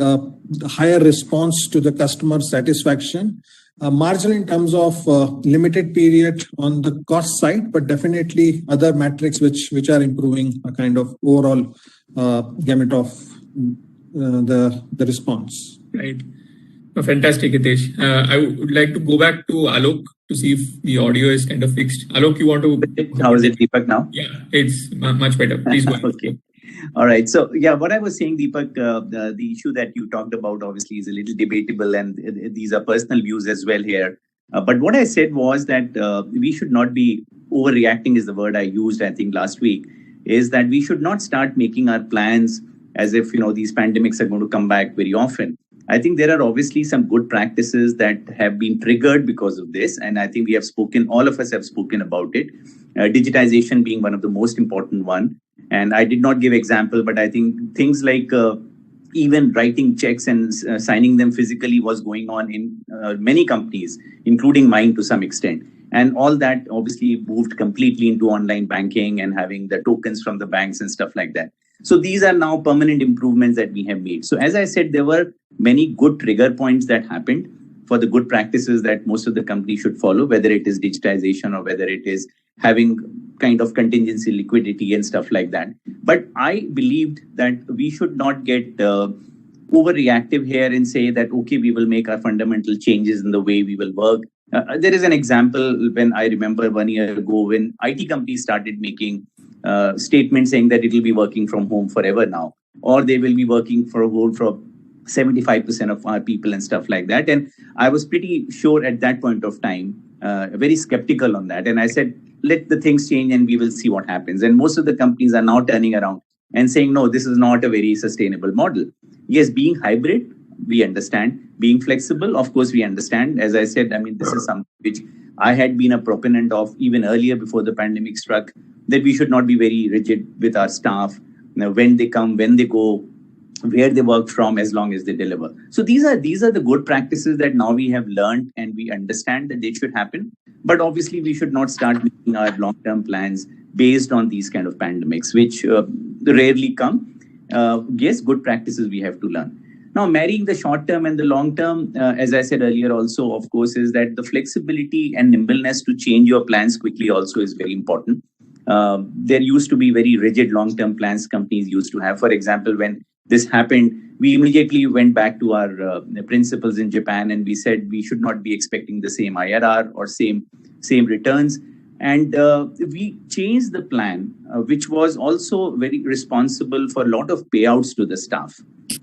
S10: higher response to the customer satisfaction. Marginal in terms of limited period on the cost side, but definitely other metrics which are improving a kind of overall gamut of the response.
S7: Right. Fantastic, Hitesh. I would like to go back to Alok to see if the audio is kind of fixed. Alok, you want to...
S12: How is it, Deepak, now?
S7: Yeah, it's much better. Please go ahead.
S12: Okay. All right. So, yeah, what I was saying, Deepak, the issue that you talked about obviously is a little debatable, and these are personal views as well here. But what I said was that we should not be overreacting, is the word I used, I think, last week, is that we should not start making our plans as if, these pandemics are going to come back very often. I think there are obviously some good practices that have been triggered because of this. And I think we have spoken, all of us have spoken about it. Digitization being one of the most important one. And I did not give example, but I think things like even writing checks and signing them physically was going on in many companies, including mine to some extent. And all that obviously moved completely into online banking and having the tokens from the banks and stuff like that. So these are now permanent improvements that we have made. So as I said, there were many good trigger points that happened for the good practices that most of the companies should follow, whether it is digitization or whether it is having kind of contingency liquidity and stuff like that. But I believed that we should not get overreactive here and say that, okay, we will make our fundamental changes in the way we will work. There is an example when I remember 1 year ago when IT companies started making statements saying that it will be working from home forever now, or they will be working from home for 75% of our people and stuff like that. And I was pretty sure at that point of time very skeptical on that. And I said, let the things change and we will see what happens. And most of the companies are now turning around and saying, no, this is not a very sustainable model. Yes, being hybrid, we understand. Being flexible, of course, we understand. As I said, I mean, this is something which I had been a proponent of even earlier before the pandemic struck, that we should not be very rigid with our staff, when they come, when they go, where they work from, as long as they deliver. So these are the good practices that now we have learned and we understand that they should happen. But obviously, we should not start making our long-term plans based on these kind of pandemics, which rarely come. Yes, good practices we have to learn. Now, marrying the short term and the long term, as I said earlier also, of course, is that the flexibility and nimbleness to change your plans quickly also is very important. There used to be very rigid long-term plans companies used to have. For example, when this happened, we immediately went back to our principals in Japan and we said we should not be expecting the same IRR or same returns. And we changed the plan, which was also very responsible for a lot of payouts to the staff,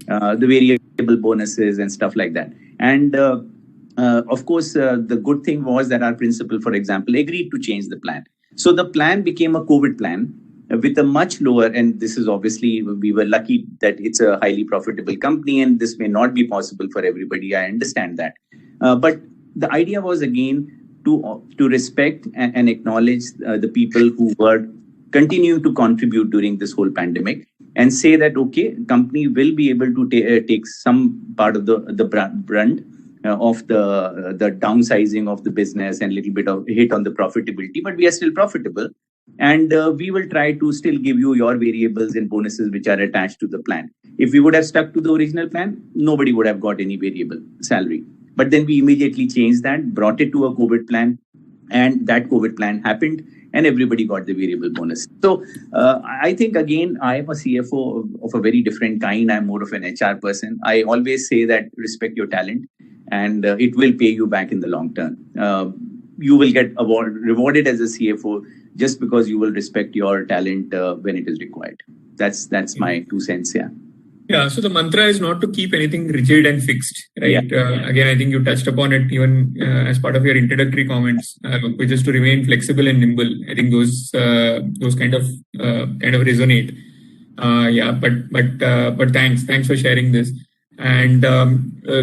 S12: the variable bonuses and stuff like that. And of course, the good thing was that our principal, for example, agreed to change the plan. So the plan became a COVID plan with a much lower, and this is obviously, we were lucky that it's a highly profitable company and this may not be possible for everybody. I understand that. But the idea was, again, to respect and acknowledge the people who were continuing to contribute during this whole pandemic and say that, okay, company will be able to take some part of the brunt of the downsizing of the business and a little bit of hit on the profitability, but we are still profitable. And we will try to still give you your variables and bonuses which are attached to the plan. If we would have stuck to the original plan, nobody would have got any variable salary. But then we immediately changed that, brought it to a COVID plan, and that COVID plan happened, and everybody got the variable bonus. So I think, again, I am a CFO of a very different kind. I'm more of an HR person. I always say that respect your talent, and it will pay you back in the long term. You will get rewarded as a CFO just because you will respect your talent when it is required. That's my 2 cents, yeah.
S7: Yeah, so the mantra is not to keep anything rigid and fixed, right?
S12: Yeah.
S7: Again, I think you touched upon it even as part of your introductory comments, which is to remain flexible and nimble. I think those kind of resonate. But thanks for sharing this. And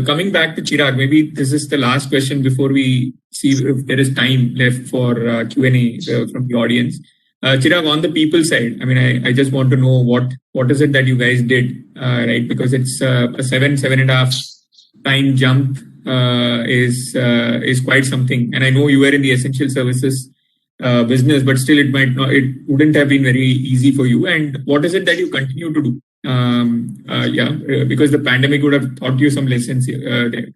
S7: coming back to Chirag, maybe this is the last question before we see if there is time left for Q&A from the audience. Chirag, on the people side, I mean, I just want to know what is it that you guys did, right? Because it's a 7.5 time jump is quite something. And I know you were in the essential services business, but still it wouldn't have been very easy for you. And what is it that you continue to do? Because the pandemic would have taught you some lessons there.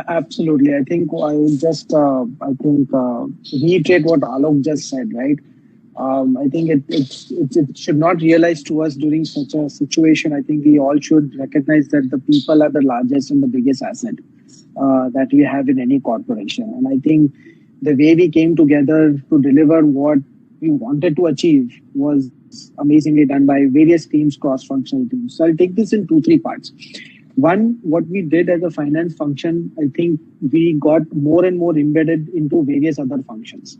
S11: Absolutely. I think I would just reiterate what Alok just said, right? I think it should not realize to us during such a situation. I think we all should recognize that the people are the largest and the biggest asset that we have in any corporation. And I think the way we came together to deliver what we wanted to achieve was amazingly done by various teams, cross-functional teams. So I'll take this in 2-3 parts. One, what we did as a finance function, I think we got more and more embedded into various other functions,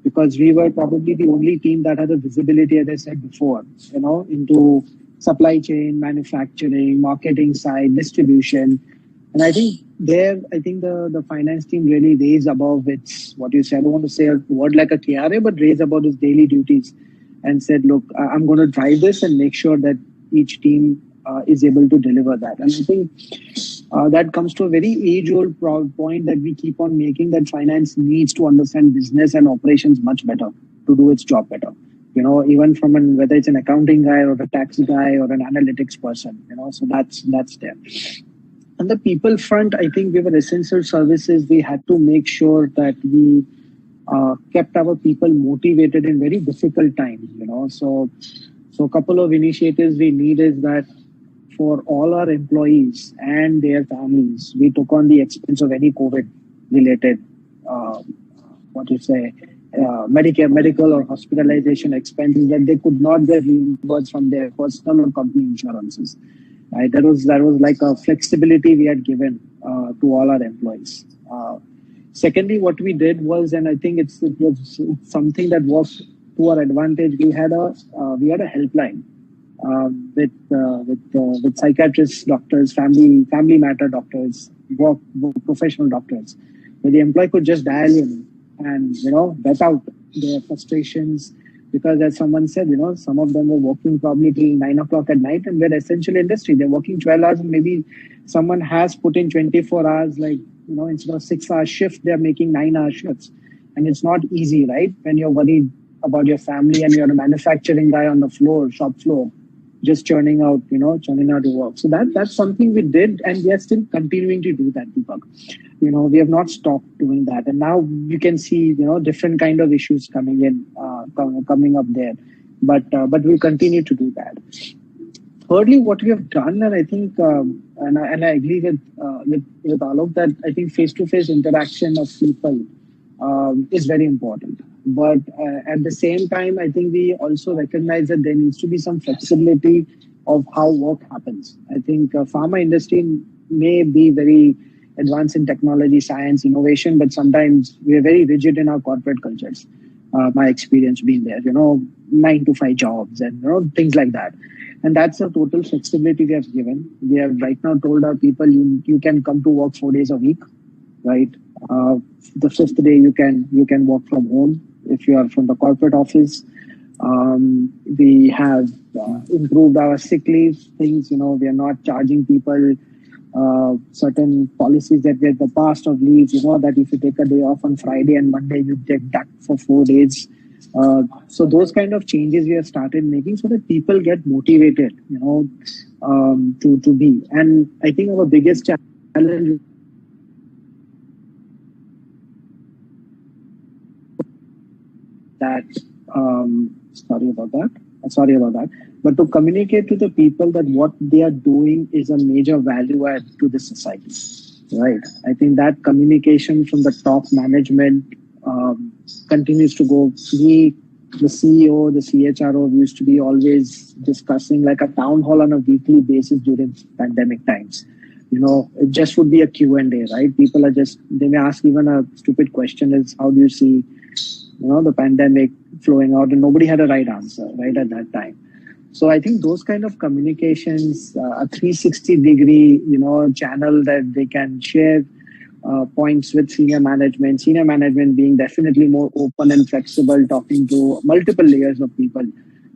S11: because we were probably the only team that had a visibility, as I said before, into supply chain, manufacturing, marketing side, distribution. And I think the finance team really raised above its, what you said, I don't want to say a word like a KRA, but raised above its daily duties and said, look, I'm going to drive this and make sure that each team is able to deliver that. And I think that comes to a very age-old point that we keep on making, that finance needs to understand business and operations much better to do its job better. Even from whether it's an accounting guy or a tax guy or an analytics person, so that's there. On the people front, I think we were essential services. We had to make sure that we kept our people motivated in very difficult times, So a couple of initiatives we need is that for all our employees and their families, we took on the expense of any COVID-related, medical or hospitalization expenses that they could not get reimbursed from their personal or company insurances. Right? That was like a flexibility we had given to all our employees. Secondly, what we did was, and I think it was something that worked to our advantage. We had a helpline with psychiatrists, doctors, family matter doctors, work professional doctors, where the employee could just dial in and vet out their frustrations. Because as someone said, some of them were working probably till 9 o'clock at night, and we're essential industry. They're working 12 hours, and maybe someone has put in 24 hours, instead of 6-hour shift, they're making 9-hour shifts. And it's not easy, right? When you're worried about your family and you're a manufacturing guy on the floor, shop floor, just churning out the work. So that's something we did, and we are still continuing to do that, Deepak. We have not stopped doing that, and now you can see different kind of issues coming up there, but we'll continue to do that. Thirdly, what we have done, and I think and I agree with Alok, that I think face-to-face interaction of people is very important. But at the same time, I think we also recognize that there needs to be some flexibility of how work happens. I think pharma industry may be very advanced in technology, science, innovation, but sometimes we are very rigid in our corporate cultures. My experience being there, 9-to-5 jobs and things like that. And that's a total flexibility we have given. We have right now told our people, you can come to work 4 days a week, right? The 5th day you can work from home if you are from the corporate office. We have improved our sick leave things. We are not charging people certain policies that we had the past of leave. That if you take a day off on Friday and Monday, you get that for 4 days. So those kind of changes we have started making so that people get motivated, to be. And I think our biggest challenge that sorry about that, but to communicate to the people that what they are doing is a major value add to the society, right? I think that communication from the top management continues to go. The CEO, the CHRO used to be always discussing like a town hall on a weekly basis during pandemic times. It just would be a Q&A, right? People they may ask even a stupid question is, how do you see the pandemic flowing out, and nobody had a right answer right at that time. So I think those kind of communications, a 360-degree, channel that they can share points with senior management being definitely more open and flexible, talking to multiple layers of people.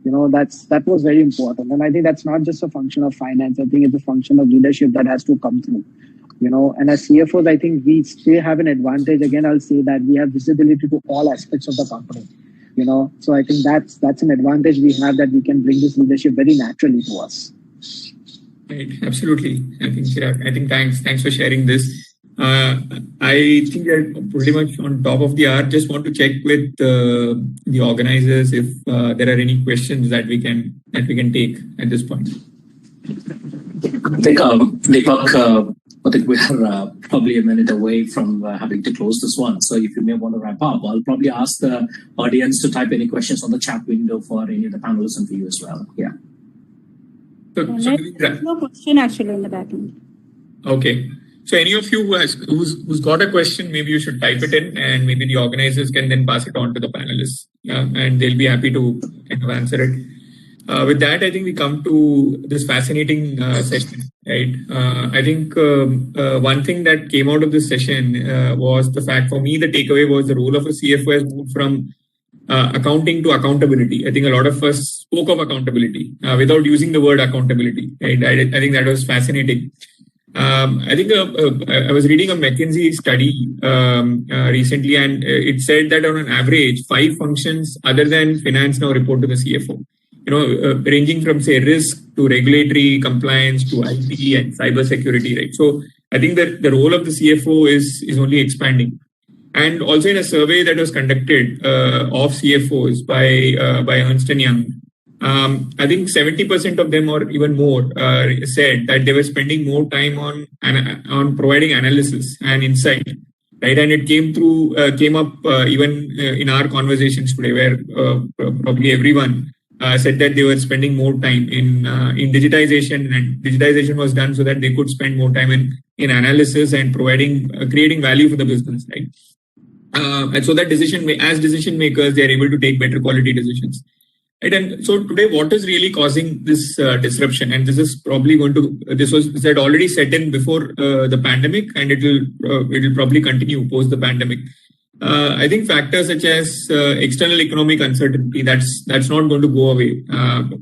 S11: That was very important. And I think that's not just a function of finance. I think it's a function of leadership that has to come through. And as CFOs, I think we still have an advantage. Again, I'll say that we have visibility to all aspects of the company. So I think that's an advantage we have, that we can bring this leadership very naturally to us.
S7: Right, absolutely. I think Chirag, thanks for sharing this. I think we're pretty much on top of the hour. Just want to check with the organizers if there are any questions that we can take at this point.
S1: I think Deepak, I think we're probably a minute away from having to close this one. So if you may want to wrap up, I'll probably ask the audience to type any questions on the chat window for any of the panelists and for you as well. Yeah.
S13: There's no question actually in the back end.
S7: Okay. So any of you who's got a question, maybe you should type it in, and maybe the organizers can then pass it on to the panelists. Yeah, and they'll be happy to kind of answer it. With that, I think we come to this fascinating session, right? I think one thing that came out of this session was the fact, for me, the takeaway was the role of a CFO has moved from accounting to accountability. I think a lot of us spoke of accountability without using the word accountability, right? I think that was fascinating. I think I was reading a McKinsey study recently, and it said that on an average, 5 functions other than finance now report to the CFO. Ranging from, say, risk to regulatory compliance to IT and cybersecurity, right? So I think that the role of the CFO is only expanding. And also in a survey that was conducted of CFOs by Ernst & Young, I think 70% of them or even more said that they were spending more time on providing analysis and insight, right? And it came up even in our conversations today, where probably everyone said that they were spending more time in digitization, and digitization was done so that they could spend more time in analysis and creating value for the business, right? And so that as decision makers, they are able to take better quality decisions. Right? And so today, what is really causing this disruption? And this is probably this had already set in before the pandemic, and it will probably continue post the pandemic. I think factors such as external economic uncertainty, that's not going to go away.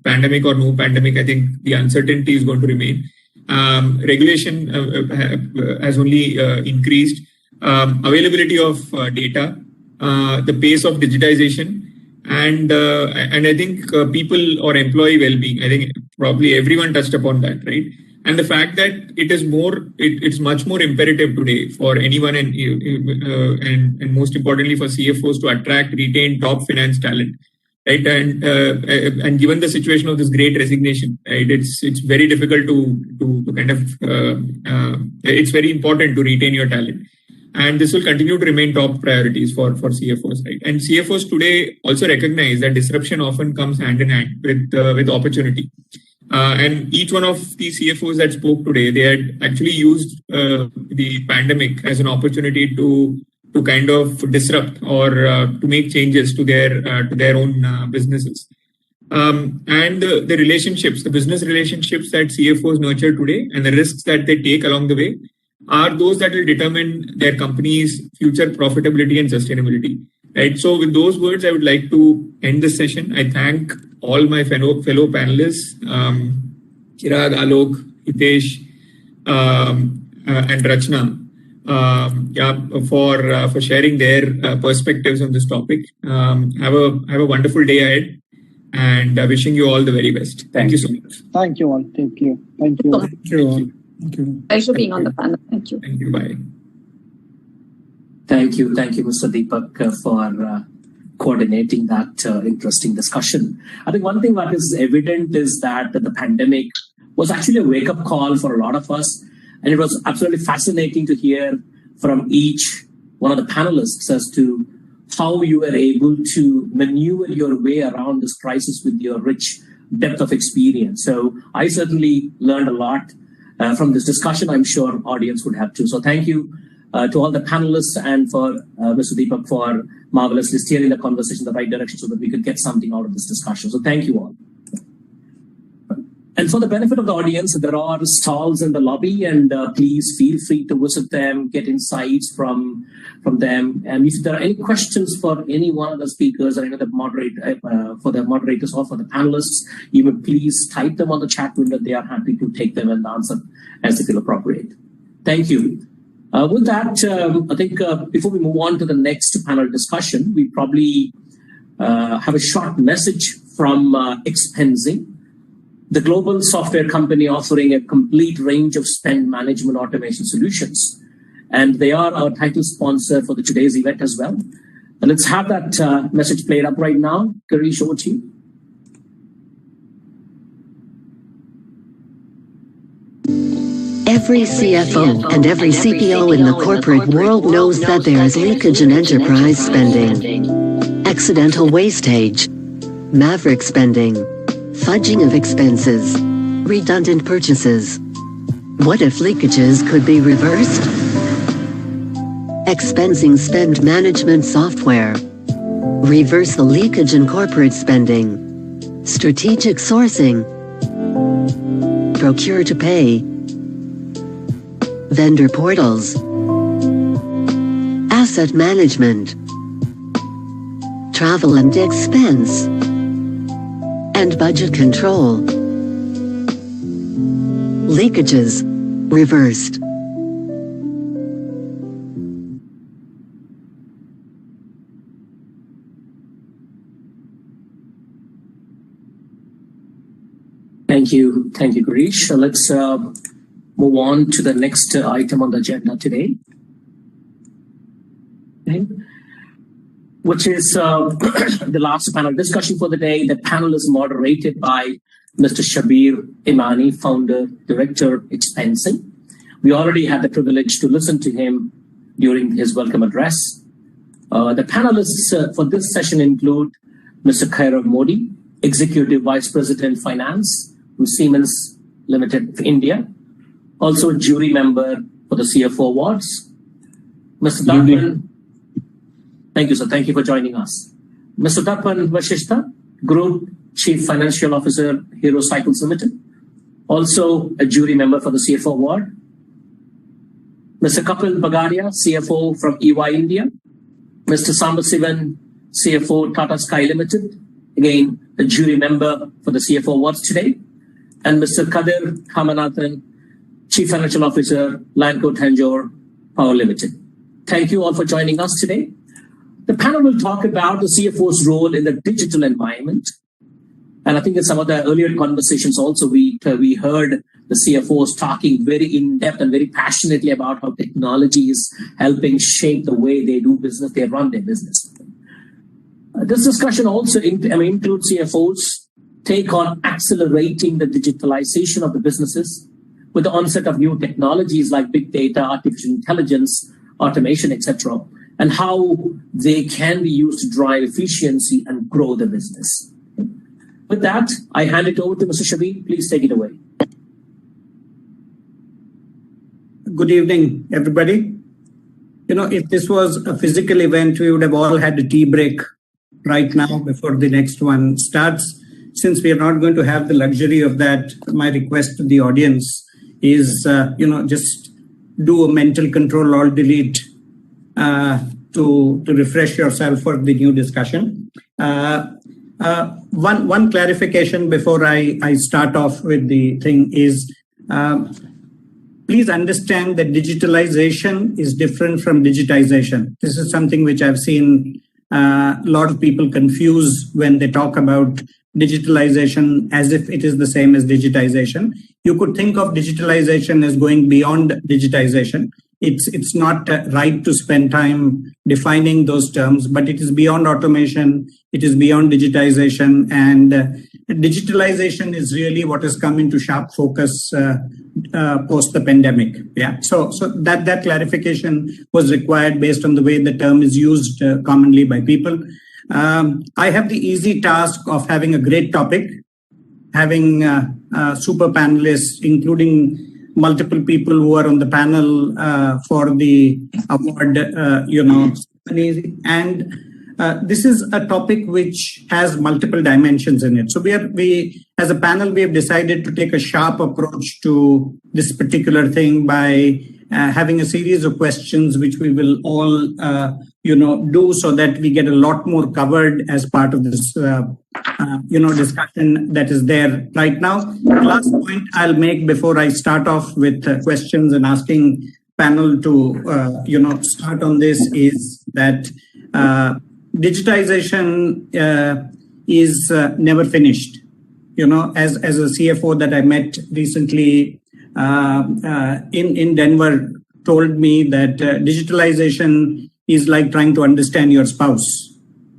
S7: Pandemic or no pandemic, I think the uncertainty is going to remain. Regulation has only increased. Availability of data, the pace of digitization, and I think people or employee well-being. I think probably everyone touched upon that, right? And the fact that it's much more imperative today for anyone and most importantly for CFOs to attract, retain top finance talent, right? And given the situation of this great resignation, right, it's very difficult to kind of it's very important to retain your talent. And this will continue to remain top priorities for CFOs, right? And CFOs today also recognize that disruption often comes hand in hand with opportunity. And each one of these CFOs that spoke today, they had actually used the pandemic as an opportunity to kind of disrupt or to make changes to their own businesses. And the business relationships that CFOs nurture today and the risks that they take along the way are those that will determine their company's future profitability and sustainability. Right. So with those words, I would like to end this session. I thank all my fellow panelists, Chirag, Alok, Hitesh, and Rachna, for sharing their perspectives on this topic. Have a wonderful day ahead, and wishing you all the very best. Thank you so much.
S11: Thank you all. Thank you. Thank you.
S10: Thank you all. Thank you.
S8: Pleasure being on the panel. Thank you.
S7: Thank you. Bye.
S1: Thank you, Mr. Deepak, for coordinating that interesting discussion. I think one thing that is evident is that the pandemic was actually a wake-up call for a lot of us, and it was absolutely fascinating to hear from each one of the panelists as to how you were able to maneuver your way around this crisis with your rich depth of experience. So I certainly learned a lot from this discussion. I'm sure audience would have too. So thank you to all the panelists and for Mr. Deepak for marvelously steering the conversation in the right direction so that we could get something out of this discussion. So thank you all. And for the benefit of the audience, there are stalls in the lobby, and please feel free to visit them, get insights from them. And if there are any questions for any one of the speakers or any of the for the moderators or for the panelists, you would please type them on the chat window. They are happy to take them and answer as they feel appropriate. Thank you. With that, I think before we move on to the next panel discussion, we probably have a short message from Expensing, the global software company offering a complete range of spend management automation solutions. And they are our title sponsor for today's event as well. And let's have that message played up right now. Girish, over to you.
S3: Every CFO and every CPO in the corporate world knows that there is leakage in enterprise spending, accidental wastage, maverick spending, fudging of expenses, redundant purchases. What if leakages could be reversed? Expensing spend management software. Reverse the leakage in corporate spending. Strategic sourcing. Procure to pay. Vendor portals. Asset management. Travel and expense. And budget control. Leakages reversed.
S1: Thank you, Girish. So let's move on to the next item on the agenda today, okay, which is the last panel discussion for the day. The panel is moderated by Mr. Shabir Imani, founder, director, Expensing. We already had the privilege to listen to him during his welcome address. The panelists for this session include Mr. Kairav Modi, Executive Vice President Finance from Siemens Limited of India. Also a jury member for the CFO Awards. Mr. Darpan, thank you, sir. Thank you for joining us. Mr. Darpan Vashishta, Group Chief Financial Officer, Hero Cycles Limited. Also a jury member for the CFO Award. Mr. Kapil Bagaria, CFO from EY India. Mr. Sambasivan, CFO Tata Sky Limited. Again, a jury member for the CFO Awards today. And Mr. Kadir Kamanathan, Chief Financial Officer, Lanco Tanjore Power Limited. Thank you all for joining us today. The panel will talk about the CFO's role in the digital environment. And I think in some of the earlier conversations also, we heard the CFOs talking very in-depth and very passionately about how technology is helping shape the way they do business, they run their business. This discussion also includes CFOs' take on accelerating the digitalization of the businesses with the onset of new technologies like big data, artificial intelligence, automation, etc., and how they can be used to drive efficiency and grow the business. With that, I hand it over to Mr. Shabeen. Please take it away.
S2: Good evening, everybody. If this was a physical event, we would have all had a tea break right now before the next one starts. Since we are not going to have the luxury of that, my request to the audience is, just do a mental control alt delete to refresh yourself for the new discussion. One clarification before I start off with the thing is, please understand that digitalization is different from digitization. This is something which I've seen a lot of people confuse when they talk about digitalization as if it is the same as digitization. You could think of digitalization as going beyond digitization. It's not right to spend time defining those terms, but it is beyond automation. It is beyond digitization, and digitalization is really what has come into sharp focus post the pandemic. Yeah. So that clarification was required based on the way the term is used commonly by people. I have the easy task of having a great topic, having super panelists, including multiple people who are on the panel for the award, and this is a topic which has multiple dimensions in it. So we as a panel, we have decided to take a sharp approach to this particular thing by having a series of questions which we will all do so that we get a lot more covered as part of this discussion that is there right now. The last point I'll make before I start off with questions and asking panel to start on this is that digitization is never finished. As a CFO that I met recently in Denver told me that digitalization is like trying to understand your spouse.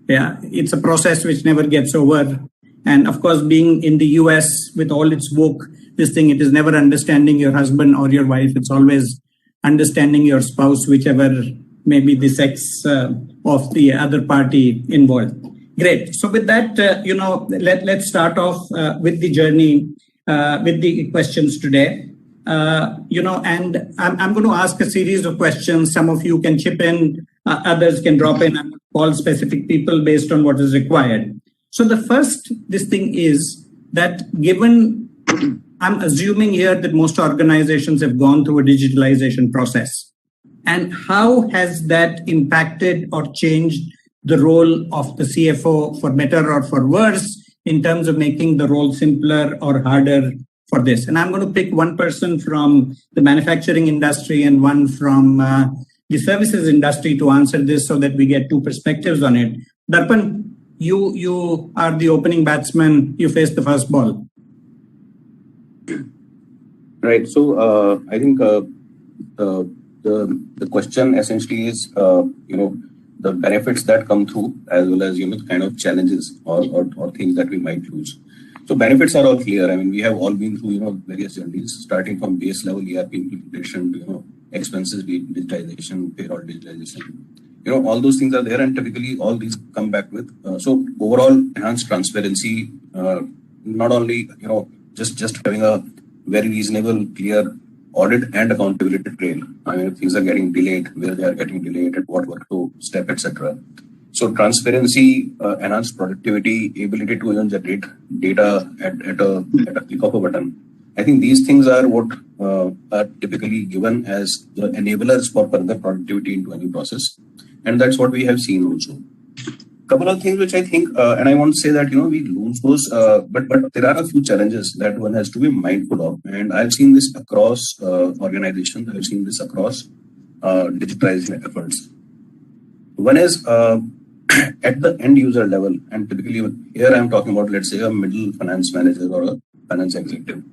S2: Yeah, it's a process which never gets over. And of course, being in the US with all its woke, it is never understanding your husband or your wife. It's always understanding your spouse, whichever may be the sex of the other party involved. Great. So with that, let's start off with the journey, with the questions today. And I'm going to ask a series of questions. Some of you can chip in, others can drop in and call specific people based on what is required. So the first, this thing is that given, I'm assuming here that most organizations have gone through a digitalization process. And how has that impacted or changed the role of the CFO for better or for worse in terms of making the role simpler or harder for this? And I'm going to pick one person from the manufacturing industry and one from the services industry to answer this so that we get two perspectives on it. Darpan, you are the opening batsman. You face the first ball.
S14: Right. So I think the question essentially is, the benefits that come through as well as, the kind of challenges or things that we might lose. So benefits are all clear. I mean, we have all been through, various journeys, starting from base level ERP implementation to, expenses digitization, payroll digitization, all those things are there, and typically all these come back with so overall enhanced transparency, not only just having a very reasonable, clear audit and accountability trail. I mean, if things are getting delayed, where they are getting delayed, at what workflow step, etc. So transparency, enhanced productivity, ability to even generate data at a click of a button. I think these things are what are typically given as the enablers for further productivity into any process. And that's what we have seen also. Couple of things which I think, and I won't say that, we lose those, but there are a few challenges that one has to be mindful of. And I've seen this across organizations. I've seen this across digitization efforts. One is at the end user level, and typically here I'm talking about, let's say, a middle finance manager or a finance executive.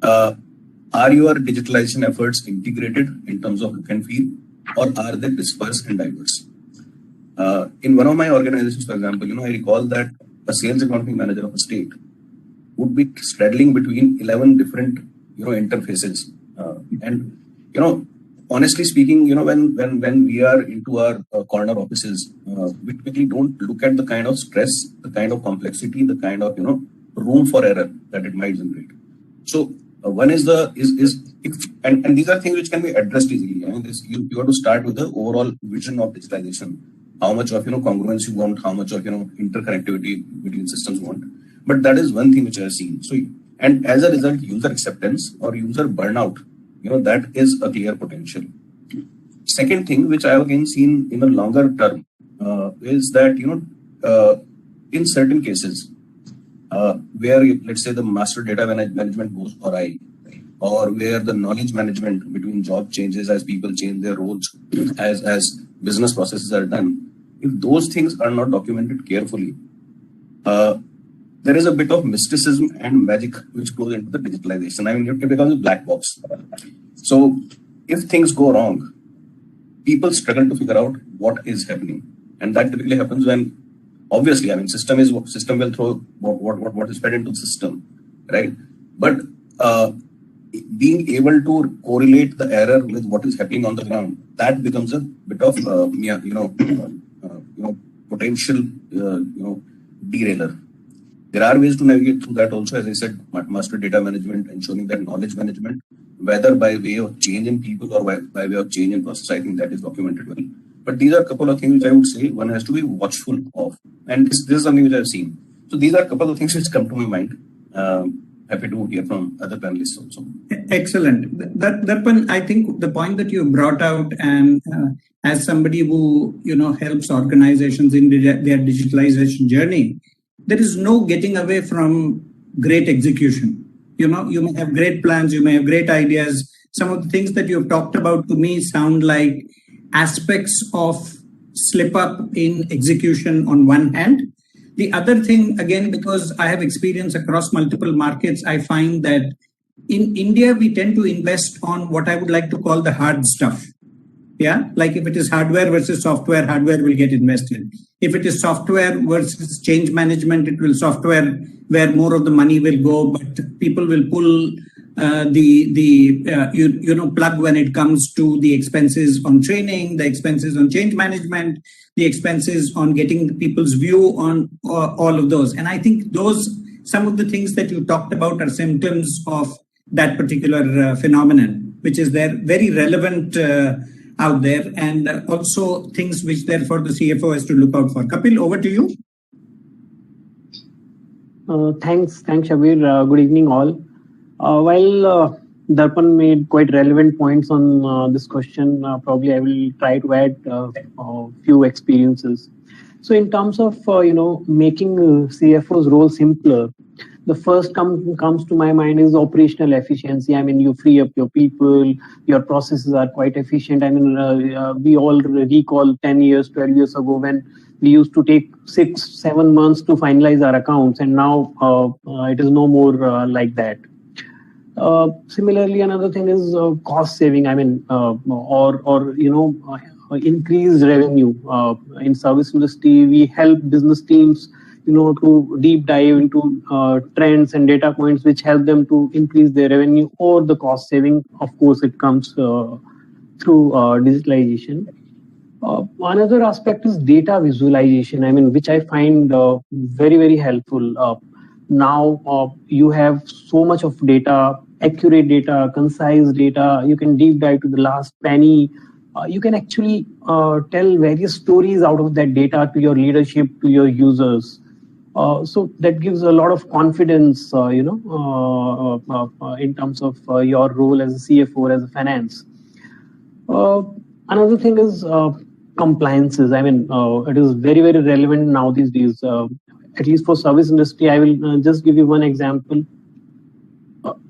S14: Are your digitalization efforts integrated in terms of look and feel, or are they dispersed and diverse? In one of my organizations, for example, I recall that a sales accounting manager of a state would be straddling between 11 different, interfaces. And, honestly speaking, when we are into our corner offices, we typically don't look at the kind of stress, the kind of complexity, the kind of, room for error that it might generate. So one is and these are things which can be addressed easily. I mean, you have to start with the overall vision of digitalization. How much of congruence you want, how much of interconnectivity between systems you want. But that is one thing which I have seen. So, and as a result, user acceptance or user burnout, that is a clear potential. Second thing which I have again seen in a longer term is that in certain cases where let's say the master data management goes awry, or where the knowledge management between job changes as people change their roles, as business processes are done. If those things are not documented carefully, there is a bit of mysticism and magic which goes into the digitalization. I mean, it becomes a black box. So if things go wrong, people struggle to figure out what is happening. And that typically happens when, obviously, I mean, system will throw what is fed into the system, right? But being able to correlate the error with what is happening on the ground, that becomes a bit of potential derailer. There are ways to navigate through that also, as I said, master data management, ensuring that knowledge management, whether by way of change in people or by way of change in process, I think that is documented well. But these are a couple of things which I would say one has to be watchful of. And this is something which I've seen. So these are a couple of things which come to my mind. Happy to hear from other panelists also.
S2: Excellent. Darpan, I think the point that you brought out, and as somebody who helps organizations in their digitalization journey, there is no getting away from great execution. You may have great plans, you may have great ideas. Some of the things that you've talked about to me sound like aspects of slip up in execution on one hand. The other thing, again, because I have experience across multiple markets, I find that in India, we tend to invest on what I would like to call the hard stuff. Yeah, like if it is hardware versus software, hardware will get invested. If it is software versus change management, it will software where more of the money will go, but people will pull plug when it comes to the expenses on training, the expenses on change management, the expenses on getting people's view on all of those. And I think some of the things that you talked about are symptoms of that particular phenomenon, which is there very relevant out there, and also things which therefore the CFO has to look out for. Kapil, over to you.
S15: Thanks, Shabir. Good evening, all. While Darpan made quite relevant points on this question, probably I will try to add a few experiences. So in terms of making CFO's role simpler, the first comes to my mind is operational efficiency. I mean, you free up your people, your processes are quite efficient. I mean, we all recall 10 years, 12 years ago when we used to take 6-7 months to finalize our accounts, and now it is no more like that. Similarly, another thing is cost saving. I mean, increased revenue. In service industry, we help business teams, to deep dive into trends and data points which help them to increase their revenue or the cost saving. Of course, it comes through digitalization. Another aspect is data visualization, which I find very, very helpful. Now you have so much of data, accurate data, concise data. You can deep dive to the last penny. You can actually tell various stories out of that data to your leadership, to your users. So that gives a lot of confidence, in terms of your role as a CFO or as a finance. Another thing is compliances. It is very, very relevant now these days. At least for service industry, I will just give you one example.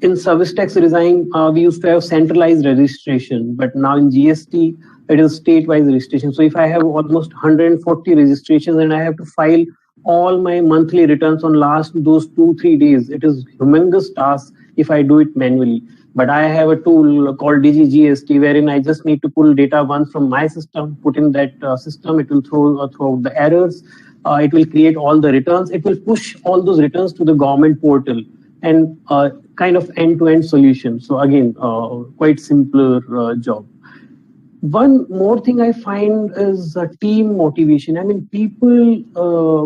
S15: In service tax design, we used to have centralized registration, but now in GST, it is state-wise registration. So if I have almost 140 registrations and I have to file all my monthly returns on those 2-3 days, it is humongous task if I do it manually. But I have a tool called DigiGST wherein I just need to pull data once from my system, put in that system, it will throw out the errors, it will create all the returns, it will push all those returns to the government portal, and kind of end-to-end solution. So again, quite simpler job. One more thing I find is team motivation. People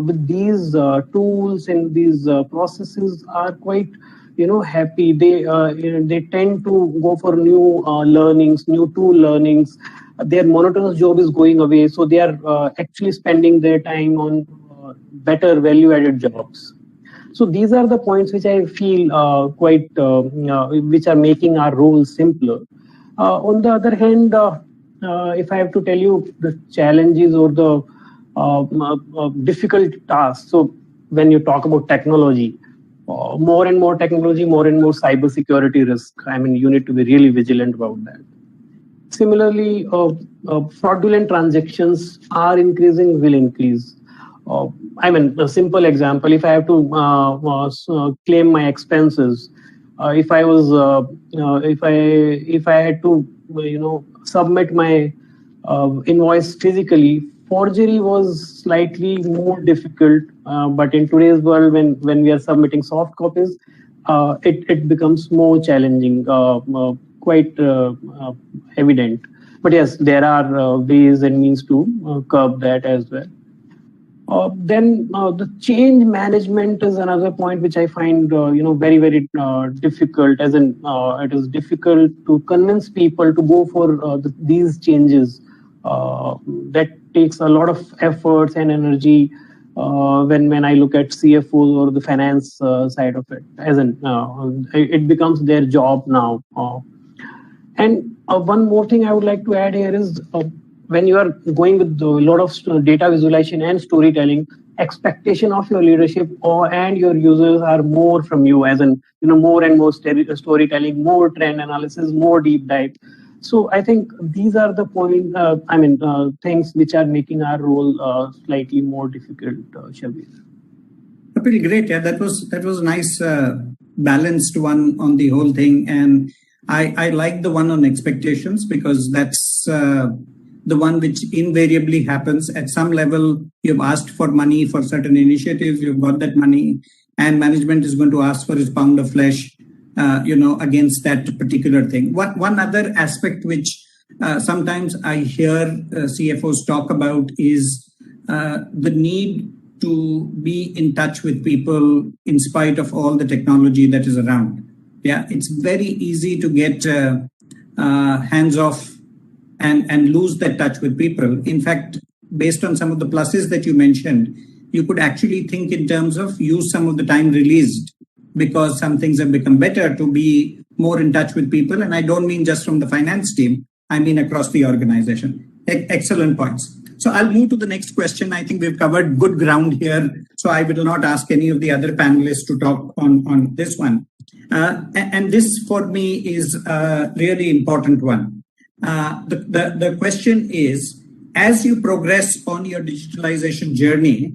S15: with these tools and these processes are quite, happy. They tend to go for new learnings, new tool learnings. Their monotonous job is going away, so they are actually spending their time on better value-added jobs. So these are the points which I feel which are making our role simpler. On the other hand, if I have to tell you the challenges or the difficult tasks, so when you talk about technology, more and more technology, more and more cybersecurity risk. You need to be really vigilant about that. Similarly, fraudulent transactions are increasing, will increase. A simple example, if I have to claim my expenses, if I had to, submit my invoice physically, forgery was slightly more difficult. But in today's world, when we are submitting soft copies, it becomes more challenging, quite evident. But yes, there are ways and means to curb that as well. Then the change management is another point which I find very, very difficult. As in, it is difficult to convince people to go for these changes. That takes a lot of efforts and energy when I look at CFOs or the finance side of it. As in, it becomes their job now. And one more thing I would like to add here is, when you are going with a lot of data visualization and storytelling, expectation of your leadership and your users are more from you, as in, more and more storytelling, more trend analysis, more deep dive. So I think these are the things which are making our role slightly more difficult, Shabeen.
S2: Pretty great. Yeah, that was a nice balanced one on the whole thing. And I like the one on expectations, because that's the one which invariably happens at some level. You've asked for money for certain initiatives, you've got that money, and management is going to ask for his pound of flesh, against that particular thing. One other aspect which sometimes I hear CFOs talk about is the need to be in touch with people in spite of all the technology that is around. Yeah, it's very easy to get hands off and lose that touch with people. In fact, based on some of the pluses that you mentioned, you could actually think in terms of use some of the time released, because some things have become better, to be more in touch with people. And I don't mean just from the finance team, I mean across the organization. Excellent points. So I'll move to the next question. I think we've covered good ground here, so I will not ask any of the other panelists to talk on this one. And this for me is a really important one. The question is, as you progress on your digitalization journey,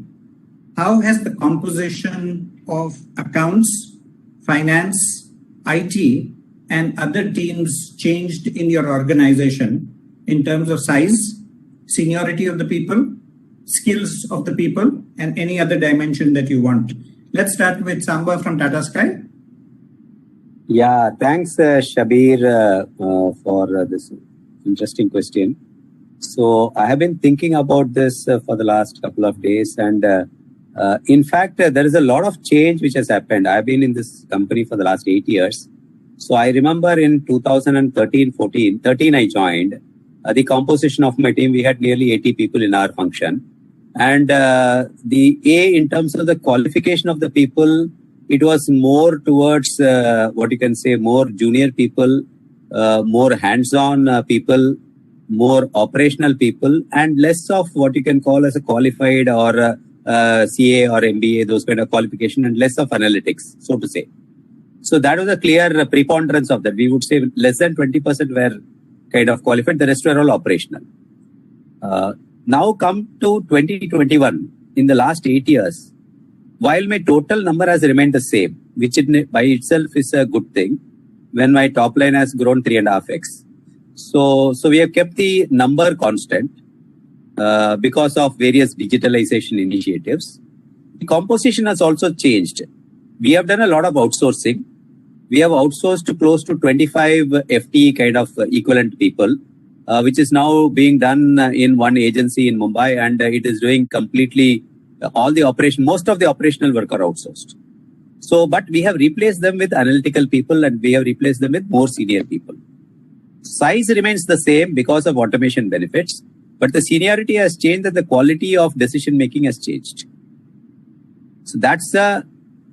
S2: how has the composition of accounts, finance, IT, and other teams changed in your organization in terms of size, seniority of the people, skills of the people, and any other dimension that you want? Let's start with Samba from Tata Sky.
S16: Yeah, thanks, Shabir, for this interesting question. So I have been thinking about this for the last couple of days, and in fact, there is a lot of change which has happened. I've been in this company for the last 8 years. So I remember in 13 I joined. The composition of my team, we had nearly 80 people in our function. And in terms of the qualification of the people, it was more towards more junior people, more hands-on people, more operational people, and less of what you can call as a qualified or CA or MBA, those kind of qualification, and less of analytics, so to say. So that was a clear preponderance of that. We would say less than 20% were kind of qualified. The rest were all operational. Now come to 2021. In the last 8 years, while my total number has remained the same, which by itself is a good thing, when my top line has grown 3.5x. So we have kept the number constant because of various digitalization initiatives. The composition has also changed. We have done a lot of outsourcing. We have outsourced close to 25 FTE kind of equivalent people, which is now being done in one agency in Mumbai, and it is doing completely all the operation. Most of the operational work are outsourced. So, but we have replaced them with analytical people, and we have replaced them with more senior people. Size remains the same because of automation benefits, but the seniority has changed and the quality of decision making has changed. So that's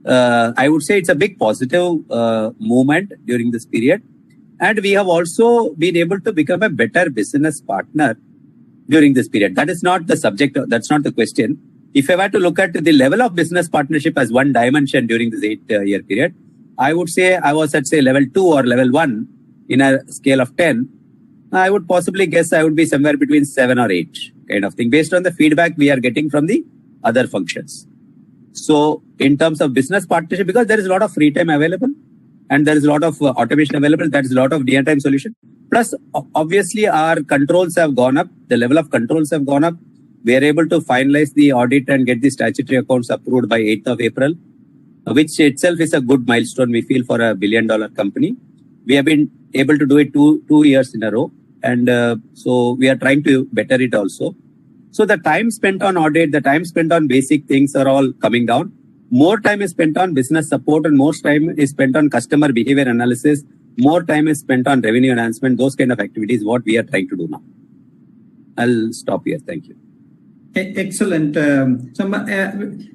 S16: I would say it's a big positive movement during this period. And we have also been able to become a better business partner during this period. That is not the subject. That's not the question. If I were to look at the level of business partnership as one dimension during this 8-year period, I would say I was at say level 2 or level 1 in a scale of 10. I would possibly guess I would be somewhere between 7 or 8 kind of thing based on the feedback we are getting from the other functions. So in terms of business partnership, because there is a lot of free time available and there is a lot of automation available, there is a lot of near-time solution. Plus, obviously, our controls have gone up. The level of controls have gone up. We are able to finalize the audit and get the statutory accounts approved by 8th of April, which itself is a good milestone, we feel, for a billion-dollar company. We have been able to do it two years in a row. And so we are trying to better it also. So the time spent on audit, the time spent on basic things are all coming down. More time is spent on business support and more time is spent on customer behavior analysis. More time is spent on revenue enhancement. Those kind of activities, what we are trying to do now. I'll stop here. Thank you.
S2: Excellent.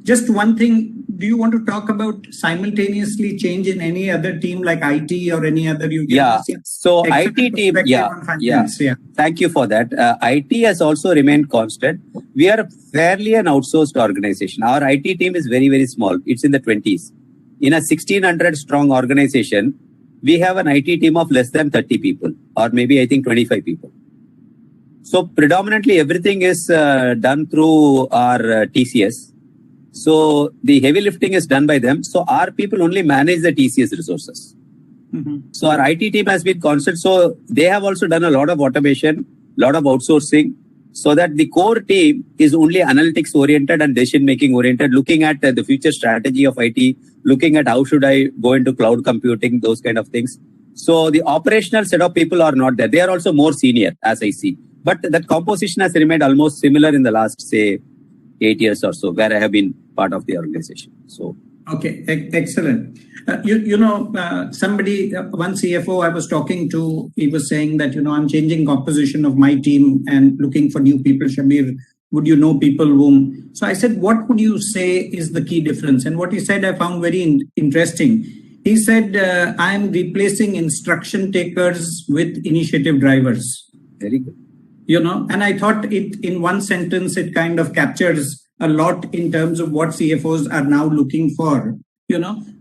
S2: Just one thing. Do you want to talk about simultaneously change in any other team like IT or any other?
S16: So IT team, yeah. Thank you for that. IT has also remained constant. We are fairly an outsourced organization. Our IT team is very, very small. It's in the 20s. In a 1,600 strong organization, we have an IT team of less than 30 people, or maybe I think 25 people. So predominantly everything is done through our TCS. So the heavy lifting is done by them. So our people only manage the TCS resources. Mm-hmm. So our IT team has been constant. So they have also done a lot of automation, lot of outsourcing, so that the core team is only analytics oriented and decision making oriented, looking at the future strategy of IT, looking at how should I go into cloud computing, those kind of things. So the operational set of people are not there. They are also more senior, as I see. But that composition has remained almost similar in the last, say, 8 years or so, where I have been part of the organization. So,
S2: okay, excellent. Somebody, one CFO I was talking to, he was saying that, I'm changing composition of my team and looking for new people. Shabir, would you know people whom? So I said, what would you say is the key difference? And what he said, I found very interesting. He said, I'm replacing instruction takers with initiative drivers.
S16: Very good.
S2: And I thought it in one sentence, it kind of captures a lot in terms of what CFOs are now looking for,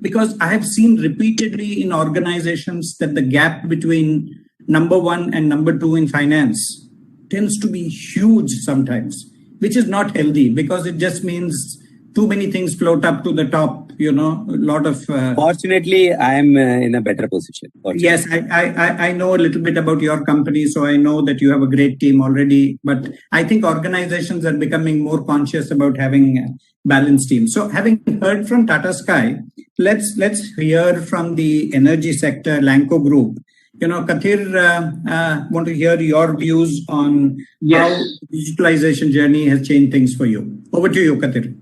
S2: because I have seen repeatedly in organizations that the gap between number 1 and number 2 in finance tends to be huge sometimes, which is not healthy because it just means too many things float up to the top, a lot of...
S16: Fortunately, I am in a better position.
S2: Yes, I know a little bit about your company, so I know that you have a great team already. But I think organizations are becoming more conscious about having a balanced team. So having heard from Tata Sky, let's hear from the energy sector, Lanco Group. Kathir, want to hear your views on
S17: Yes.
S2: how digitalization journey has changed things for you. Over to you, Kathir.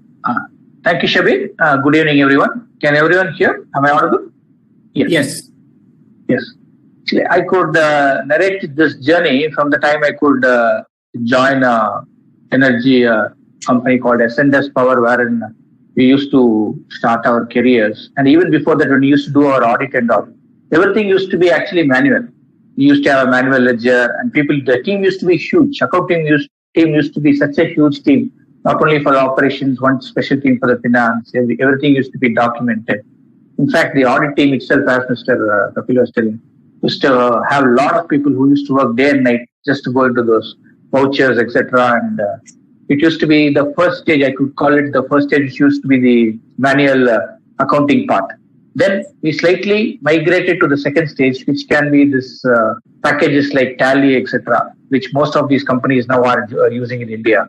S17: Thank you, Shabeen. Good evening, everyone. Can everyone hear? Am I audible?
S2: Yes.
S17: Yes. Actually, I could narrate this journey from the time I could join an energy company called SNDS Power, wherein we used to start our careers. And even before that, when we used to do our audit and all, everything used to be actually manual. We used to have a manual ledger, and the team used to be huge. Accounting team used to be such a huge team, not only for the operations, one special team for the finance. Everything used to be documented. In fact, the audit team itself, as Mr. Kapil was telling, used to have a lot of people who used to work day and night just to go into those vouchers, etc. And it used to be the first stage, I could call it the first stage, which used to be the manual accounting part. Then we slightly migrated to the second stage, which can be this packages like Tally, etc., which most of these companies now are using in India,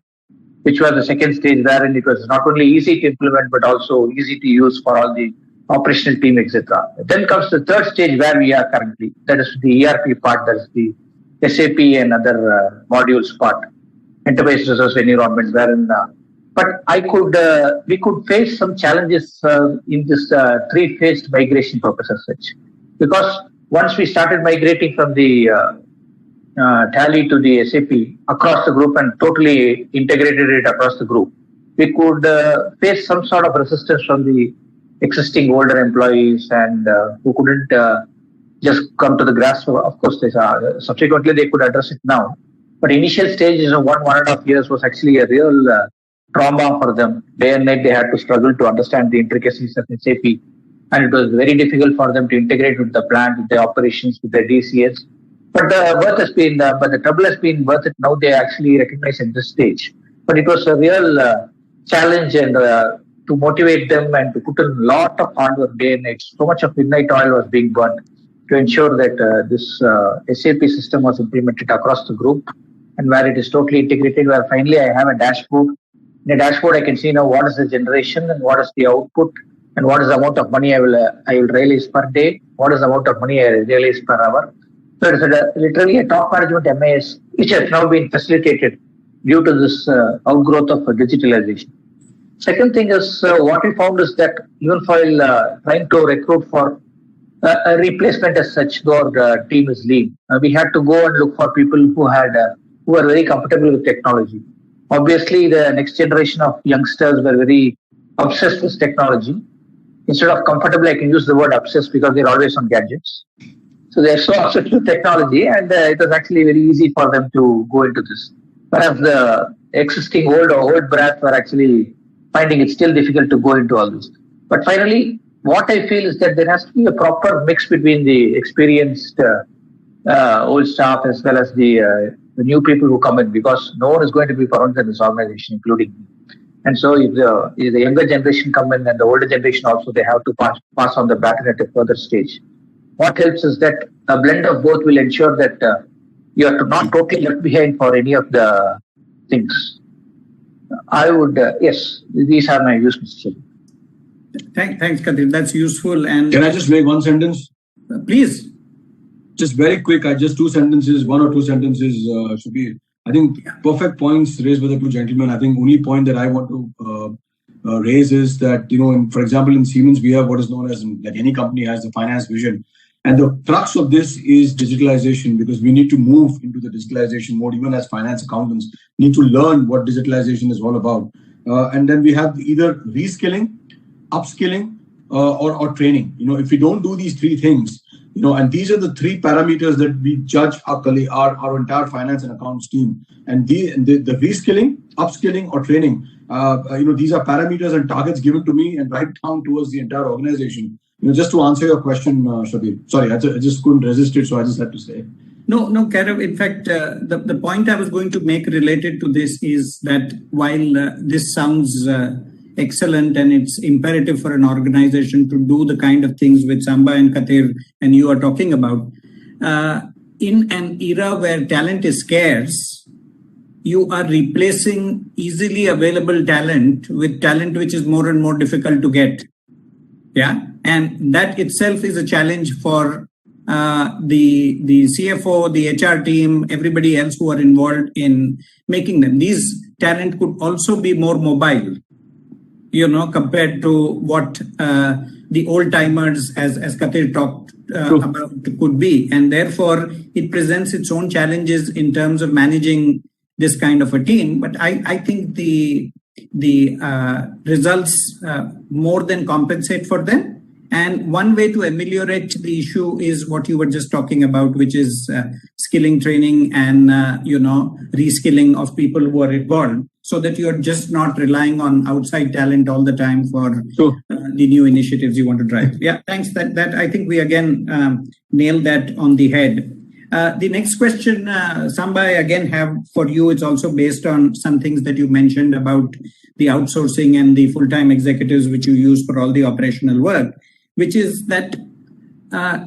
S17: which was the second stage wherein it was not only easy to implement, but also easy to use for all the operational team, etc. Then comes the third stage where we are currently. That is the ERP part, that is the SAP and other modules part, enterprise resource environment, wherein but we could face some challenges in this three-phased migration purpose as such. Because once we started migrating from the Tally to the SAP across the group and totally integrated it across the group, we could face some sort of resistance from the existing older employees and who couldn't just come to the grasp. Of course, subsequently they could address it now. But initial stages of 1.5 years was actually a real trauma for them. Day and night they had to struggle to understand the intricacies of SAP, and it was very difficult for them to integrate with the plant, with the operations, with the DCS. But the trouble has been worth it. Now they actually recognize at this stage. But it was a real challenge and to motivate them and to put in a lot of hard work day and night. So much of midnight oil was being burnt to ensure that this SAP system was implemented across the group, and where it is totally integrated, where finally I have a dashboard. In a dashboard, I can see now what is the generation and what is the output and what is the amount of money I will realize per day, what is the amount of money I realize per hour. So it's literally a top management MIS, which has now been facilitated due to this outgrowth of digitalization. Second thing is what we found is that even while trying to recruit for a replacement as such, though our team is lean, we had to go and look for people who were very comfortable with technology. Obviously, the next generation of youngsters were very obsessed with technology. Instead of comfortable, I can use the word obsessed because they're always on gadgets. So they're so obsessed with technology, and it was actually very easy for them to go into this. Whereas the existing old brats were actually finding it still difficult to go into all this. But finally, what I feel is that there has to be a proper mix between the experienced old staff as well as the new people who come in, because no one is going to be permanent in this organization, including me. And so if the younger generation come in and the older generation also, they have to pass on the baton at a further stage. What helps is that a blend of both will ensure that you are not totally left behind for any of the things. I would, yes, these are my views, Mr. Shabeen.
S2: Thanks, Kathir. That's useful. And
S18: can I just make one sentence?
S2: Please.
S18: Just very quick, just one or two sentences, Shabeen. I think perfect points raised by the two gentlemen. I think only point that I want to raise is that, for example, in Siemens, we have what is known as, like any company has the finance vision. And the crux of this is digitalization, because we need to move into the digitalization mode, even as finance accountants need to learn what digitalization is all about. And then we have either reskilling, upskilling, or training. If we don't do these three things, and these are the three parameters that we judge our entire finance and accounts team. And the reskilling, upskilling, or training, these are parameters and targets given to me and right down towards the entire organization. Just to answer your question, Shabeen. Sorry, I just couldn't resist it, so I just had to say.
S2: No, Kairav. In fact, the point I was going to make related to this is that while this sounds excellent and it's imperative for an organization to do the kind of things which Samba and Kathir and you are talking about, in an era where talent is scarce, you are replacing easily available talent with talent which is more and more difficult to get. Yeah. And that itself is a challenge for the CFO, the HR team, everybody else who are involved in making them. These talent could also be more mobile, compared to what the old timers, as Katir talked about, could be. And therefore, it presents its own challenges in terms of managing this kind of a team. But I think the results more than compensate for them. And one way to ameliorate the issue is what you were just talking about, which is skilling training and, reskilling of people who are involved, so that you're just not relying on outside talent all the time for the new initiatives you want to drive. Yeah, thanks. That I think we again nailed that on the head. The next question, Samba, I again have for you. It's also based on some things that you mentioned about the outsourcing and the full-time executives which you use for all the operational work, which is that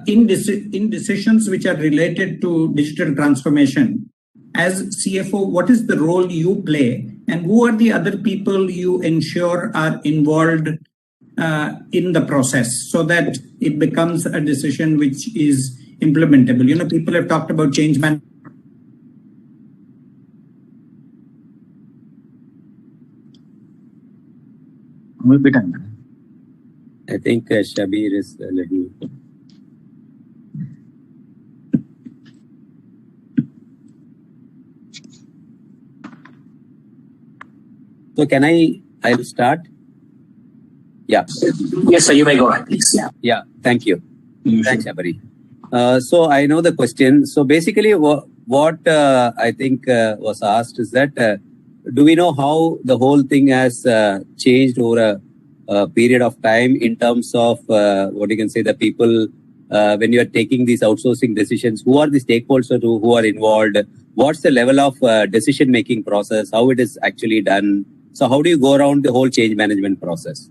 S2: in decisions which are related to digital transformation, as CFO, what is the role you play, and who are the other people you ensure are involved in the process so that it becomes a decision which is implementable? People have talked about change management.
S16: I think Shabir is a little... So can I'll start? Yeah.
S1: Yes, sir, you may go ahead, please.
S16: Yeah, thank you. Thanks, Shabari. So I know the question. So basically what I think was asked is that, do we know how the whole thing has changed over a period of time in terms of what you can say, the people, when you are taking these outsourcing decisions, who are the stakeholders who are involved? What's the level of decision-making process? How it is actually done? So how do you go around the whole change management process?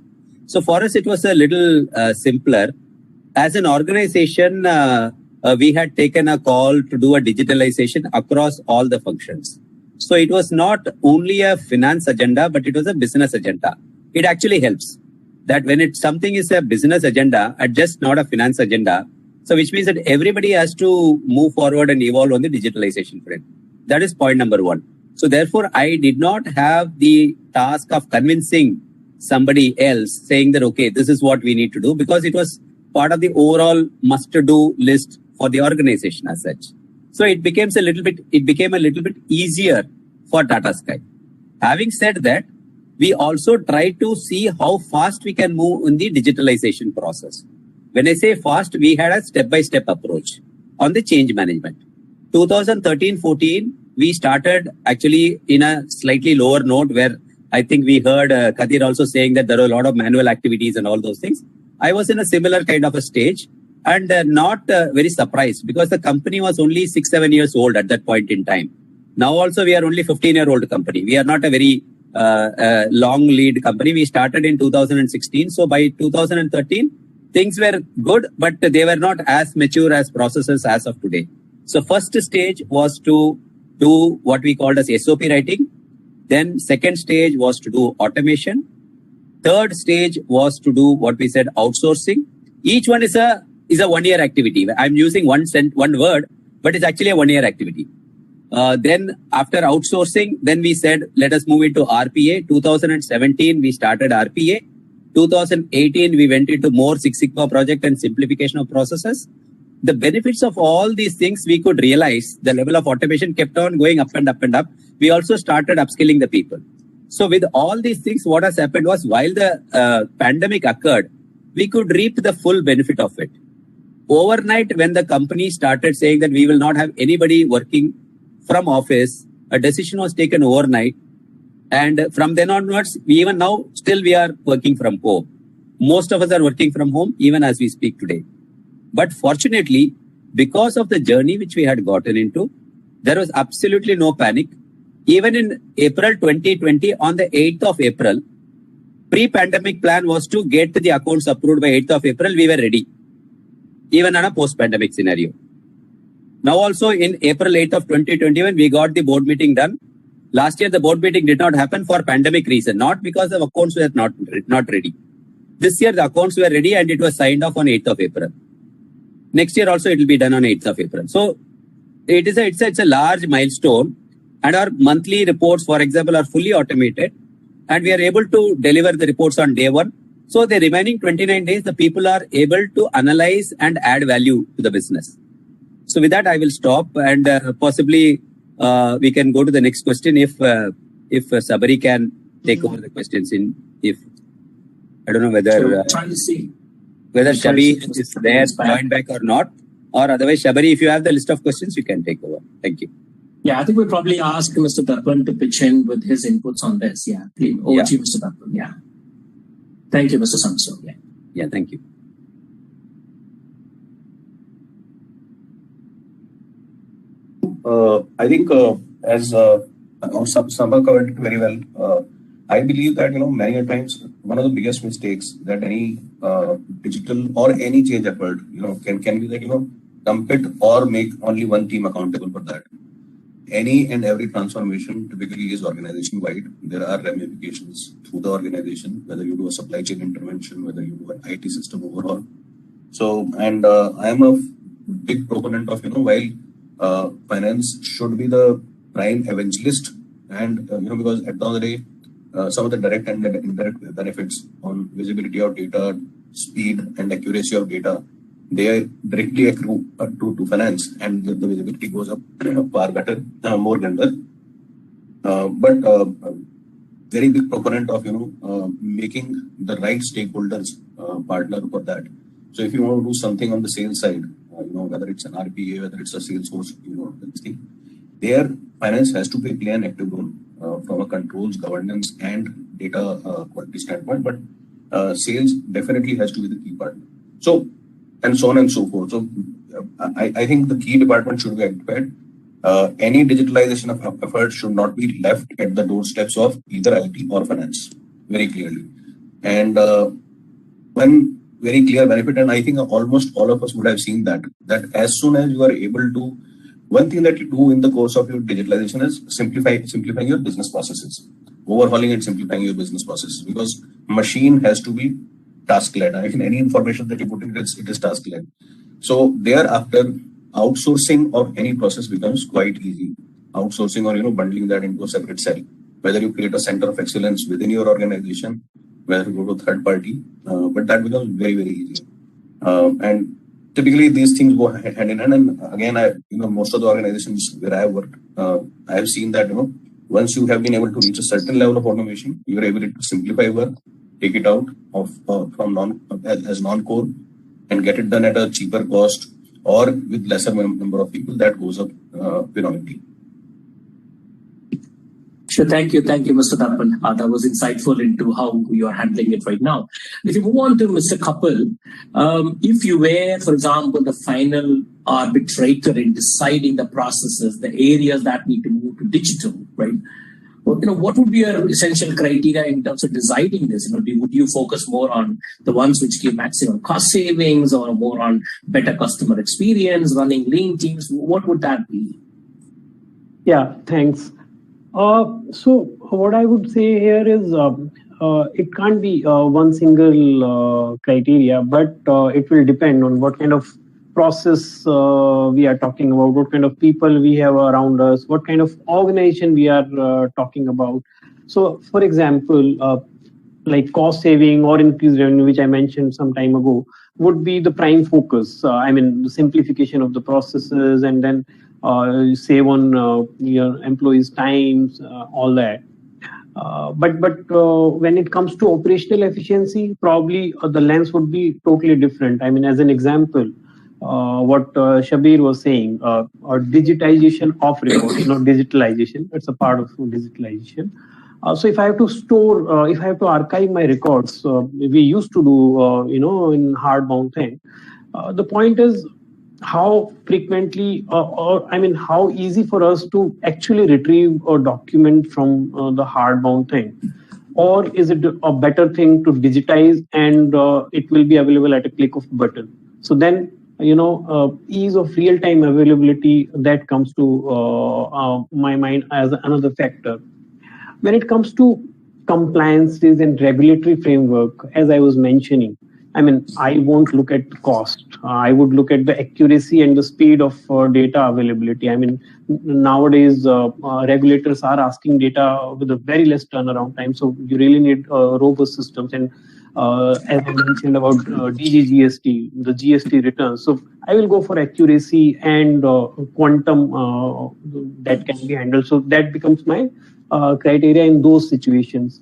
S16: So for us, it was a little simpler. As an organization, we had taken a call to do a digitalization across all the functions. So it was not only a finance agenda, but it was a business agenda. It actually helps that when something is a business agenda and just not a finance agenda, so which means that everybody has to move forward and evolve on the digitalization front. That is point number one. So therefore, I did not have the task of convincing somebody else saying that, okay, this is what we need to do, because it was part of the overall must-do list for the organization as such. So it became a little bit easier for Tata Sky. Having said that, we also try to see how fast we can move in the digitalization process. When I say fast, we had a step-by-step approach on the change management. 2013-14, we started actually in a slightly lower note, where I think we heard Kadir also saying that there are a lot of manual activities and all those things. I was in a similar kind of a stage, and not very surprised, because the company was only 6-7 years old at that point in time. Now also we are only 15-year-old company. We are not a very long lead company. We started in 2016. So by 2013, things were good, but they were not as mature as processes as of today. So first stage was to do what we called as SOP writing. Then second stage was to do automation. Third stage was to do what we said outsourcing. Each one is a 1-year activity. I'm using one word, but it's actually a 1-year activity. Then after outsourcing, then we said, let us move into RPA. 2017, we started RPA. 2018, we went into more Six Sigma project and simplification of processes. The benefits of all these things we could realize. The level of automation kept on going up and up and up. We also started upskilling the people. So with all these things, what has happened was, while the pandemic occurred, we could reap the full benefit of it. Overnight, when the company started saying that we will not have anybody working from office, a decision was taken overnight. And from then onwards, even now, still we are working from home. Most of us are working from home, even as we speak today. But fortunately, because of the journey which we had gotten into, there was absolutely no panic. Even in April 2020, on the 8th of April, pre-pandemic plan was to get the accounts approved by 8th of April. We were ready, even on a post-pandemic scenario. Now also in April 8th of 2021, we got the board meeting done. Last year, the board meeting did not happen for pandemic reason, not because the accounts were not ready. This year, the accounts were ready and it was signed off on 8th of April. Next year also it will be done on 8th of April. So it's a large milestone, and our monthly reports, for example, are fully automated, and we are able to deliver the reports on day one. So the remaining 29 days, the people are able to analyze and add value to the business. So with that, I will stop, and possibly we can go to the next question if Sabari can take over the questions. If I don't know whether
S1: trying to see
S16: whether Shabeen is there, joined back or not, or otherwise, Shabari, if you have the list of questions, you can take over. Thank you.
S1: Yeah, I think we'll probably ask Mr. Darpan to pitch in with his inputs on this. Yeah, please, over to you, Mr. Darpan. Yeah. Thank you, Mr. Samso.
S16: Yeah, thank you.
S14: I think as Sampath covered it very well, I believe that, many a times one of the biggest mistakes that any digital or any change effort, can be that, dump it or make only one team accountable for that. Any and every transformation typically is organization-wide. There are ramifications through the organization, whether you do a supply chain intervention, whether you do an IT system overhaul. So, and I am a big proponent of, while finance should be the prime evangelist, and because at the end of the day, some of the direct and indirect benefits on visibility of data, speed and accuracy of data, they directly accrue to finance, and the visibility goes up far better, more granular. But very big proponent of making the right stakeholders partner for that. So if you want to do something on the sales side, whether it's an RPA, whether it's a Salesforce, this thing, there finance has to play an active role from a controls, governance, and data quality standpoint. But sales definitely has to be the key partner. So, and so on and so forth. So I think the key department should be identified. Any digitalization of effort should not be left at the doorsteps of either IT or finance, very clearly. And one very clear benefit, and I think almost all of us would have seen that as soon as you are able to, one thing that you do in the course of your digitalization is simplifying your business processes, overhauling and simplifying your business processes, because machine has to be task-led. I mean, any information that you put in, it is task-led. So thereafter, outsourcing of any process becomes quite easy. Outsourcing or bundling that into a separate cell. Whether you create a center of excellence within your organization, whether you go to third party, but that becomes very, very easy. And typically these things go hand in hand. And again, most of the organizations where I have worked, I have seen that once you have been able to reach a certain level of automation, you are able to simplify work, take it out of from as non-core, and get it done at a cheaper cost or with lesser number of people. That goes up phenomenally.
S1: Sure, thank you, Mr. Darpan. That was insightful into how you are handling it right now. If you move on to Mr. Kapil, if you were, for example, the final arbitrator in deciding the processes, the areas that need to move to digital, right? What would be your essential criteria in terms of deciding this? Would you focus more on the ones which give maximum cost savings, or more on better customer experience, running lean teams? What would that be?
S15: Yeah, thanks. So what I would say here is it can't be one single criteria, but it will depend on what kind of process we are talking about, what kind of people we have around us, what kind of organization we are talking about. So, for example, like cost saving or increased revenue, which I mentioned some time ago, would be the prime focus. The simplification of the processes, and then save on your employees' times, all that. But when it comes to operational efficiency, probably the lens would be totally different. As an example, what Shabir was saying, or digitization of records, not digitalization. It's a part of digitalization. So if I have to store, if I have to archive my records, we used to do, in hardbound thing. The point is how frequently, how easy for us to actually retrieve a document from the hardbound thing, or is it a better thing to digitize and it will be available at a click of a button? So then, ease of real-time availability, that comes to my mind as another factor. When it comes to compliances and regulatory framework, as I was mentioning, I mean, I won't look at cost. I would look at the accuracy and the speed of data availability. I mean, nowadays, regulators are asking data with a very less turnaround time. So you really need robust systems. And as I mentioned about DGGST, the GST returns. So I will go for accuracy and quantum that can be handled. So that becomes my criteria in those situations.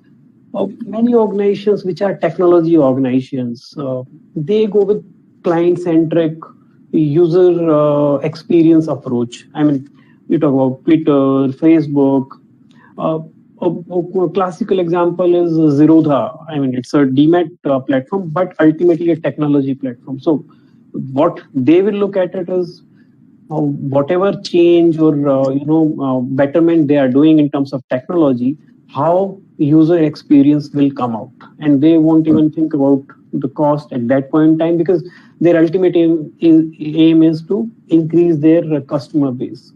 S15: Many organizations which are technology organizations, they go with client-centric user experience approach. I mean, you talk about Twitter, Facebook. A classical example is Zerodha. I mean, it's a DMAT platform, but ultimately a technology platform. So what they will look at it is whatever change or betterment they are doing in terms of technology, how user experience will come out, and they won't even think about the cost at that point in time, because their ultimate aim is to increase their customer base.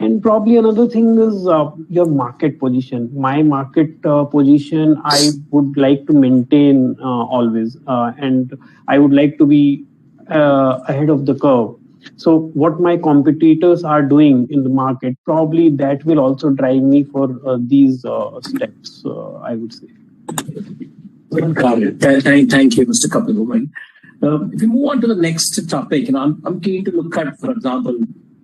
S15: And probably another thing is your market position. My market position, I would like to maintain always, and I would like to be ahead of the curve. So what my competitors are doing in the market, probably that will also drive me for these steps, I would say.
S1: Got it. Thank you, Mr. Kapil. If we move on to the next topic, I'm keen to look at, for example,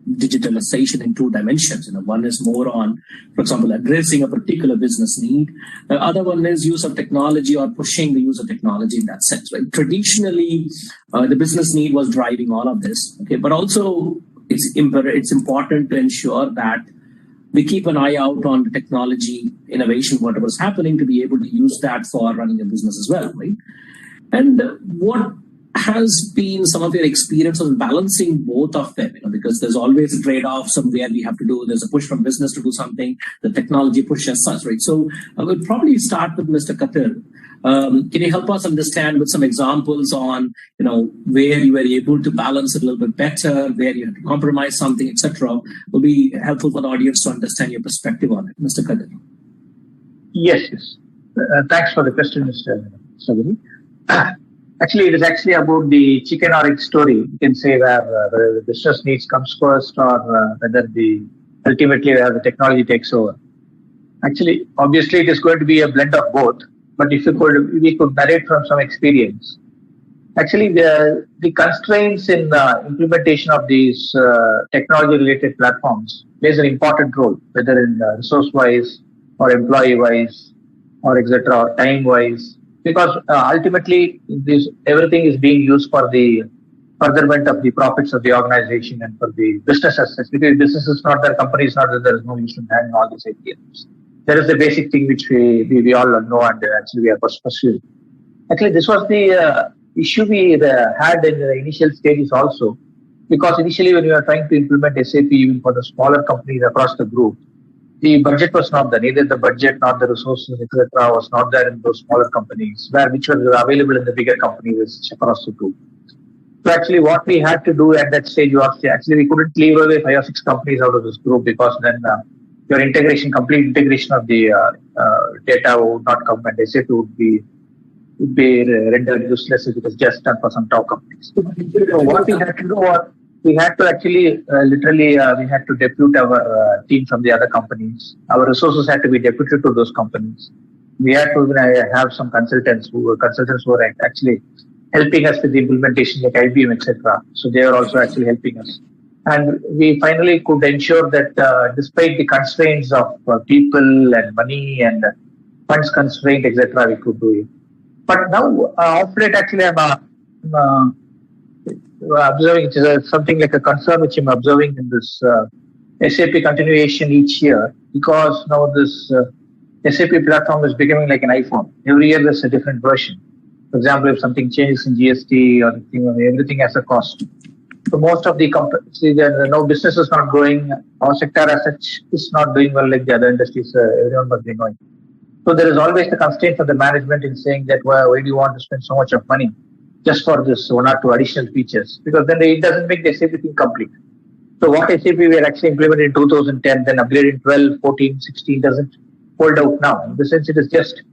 S1: digitalization in two dimensions. One is more on, for example, addressing a particular business need. The other one is use of technology or pushing the use of technology in that sense. Right? Traditionally, the business need was driving all of this. Okay, but also it's important to ensure that we keep an eye out on the technology innovation, whatever is happening, to be able to use that for running a business as well. Right? And what has been some of your experience of balancing both of them, because there's always a trade-off somewhere we have to do. There's a push from business to do something, the technology push as such, right? So I would probably start with Mr. Kapil. Can you help us understand with some examples on, where you were able to balance it a little bit better, where you had to compromise something, etc. Will be helpful for the audience to understand your perspective on it, Mr. Kapil.
S17: Yes. Thanks for the question, Mr. Shabeen. Actually, it is actually about the chicken or egg story. You can say where the business needs comes first, or whether ultimately where the technology takes over. Actually, obviously, it is going to be a blend of both. But if we could narrate from some experience. Actually, the constraints in the implementation of these technology-related platforms plays an important role, whether in resource-wise or employee-wise or etc. or time-wise. Because ultimately, everything is being used for the furtherment of the profits of the organization and for the business as such. Because business is not there, company is not there, there is no use in having all these APMs. There is the basic thing which we all know and actually we are pursuing. Actually, this was the issue we had in the initial stages also. Because initially when we were trying to implement SAP even for the smaller companies across the group, the budget was not there. Neither the budget nor the resources, etc., was not there in those smaller companies, which were available in the bigger companies across the group. So actually, what we had to do at that stage was we couldn't leave away 5 or 6 companies out of this group, because then your complete integration of the data would not come, and SAP would be rendered useless if it was just done for some top companies. So what we had to do was, we had to actually, we had to depute our team from the other companies. Our resources had to be deputed to those companies. We had to have some consultants who were actually helping us with the implementation, like IBM, etc. So they were also actually helping us. And we finally could ensure that despite the constraints of people and money and funds constraint, etc., we could do it. But now, of late, actually, I'm observing, it is something like a concern which I'm observing in this SAP continuation each year, because now this SAP platform is becoming like an iPhone. Every year there's a different version. For example, if something changes in GST or everything has a cost. So most of the companies, no business is not growing. Our sector as such is not doing well like the other industries. Everyone must be going. So there is always the constraint for the management in saying that, well, why do you want to spend so much of money just for this 1 or 2 additional features? Because then it doesn't make the SAP thing complete. So what SAP we had actually implemented in 2010, then upgraded in 12, 14, 16 doesn't hold out now. In the sense, it is just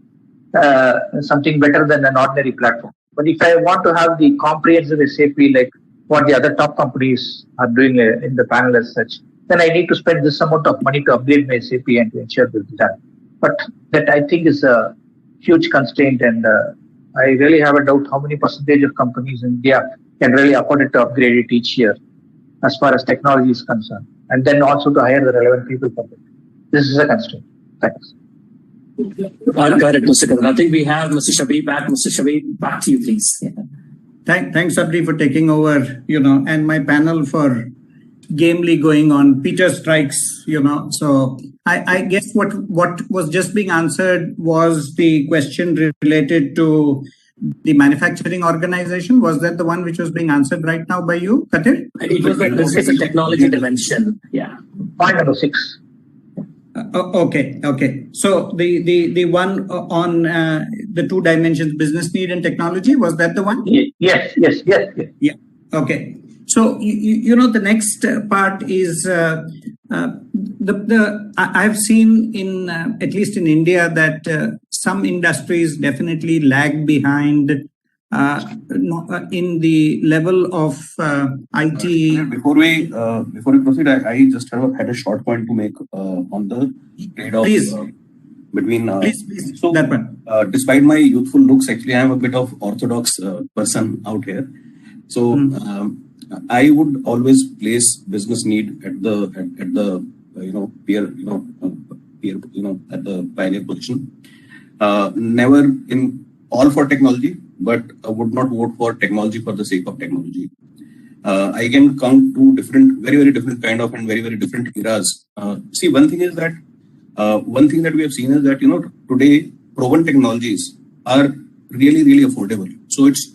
S17: something better than an ordinary platform. But if I want to have the comprehensive SAP, like what the other top companies are doing in the panel as such, then I need to spend this amount of money to upgrade my SAP and to ensure this is done. But that I think is a huge constraint, and I really have a doubt how many percentage of companies in India can really afford it to upgrade it each year as far as technology is concerned, and then also to hire the relevant people for it. This is a constraint. Thanks.
S1: Correct, Mr. Karan. I think we have Mr. Shabeen back. Mr. Shabeen, back to you, please. Yeah.
S2: Thanks, Sabri, for taking over, and my panel for gamely going on. Peter strikes, So I guess what was just being answered was the question related to the manufacturing organization. Was that the one which was being answered right now by you, Katir?
S1: It was the business and technology dimension. Yeah.
S17: Point number 6.
S2: Okay. So the one on the 2 dimensions, business need and technology, was that the one?
S17: Yes.
S2: Yeah. Okay. So the next part is I've seen in at least in India that some industries definitely lag behind in the level of IT.
S14: Before we proceed, I just had a short point to make on the trade-off between.
S2: Please,
S14: so
S2: that one.
S14: Despite my youthful looks, actually, I am a bit of orthodox person out here. So I would always place business need at the peer at the pioneer position. Never in all for technology, but I would not vote for technology for the sake of technology. I can count 2 different, very, very different kind of and very, very different eras. See, one thing that we have seen is that, today proven technologies are really, really affordable. So it's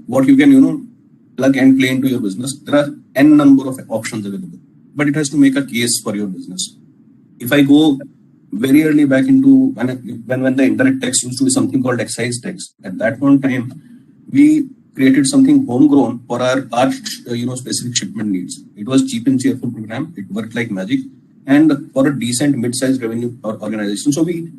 S14: what you can, plug and play into your business. There are n number of options available, but it has to make a case for your business. If I go very early back into when the indirect tax used to be something called excise tax, at that point in time, we created something homegrown for our specific shipment needs. It was cheap and cheerful program. It worked like magic, and for a decent mid-sized revenue organization. So we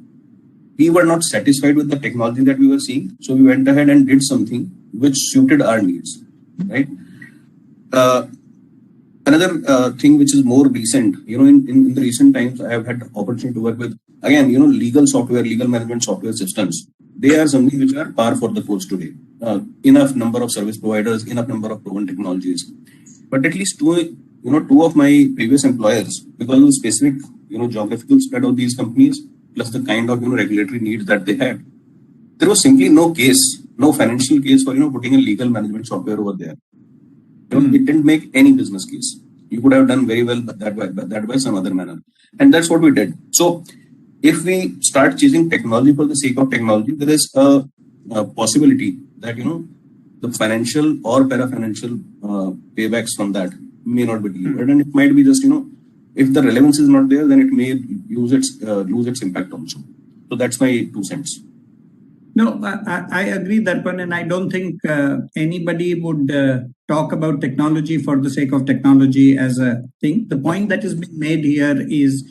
S14: were not satisfied with the technology that we were seeing. So we went ahead and did something which suited our needs. Right. Another thing which is more recent, in the recent times, I have had the opportunity to work with, again, legal software, legal management software systems. They are something which are par for the course today. Enough number of service providers, enough number of proven technologies. But at least two of my previous employers, because of the specific, geographical spread of these companies, plus the kind of, regulatory needs that they had, there was simply no financial case for, putting a legal management software over there. It didn't make any business case. You could have done very well that by some other manner. And that's what we did. So if we start chasing technology for the sake of technology, there is a possibility that, the financial or para-financial paybacks from that may not be delivered. And it might be just, if the relevance is not there, then it may lose its impact also. So that's my 2 cents.
S2: No, I agree that one, and I don't think anybody would talk about technology for the sake of technology as a thing. The point that is being made here is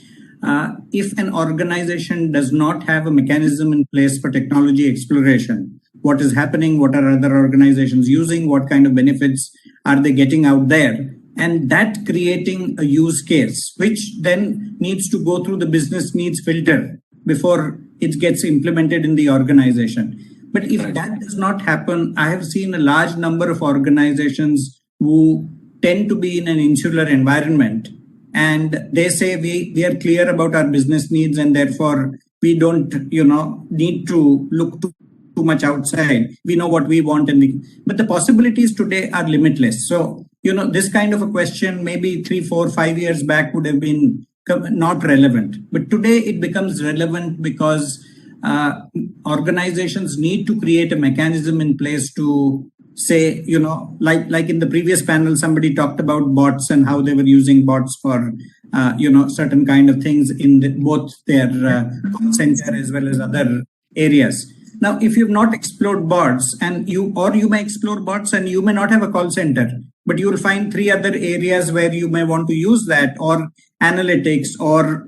S2: if an organization does not have a mechanism in place for technology exploration, what is happening, what are other organizations using, what kind of benefits are they getting out there, and that creating a use case, which then needs to go through the business needs filter before it gets implemented in the organization. But if that does not happen, I have seen a large number of organizations who tend to be in an insular environment, and they say we are clear about our business needs, and therefore we don't need to look too much outside. We know what we want, but the possibilities today are limitless. So this kind of a question maybe 3, 4, 5 years back would have been not relevant, but today it becomes relevant because organizations need to create a mechanism in place to say, like in the previous panel, somebody talked about bots and how they were using bots for certain kind of things in both their call center as well as other areas. Now, if you've not explored bots, and you may explore bots and you may not have a call center, but you will find 3 other areas where you may want to use that, or analytics, or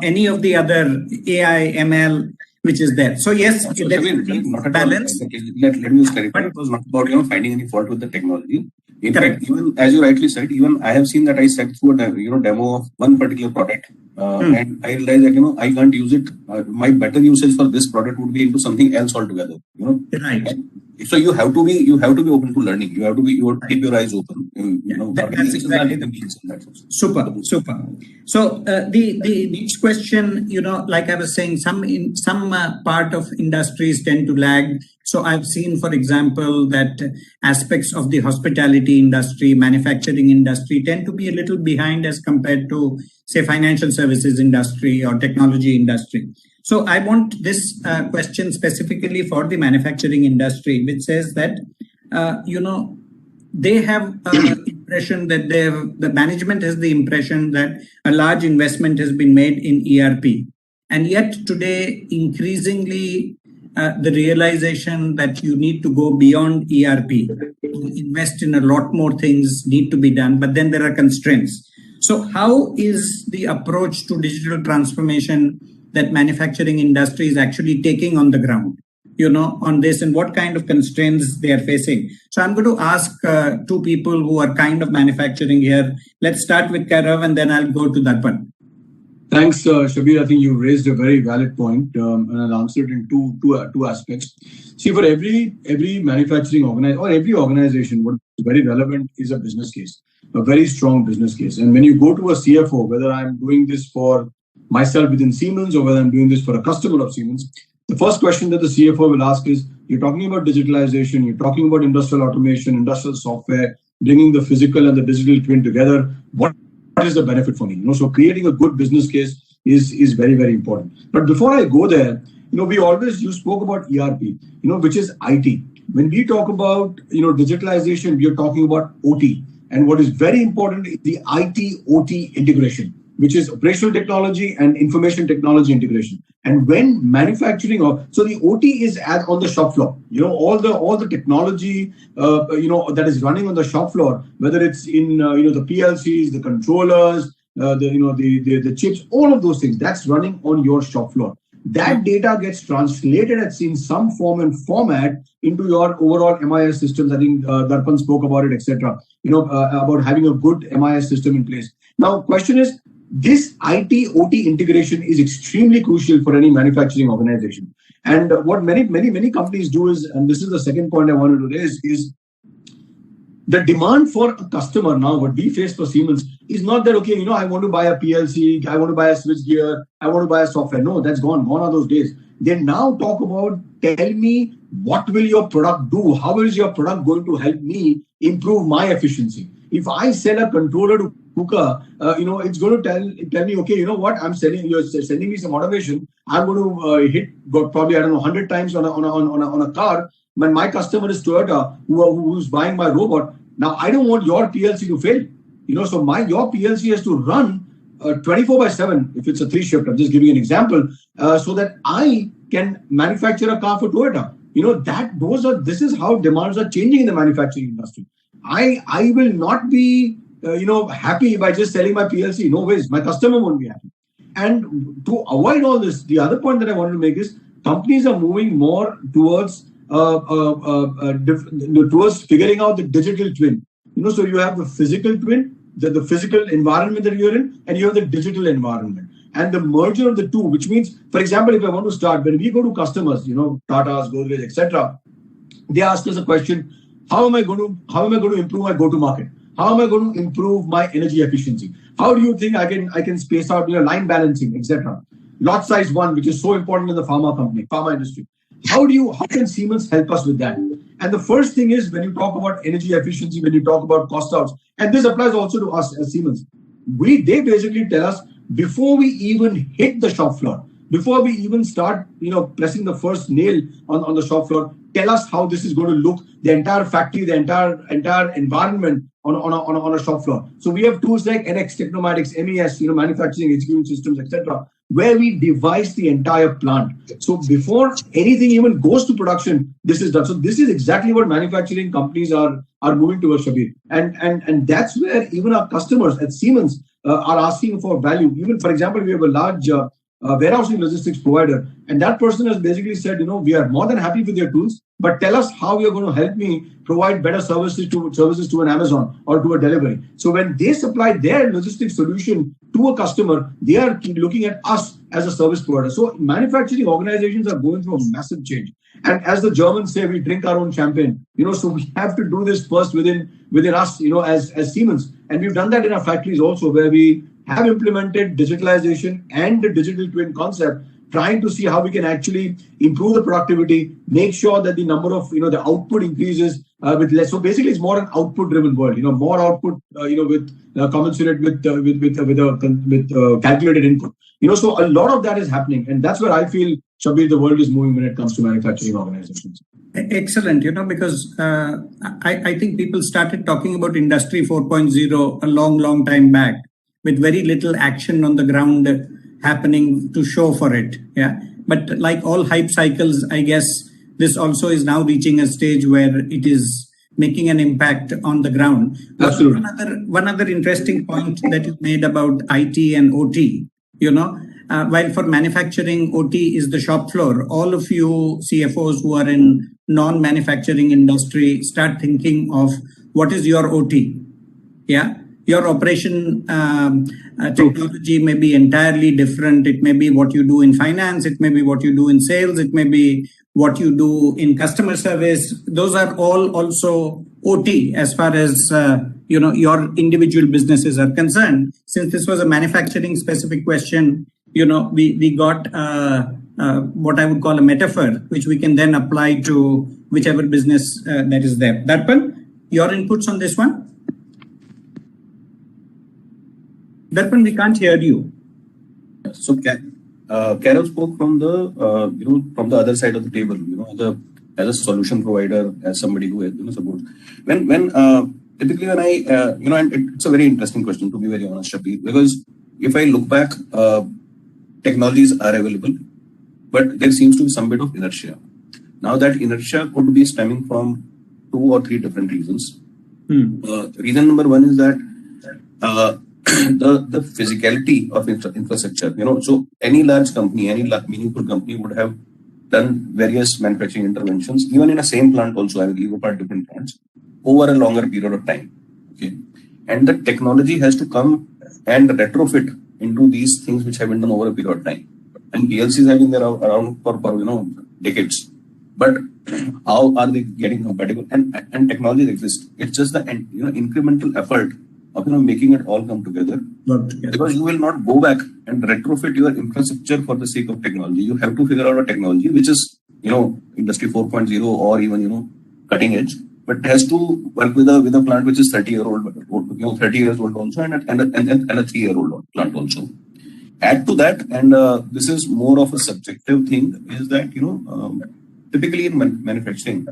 S2: any of the other AI, ML, which is there. So yes,
S14: So,
S2: there's
S14: Shabeen, not at all.
S2: balance.
S14: Let me just clarify. It was not about finding any fault with the technology. In
S2: Correct.
S14: fact, even as you rightly said, even I have seen that I sat through a demo of one particular product, and I realized that I can't use it. My better usage for this product would be into something else altogether.
S2: Right.
S14: So you have to be open to learning. You have to keep your eyes open.
S2: That's exactly super. So the next question, like I was saying, some part of industries tend to lag. So I've seen, for example, that aspects of the hospitality industry, manufacturing industry tend to be a little behind as compared to, say, financial services industry or technology industry. So I want this question specifically for the manufacturing industry, which says that, they have impression that the management has the impression that a large investment has been made in ERP. And yet today, increasingly, the realization that you need to go beyond ERP, invest in a lot more things need to be done, but then there are constraints. So how is the approach to digital transformation that manufacturing industry is actually taking on the ground, on this, and what kind of constraints they are facing? So I'm going to ask two people who are kind of manufacturing here. Let's start with Kairav and then I'll go to Darpan.
S18: Thanks, Shabir. I think you raised a very valid point, and I'll answer it in two aspects. See, for every manufacturing organization or every organization, what's very relevant is a business case, a very strong business case. And when you go to a CFO, whether I'm doing this for myself within Siemens or whether I'm doing this for a customer of Siemens, the first question that the CFO will ask is, you're talking about digitalization, you're talking about industrial automation, industrial software, bringing the physical and the digital twin together. What is the benefit for me? So creating a good business case is very, very important. But before I go there, you spoke about ERP, which is IT. When we talk about, digitalization, we are talking about OT. And what is very important is the IT-OT integration, which is operational technology and information technology integration. And when manufacturing, so the OT is on the shop floor. All the technology, that is running on the shop floor, whether it's in the PLCs, the controllers, the chips, all of those things, that's running on your shop floor. That data gets translated in some form and format into your overall MIS systems. I think Darpan spoke about it, etc. About having a good MIS system in place. Now, question is, this IT-OT integration is extremely crucial for any manufacturing organization. And what many companies do is, and this is the second point I wanted to raise, is the demand for a customer now, what we face for Siemens, is not that, okay, I want to buy a PLC, I want to buy a switchgear, I want to buy a software. No, that's gone. Gone are those days. They now talk about, tell me, what will your product do? How is your product going to help me improve my efficiency? If I sell a controller to KUKA, it's going to tell me, okay, you know what, you're sending me some automation. I'm going to hit probably, 100 times on a car. When my customer is Toyota, who's buying my robot. Now, I don't want your PLC to fail. So your PLC has to run 24/7 if it's a 3-shift. I'm just giving you an example, so that I can manufacture a car for Toyota. This is how demands are changing in the manufacturing industry. I will not be happy by just selling my PLC. No ways. My customer won't be happy. And to avoid all this, the other point that I wanted to make is companies are moving more towards figuring out the digital twin. So you have the physical twin, the physical environment that you're in, and you have the digital environment. And the merger of the two, which means, for example, if I want to start, when we go to customers, Tata's, Goodwill, etc., they ask us a question: how am I going to improve my go-to-market? How am I going to improve my energy efficiency? How do you think I can space out line balancing, etc.? Lot size one, which is so important in the pharma industry. How can Siemens help us with that? And the first thing is, when you talk about energy efficiency, when you talk about cost outs, and this applies also to us as Siemens, they basically tell us, before we even hit the shop floor, before we even start, pressing the first nail on the shop floor, tell us how this is going to look, the entire factory, the entire environment on a shop floor. So we have tools like NX, Technomatics, MES, manufacturing execution systems, etc., where we devise the entire plant. So before anything even goes to production, this is done. So this is exactly what manufacturing companies are moving towards, Shabir. And that's where even our customers at Siemens are asking for value. Even, for example, we have a large warehousing logistics provider. And that person has basically said, we are more than happy with your tools, but tell us how you're going to help me provide better services to an Amazon or to a delivery. So when they supply their logistics solution to a customer, they are looking at us as a service provider. So manufacturing organizations are going through a massive change. And as the Germans say, we drink our own champagne. So we have to do this first within us, as Siemens. And we've done that in our factories also, where we have implemented digitalization and the digital twin concept, trying to see how we can actually improve the productivity, make sure that the number of, the output increases with less. So basically, it's more an output-driven world. More output, with commensurate with calculated input. So a lot of that is happening, and that's where I feel, Shabeen, the world is moving when it comes to manufacturing organizations.
S2: Excellent, because I think people started talking about Industry 4.0 a long time back, with very little action on the ground happening to show for it. Yeah. But like all hype cycles, I guess this also is now reaching a stage where it is making an impact on the ground.
S18: Absolutely.
S2: One other interesting point that you made about IT and OT, while for manufacturing, OT is the shop floor. All of you CFOs who are in non-manufacturing industry, start thinking of what is your OT. Yeah. Your operation technology may be entirely different. It may be what you do in finance. It may be what you do in sales. It may be what you do in customer service. Those are all also OT as far as your individual businesses are concerned. Since this was a manufacturing specific question, we got what I would call a metaphor, which we can then apply to whichever business that is there. Darpan, your inputs on this one? Darpan, we can't hear you.
S14: So Carol spoke from the from the other side of the table, as a solution provider, as somebody who supports. Typically when I and it's a very interesting question, to be very honest, Shabeen, because if I look back, technologies are available, but there seems to be some bit of inertia. Now that inertia could be stemming from 2 or 3 different reasons. Reason number 1 is that the physicality of infrastructure, so any large company, any meaningful company would have done various manufacturing interventions, even in a same plant also, I will give apart different plants, over a longer period of time. Okay. And the technology has to come and retrofit into these things which have been done over a period of time. And PLCs have been there around for decades. But how are they getting compatible? And technologies exist. It's just the incremental effort of making it all come together. Because you will not go back and retrofit your infrastructure for the sake of technology. You have to figure out a technology which is Industry 4.0 or even cutting edge, but it has to work with a plant which is 30 years old also, and a 3-year-old plant also. Add to that, and this is more of a subjective thing, is that typically in manufacturing,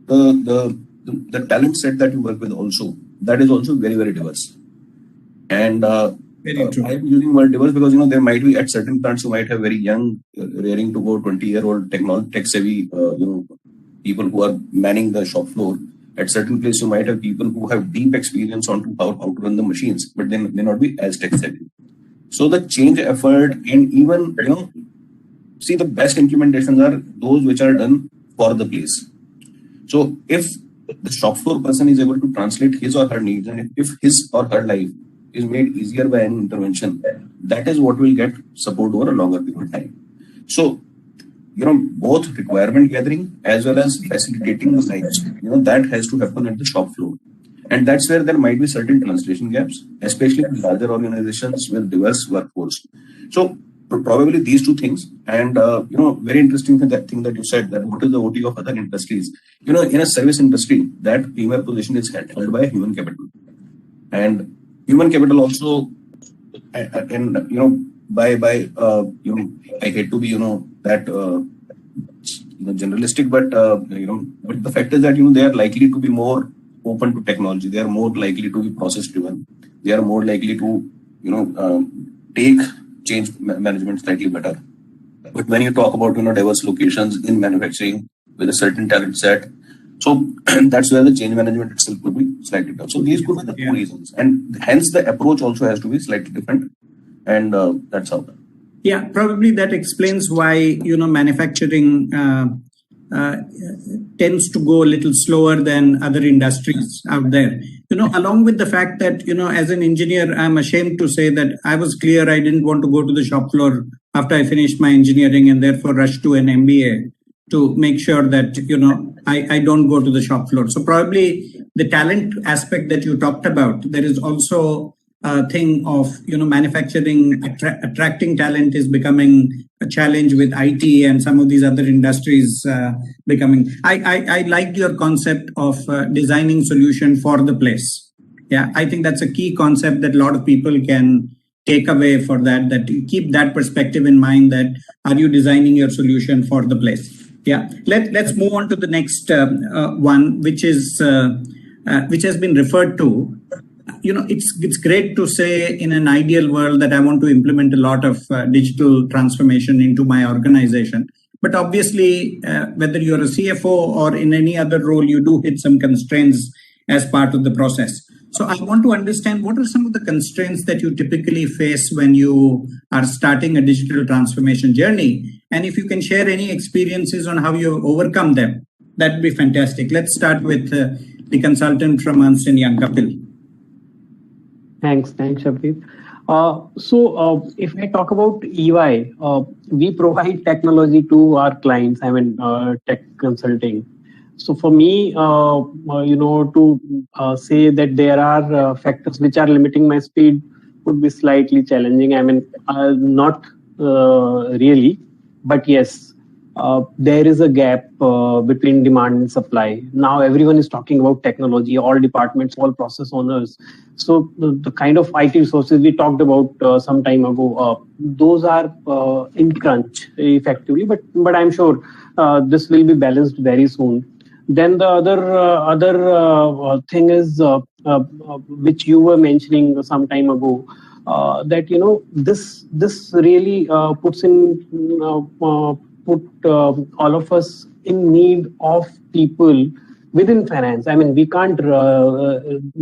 S14: the talent set that you work with also, that is also very, very diverse. And I'm using word diverse because there might be at certain plants you might have very young, raring to go 20-year-old tech savvy people who are manning the shop floor. At certain places you might have people who have deep experience on how to run the machines, but they may not be as tech savvy. So the change effort, and even see, the best implementations are those which are done for the place. So if the shop floor person is able to translate his or her needs, and if his or her life is made easier by an intervention, that is what will get support over a longer period of time. So, both requirement gathering as well as facilitating the sites, that has to happen at the shop floor. And that's where there might be certain translation gaps, especially in larger organizations with diverse workforce. So probably these 2 things. And, very interesting thing that you said, that what is the OT of other industries? In a service industry, that premier position is held by human capital. And human capital also, I hate to be, that, generalistic, but, but the fact is that, they are likely to be more open to technology. They are more likely to be process driven. They are more likely to, take change management slightly better. But when you talk about, diverse locations in manufacturing with a certain talent set, so that's where the change management itself could be slightly tough. So these could be the 2 reasons. And hence the approach also has to be slightly different. And that's all.
S2: Yeah, probably that explains why, manufacturing tends to go a little slower than other industries out there. Along with the fact that, as an engineer, I'm ashamed to say that I was clear I didn't want to go to the shop floor after I finished my engineering and therefore rushed to an MBA to make sure that, I don't go to the shop floor. So probably the talent aspect that you talked about, there is also a thing of, manufacturing, attracting talent is becoming a challenge with IT and some of these other industries becoming. I liked your concept of designing solution for the place. Yeah, I think that's a key concept that a lot of people can take away for that you keep that perspective in mind, that are you designing your solution for the place? Yeah, let's move on to the next one, which has been referred to. It's great to say in an ideal world that I want to implement a lot of digital transformation into my organization. But obviously, whether you're a CFO or in any other role, you do hit some constraints as part of the process. So I want to understand, what are some of the constraints that you typically face when you are starting a digital transformation journey? And if you can share any experiences on how you overcome them, that'd be fantastic. Let's start with the consultant from Ernst & Young, Kapil.
S15: Thanks, Shabeen. So if I talk about EY, we provide technology to our clients, tech consulting. So for me, to say that there are factors which are limiting my speed would be slightly challenging. Not really, but yes, there is a gap between demand and supply. Now everyone is talking about technology, all departments, all process owners. So the kind of IT resources we talked about some time ago, those are in crunch effectively, but I'm sure this will be balanced very soon. Then the other thing is which you were mentioning some time ago, that this really puts all of us in need of people within finance. We can't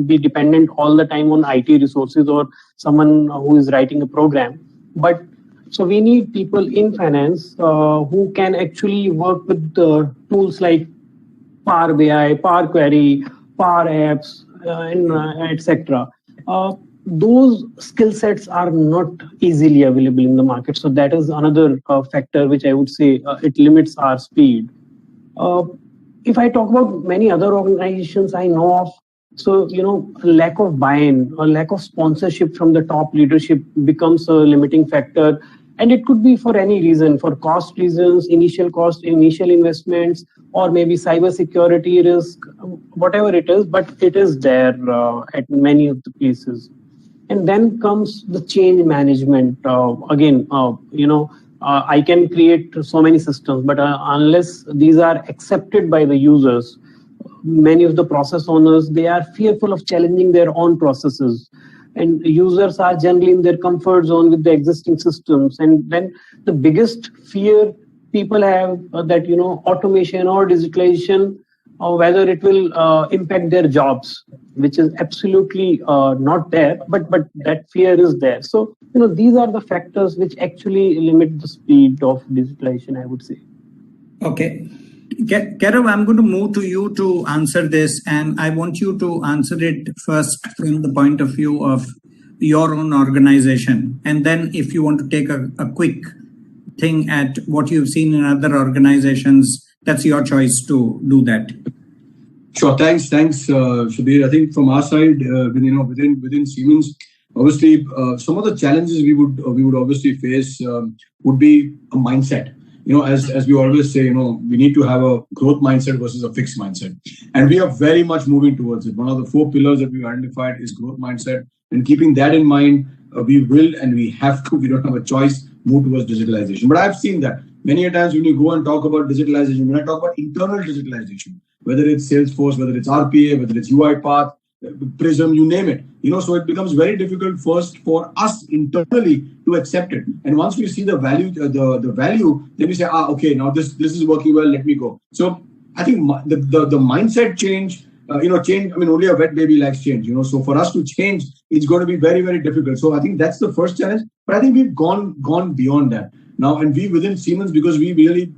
S15: be dependent all the time on IT resources or someone who is writing a program. But so we need people in finance who can actually work with tools like Power BI, Power Query, Power Apps, etc. Those skill sets are not easily available in the market. So that is another factor which I would say it limits our speed. If I talk about many other organizations I know of, so, lack of buy-in or lack of sponsorship from the top leadership becomes a limiting factor. And it could be for any reason, for cost reasons, initial cost, initial investments, or maybe cybersecurity risk, whatever it is, but it is there at many of the places. And then comes the change management. I can create so many systems, but unless these are accepted by the users, many of the process owners, they are fearful of challenging their own processes. And users are generally in their comfort zone with the existing systems. And then the biggest fear people have that, automation or digitalization, or whether it will impact their jobs, which is absolutely not there, but that fear is there. So, these are the factors which actually limit the speed of digitalization, I would say.
S2: Okay. Kerav, I'm going to move to you to answer this, and I want you to answer it first from the point of view of your own organization. And then if you want to take a quick thing at what you've seen in other organizations, that's your choice to do that.
S18: Sure. Thanks, Shabir. I think from our side, within Siemens, obviously, some of the challenges we would obviously face would be a mindset. As we always say, we need to have a growth mindset versus a fixed mindset. And we are very much moving towards it. One of the 4 pillars that we've identified is growth mindset. And keeping that in mind, we will and we have to, we don't have a choice, move towards digitalization. But I've seen that many a times when you go and talk about digitalization, when I talk about internal digitalization, whether it's Salesforce, whether it's RPA, whether it's UiPath, Prism, you name it. So it becomes very difficult first for us internally to accept it. And once we see the value, the value, then we say, okay, now this is working well, let me go. So I think the mindset change change. I mean, only a wet baby likes change. So for us to change, it's going to be very, very difficult. So I think that's the first challenge. But I think we've gone beyond that now, and we within Siemens, because we really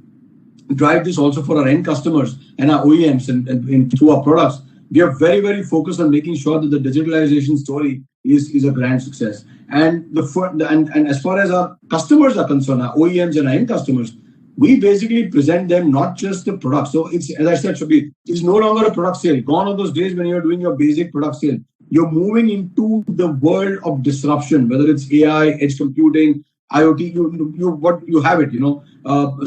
S18: drive this also for our end customers and our OEMs and through our products. We are very, very focused on making sure that the digitalization story is a grand success. And as far as our customers are concerned, our OEMs and our end customers, we basically present them not just the product. So it's, as I said, Shabeen, it's no longer a product sale. Gone are those days when you're doing your basic product sale. You're moving into the world of disruption, whether it's AI, edge computing, IoT, you have it,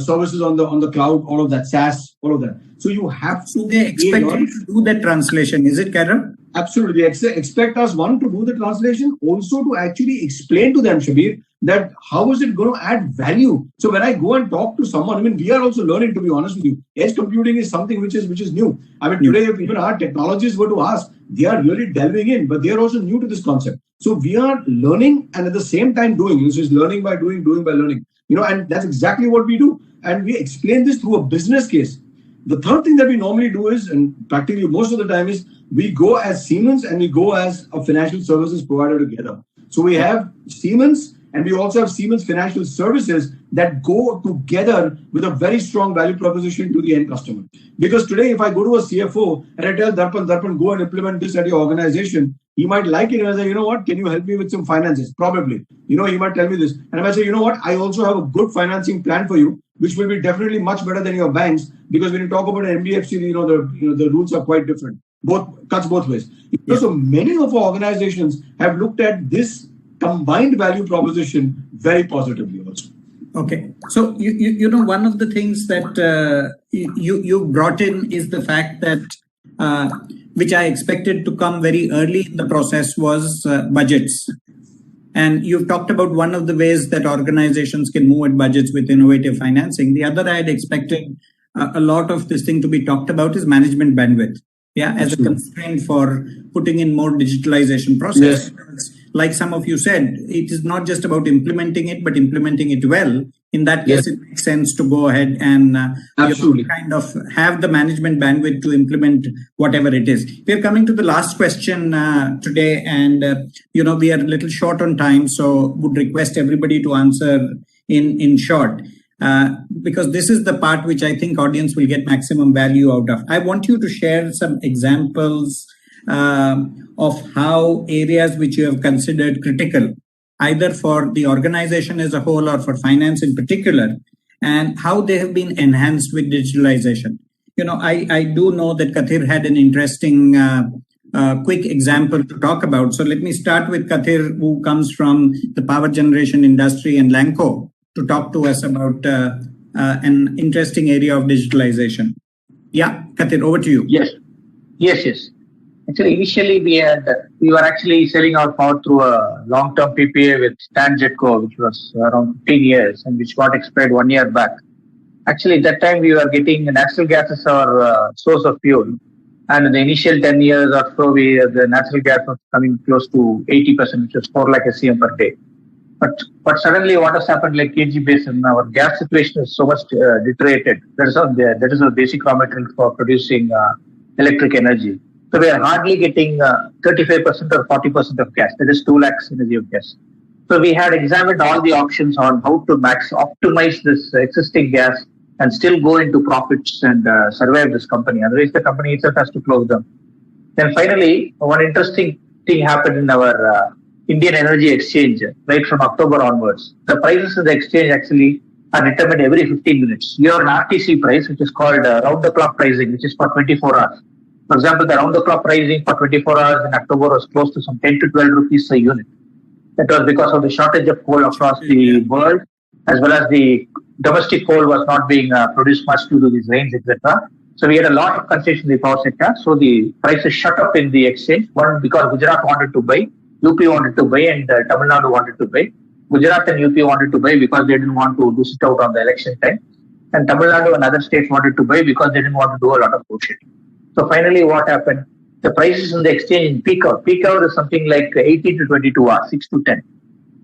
S18: services on the cloud, all of that, SaaS, all of that. So you have to.
S2: They expect you to do that translation, is it, Karan?
S18: Absolutely. They expect us, one, to do the translation, also to actually explain to them, Shabir, that how is it going to add value. So when I go and talk to someone, I mean, we are also learning, to be honest with you. Edge computing is something which is new. I mean, today, if even our technologists were to ask, they are really delving in, but they are also new to this concept. So we are learning and at the same time doing. This is learning by doing by learning. And that's exactly what we do. And we explain this through a business case. The third thing that we normally do is, and practically most of the time is, we go as Siemens and we go as a financial services provider together. So we have Siemens and we also have Siemens Financial Services that go together with a very strong value proposition to the end customer. Because today, if I go to a CFO and I tell Darpan, go and implement this at your organization, he might like it and I say, you know what, can you help me with some finances? Probably. He might tell me this. And if I say, you know what, I also have a good financing plan for you, which will be definitely much better than your banks, because when you talk about an NBFC, the rules are quite different. Cuts both ways. Yeah. So many of our organizations have looked at this combined value proposition very positively also.
S2: Okay. So, one of the things that you brought in is the fact that, which I expected to come very early in the process, was budgets. And you've talked about one of the ways that organizations can move at budgets with innovative financing. The other I had expected a lot of this thing to be talked about is management bandwidth. Yeah, as a constraint for putting in more digitalization process. Yes. Like some of you said, it is not just about implementing it, but implementing it well. In that case, it makes sense to go ahead and kind of have the management bandwidth to implement whatever it is. We're coming to the last question today, and we are a little short on time, so would request everybody to answer in short. Because this is the part which I think audience will get maximum value out of. I want you to share some examples of how areas which you have considered critical, either for the organization as a whole or for finance in particular, and how they have been enhanced with digitalization. I do know that Kathir had an interesting quick example to talk about. So let me start with Kathir, who comes from the power generation industry and Lanco, to talk to us about an interesting area of digitalization. Yeah, Kathir, over to you.
S17: Yes. Actually, initially we were actually selling our power through a long-term PPA with TANGETCO, which was around 15 years and which got expired 1 year back. Actually, at that time we were getting natural gas as our source of fuel. And in the initial 10 years or so, the natural gas was coming close to 80%, which was 4 lakh SCM per day. But suddenly what has happened, like KG Basin, our gas situation is so much deteriorated. That is a basic raw material for producing electric energy. So we are hardly getting 35% or 40% of gas. That is 2 lakhs energy of gas. So we had examined all the options on how to optimize this existing gas and still go into profits and survive this company. Otherwise, the company itself has to close down. Then finally, one interesting thing happened in our Indian Energy Exchange right from October onwards. The prices in the exchange actually are determined every 15 minutes. You have an RTC price, which is called round-the-clock pricing, which is for 24 hours. For example, the round-the-clock pricing for 24 hours in October was close to some 10 to 12 rupees a unit. That was because of the shortage of coal across the world, as well as the domestic coal was not being produced much due to these rains, etc. So we had a lot of congestion in the power sector. So the prices shut up in the exchange. One, because Gujarat wanted to buy, UP wanted to buy, and Tamil Nadu wanted to buy. Gujarat and UP wanted to buy because they didn't want to lose it out on the election time. And Tamil Nadu and other states wanted to buy because they didn't want to do a lot of bullshit. So finally, what happened? The prices in the exchange in peak hour is something like 18 to 22 hours, 6 to 10.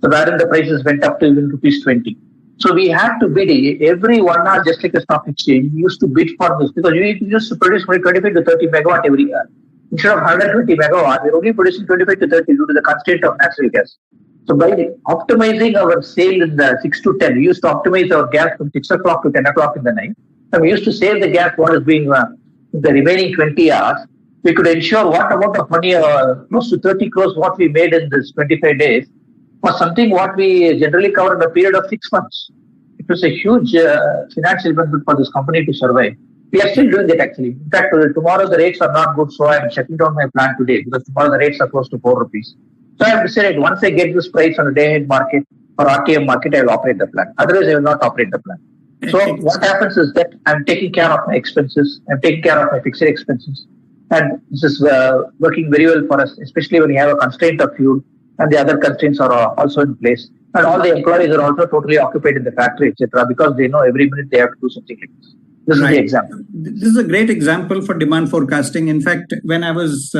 S17: So wherein the prices went up to even rupees 20. So we had to bid every 1 hour, just like a stock exchange. We used to bid for this because you used to produce 25 to 30 megawatt every hour. instead of 120 megawatts, we're only producing 25 to 30 due to the constraint of natural gas. So by optimizing our sale in the 6 to 10, we used to optimize our gas from 6 o'clock to 10 o'clock in the night. And we used to save the gas what is being the remaining 20 hours. We could ensure what amount of money, close to 30 crores, what we made in this 25 days, was something what we generally cover in a period of 6 months. It was a huge financial benefit for this company to survive. We are still doing that actually. In fact, tomorrow the rates are not good, so I am shutting down my plant today because tomorrow the rates are close to 4 rupees. So I have decided once I get this price on the day-ahead market or RTM market, I will operate the plant. Otherwise, I will not operate the plant. So what happens is that I'm taking care of my expenses, I'm taking care of my fixed expenses. And this is working very well for us, especially when you have a constraint of fuel and the other constraints are also in place. And all the employees are also totally occupied in the factory, etc., because they know every minute they have to do something like this. This is the example.
S2: This is a great example for demand forecasting. In fact, when I was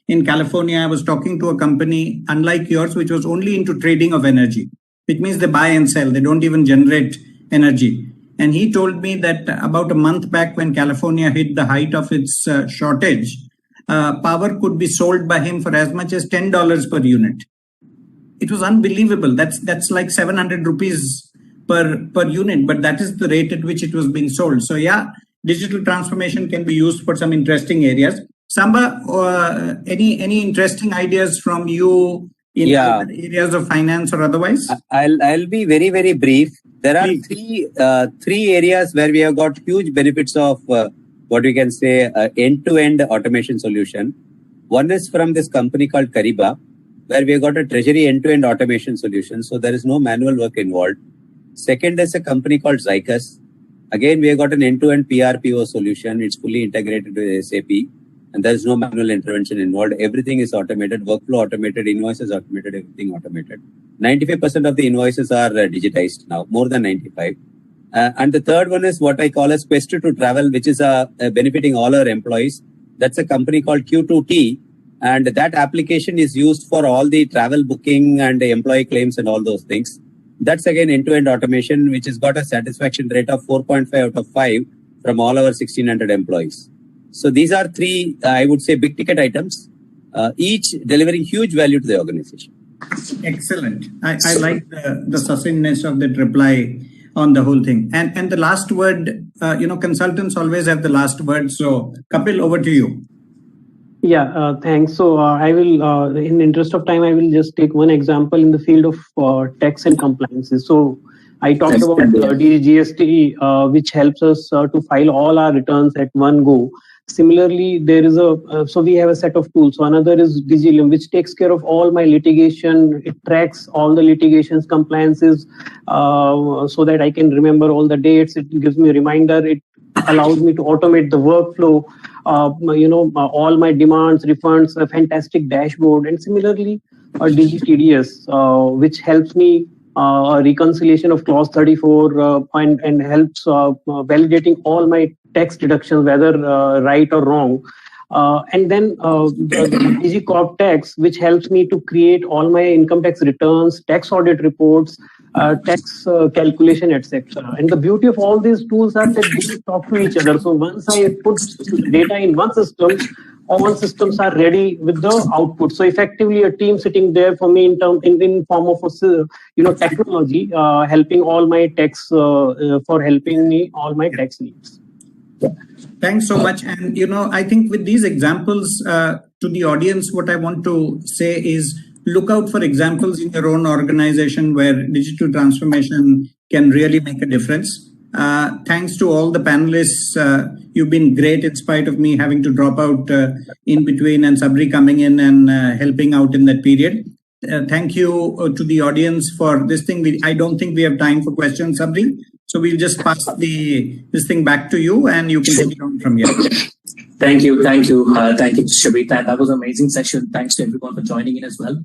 S2: in California, I was talking to a company unlike yours, which was only into trading of energy, which means they buy and sell. They don't even generate energy. And he told me that about a month back when California hit the height of its shortage, power could be sold by him for as much as $10 per unit. It was unbelievable. That's like 700 rupees per unit, but that is the rate at which it was being sold. So yeah, digital transformation can be used for some interesting areas. Samba, any interesting ideas from you in other areas of finance or otherwise?
S16: I'll be very, very brief. There are three areas where we have got huge benefits of what we can say end-to-end automation solution. One is from this company called Kariba, where we have got a treasury end-to-end automation solution. So there is no manual work involved. Second is a company called Zycus. Again, we have got an end-to-end PRPO solution. It's fully integrated with SAP. And there is no manual intervention involved. Everything is automated, workflow automated, invoices automated, everything automated. 95% of the invoices are digitized now, more than 95. And the third one is what I call as Quest to Travel, which is benefiting all our employees. That's a company called Q2T. And that application is used for all the travel booking and employee claims and all those things. That's again end-to-end automation, which has got a satisfaction rate of 4.5 out of 5 from all our 1,600 employees. So these are three, I would say, big ticket items, each delivering huge value to the organization.
S2: Excellent. I like the succinctness of that reply on the whole thing. And the last word, consultants always have the last word. So Kapil, over to you.
S15: Yeah, thanks. So I will, in the interest of time, I will just take one example in the field of tax and compliances. So I talked about GST, which helps us to file all our returns at one go. Similarly, there is so we have a set of tools. So another is Digilum, which takes care of all my litigation. It tracks all the litigations, compliances, so that I can remember all the dates. It gives me a reminder. It allows me to automate the workflow. All my demands, refunds, a fantastic dashboard. And similarly, DigiTDS, which helps me reconciliation of clause 34 and helps validating all my tax deductions, whether right or wrong. And then DigiCorp Tax, which helps me to create all my income tax returns, tax audit reports, tax calculation, etc. And the beauty of all these tools are that they talk to each other. So once I put data in one system, all systems are ready with the output. So effectively, a team sitting there for me in form of technology, helping all my tax for helping me all my tax needs.
S2: Thanks so much. And I think with these examples to the audience, what I want to say is look out for examples in your own organization where digital transformation can really make a difference. Thanks to all the panelists. You've been great in spite of me having to drop out in between and Sabri coming in and helping out in that period. Thank you to the audience for this thing. I don't think we have time for questions, Sabri. So we'll just pass this thing back to you and you can take it on from here.
S1: Thank you, Shabeen. That was an amazing session. Thanks to everyone for joining in as well.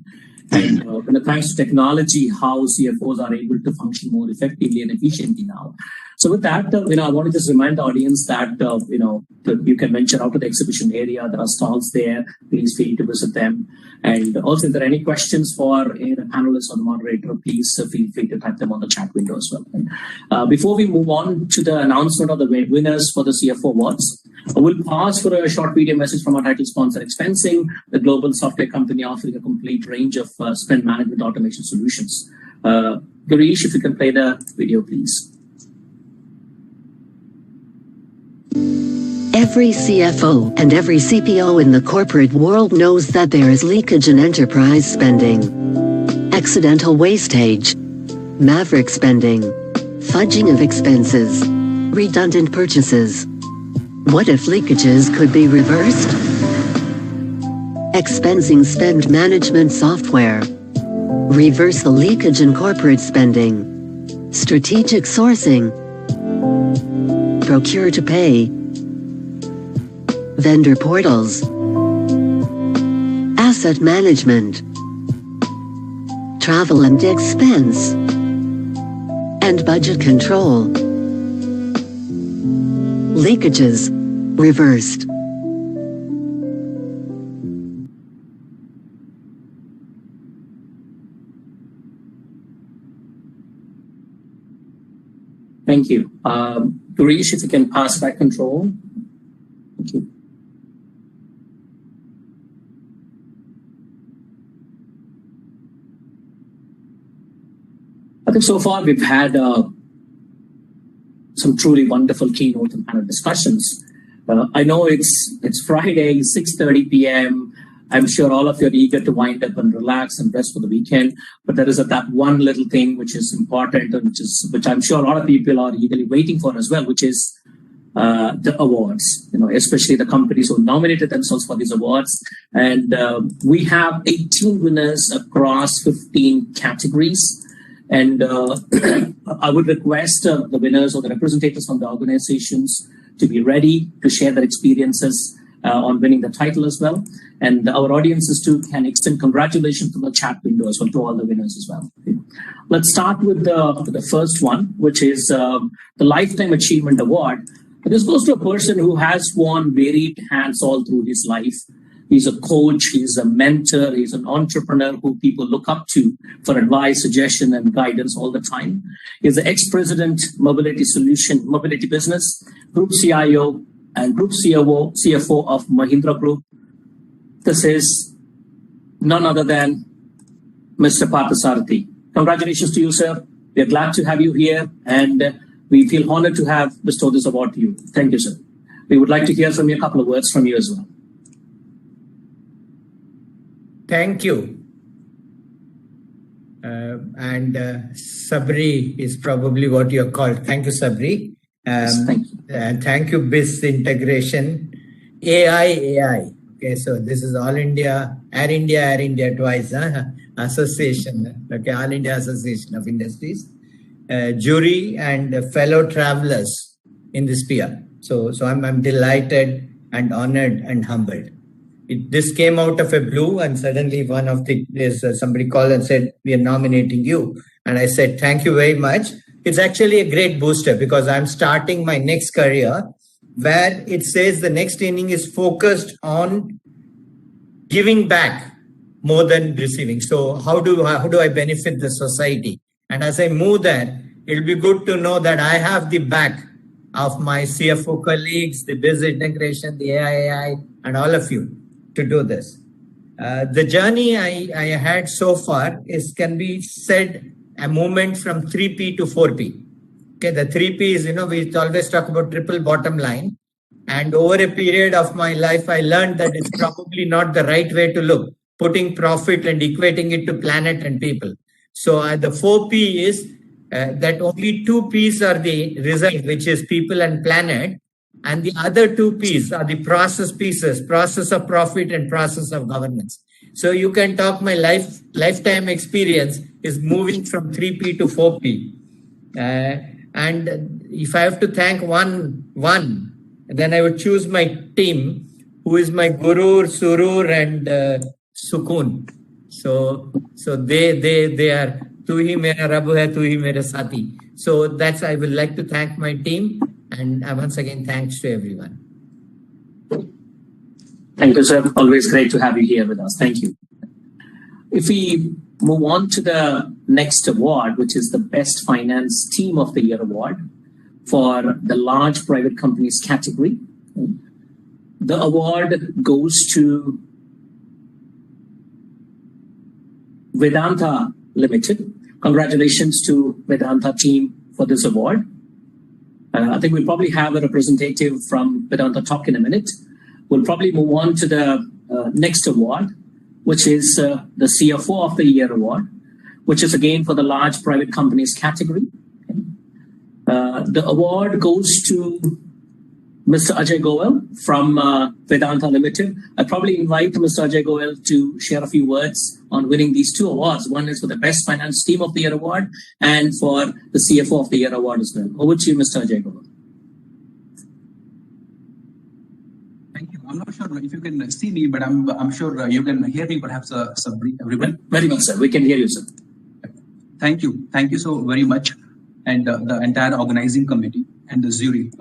S1: And thanks to technology, how CFOs are able to function more effectively and efficiently now. So with that, I want to just remind the audience that, you can venture out to the exhibition area. There are stalls there. Please feel free to visit them. And also, if there are any questions for the panelists or the moderator, please feel free to type them on the chat window as well. Before we move on to the announcement of the winners for the CFO Awards, We'll pause for a short video message from our title sponsor, Expensing, the global software company offering a complete range of spend management automation solutions. Girish, if you can play the video, please.
S3: Every CFO and every CPO in the corporate world knows that there is leakage in enterprise spending. Accidental wastage, maverick spending, fudging of expenses, redundant purchases. What if leakages could be reversed? Expensing spend management software. Reverse the leakage in corporate spending. Strategic sourcing. Procure to pay. Vendor portals. Asset management. Travel and expense. And budget control. Leakages reversed.
S1: Thank you. Girish, if you can pass back control. Thank you. I think so far we've had some truly wonderful keynote and panel discussions. I know it's Friday, 6:30 p.m. I'm sure all of you are eager to wind up and relax and rest for the weekend. But there is that one little thing which is important, and which I'm sure a lot of people are eagerly waiting for as well, which is the awards. Especially the companies who nominated themselves for these awards. And we have 18 winners across 15 categories. And I would request the winners or the representatives from the organizations to be ready to share their experiences on winning the title as well. And our audiences too can extend congratulations to the chat window as well, to all the winners as well. Okay. Let's start with the first one, which is the Lifetime Achievement Award. This goes to a person who has worn varied hats all through his life. He's a coach, he's a mentor, he's an entrepreneur who people look up to for advice, suggestion, and guidance all the time. He's the ex-president, mobility business, group CIO, and group CFO of Mahindra Group. This is none other than Mr. Parthasarathy. Congratulations to you, sir. We are glad to have you here, and we feel honored to have bestowed this award to you. Thank you, sir. We would like to hear from you, a couple of words from you as well.
S19: Thank you. And Sabri is probably what you're called. Thank you, Sabri.
S1: Yes, thank you.
S19: And thank you, Biz Integration. AI. Okay, so this is All India, Air India twice, association. Okay, All India Association of Industries. Jury and fellow travelers in this sphere. So I'm delighted and honored and humbled. This came out of a blue, and suddenly somebody called and said, "We are nominating you." And I said, "Thank you very much." It's actually a great booster because I'm starting my next career where it says the next inning is focused on giving back more than receiving. So how do I benefit the society? And as I move there, it'll be good to know that I have the back of my CFO colleagues, the Biz Integration, the AI, and all of you to do this. The journey I had so far can be said a movement from 3P to 4P. Okay, the 3P is, we always talk about triple bottom line. And over a period of my life, I learned that it's probably not the right way to look, putting profit and equating it to planet and people. So the 4P is that only 2 P's are the result, which is people and planet. And the other 2 P's are the process pieces, process of profit and process of governance. So you can talk my lifetime experience is moving from 3P to 4P. And if I have to thank one, then I would choose my team, who is my gurur, surur, and sukoon. So they are tu hi mera Rabb hai, tu hi mera sati. So I would like to thank my team, and once again thanks to everyone.
S1: Thank you, sir. Always great to have you here with us. Thank you. If we move on to the next award, which is the Best Finance Team of the Year award for the large private companies category. The award goes to Vedanta Limited. Congratulations to Vedanta team for this award. I think we'll probably have a representative from Vedanta talk in a minute. We'll probably move on to the next award, which is the CFO of the Year award, which is again for the large private companies category. The award goes to Mr. Ajay Goel from Vedanta Limited. I'll probably invite Mr. Ajay Goel to share a few words on winning these two awards. One is for the Best Finance Team of the Year award and for the CFO of the Year award as well. Over to you, Mr. Ajay Goel.
S20: Thank you. I'm not sure if you can see me, but I'm sure you can hear me, perhaps everyone.
S1: Very well, sir. We can hear you, sir.
S20: Thank you. Thank you so very much. And the entire organizing committee and the jury,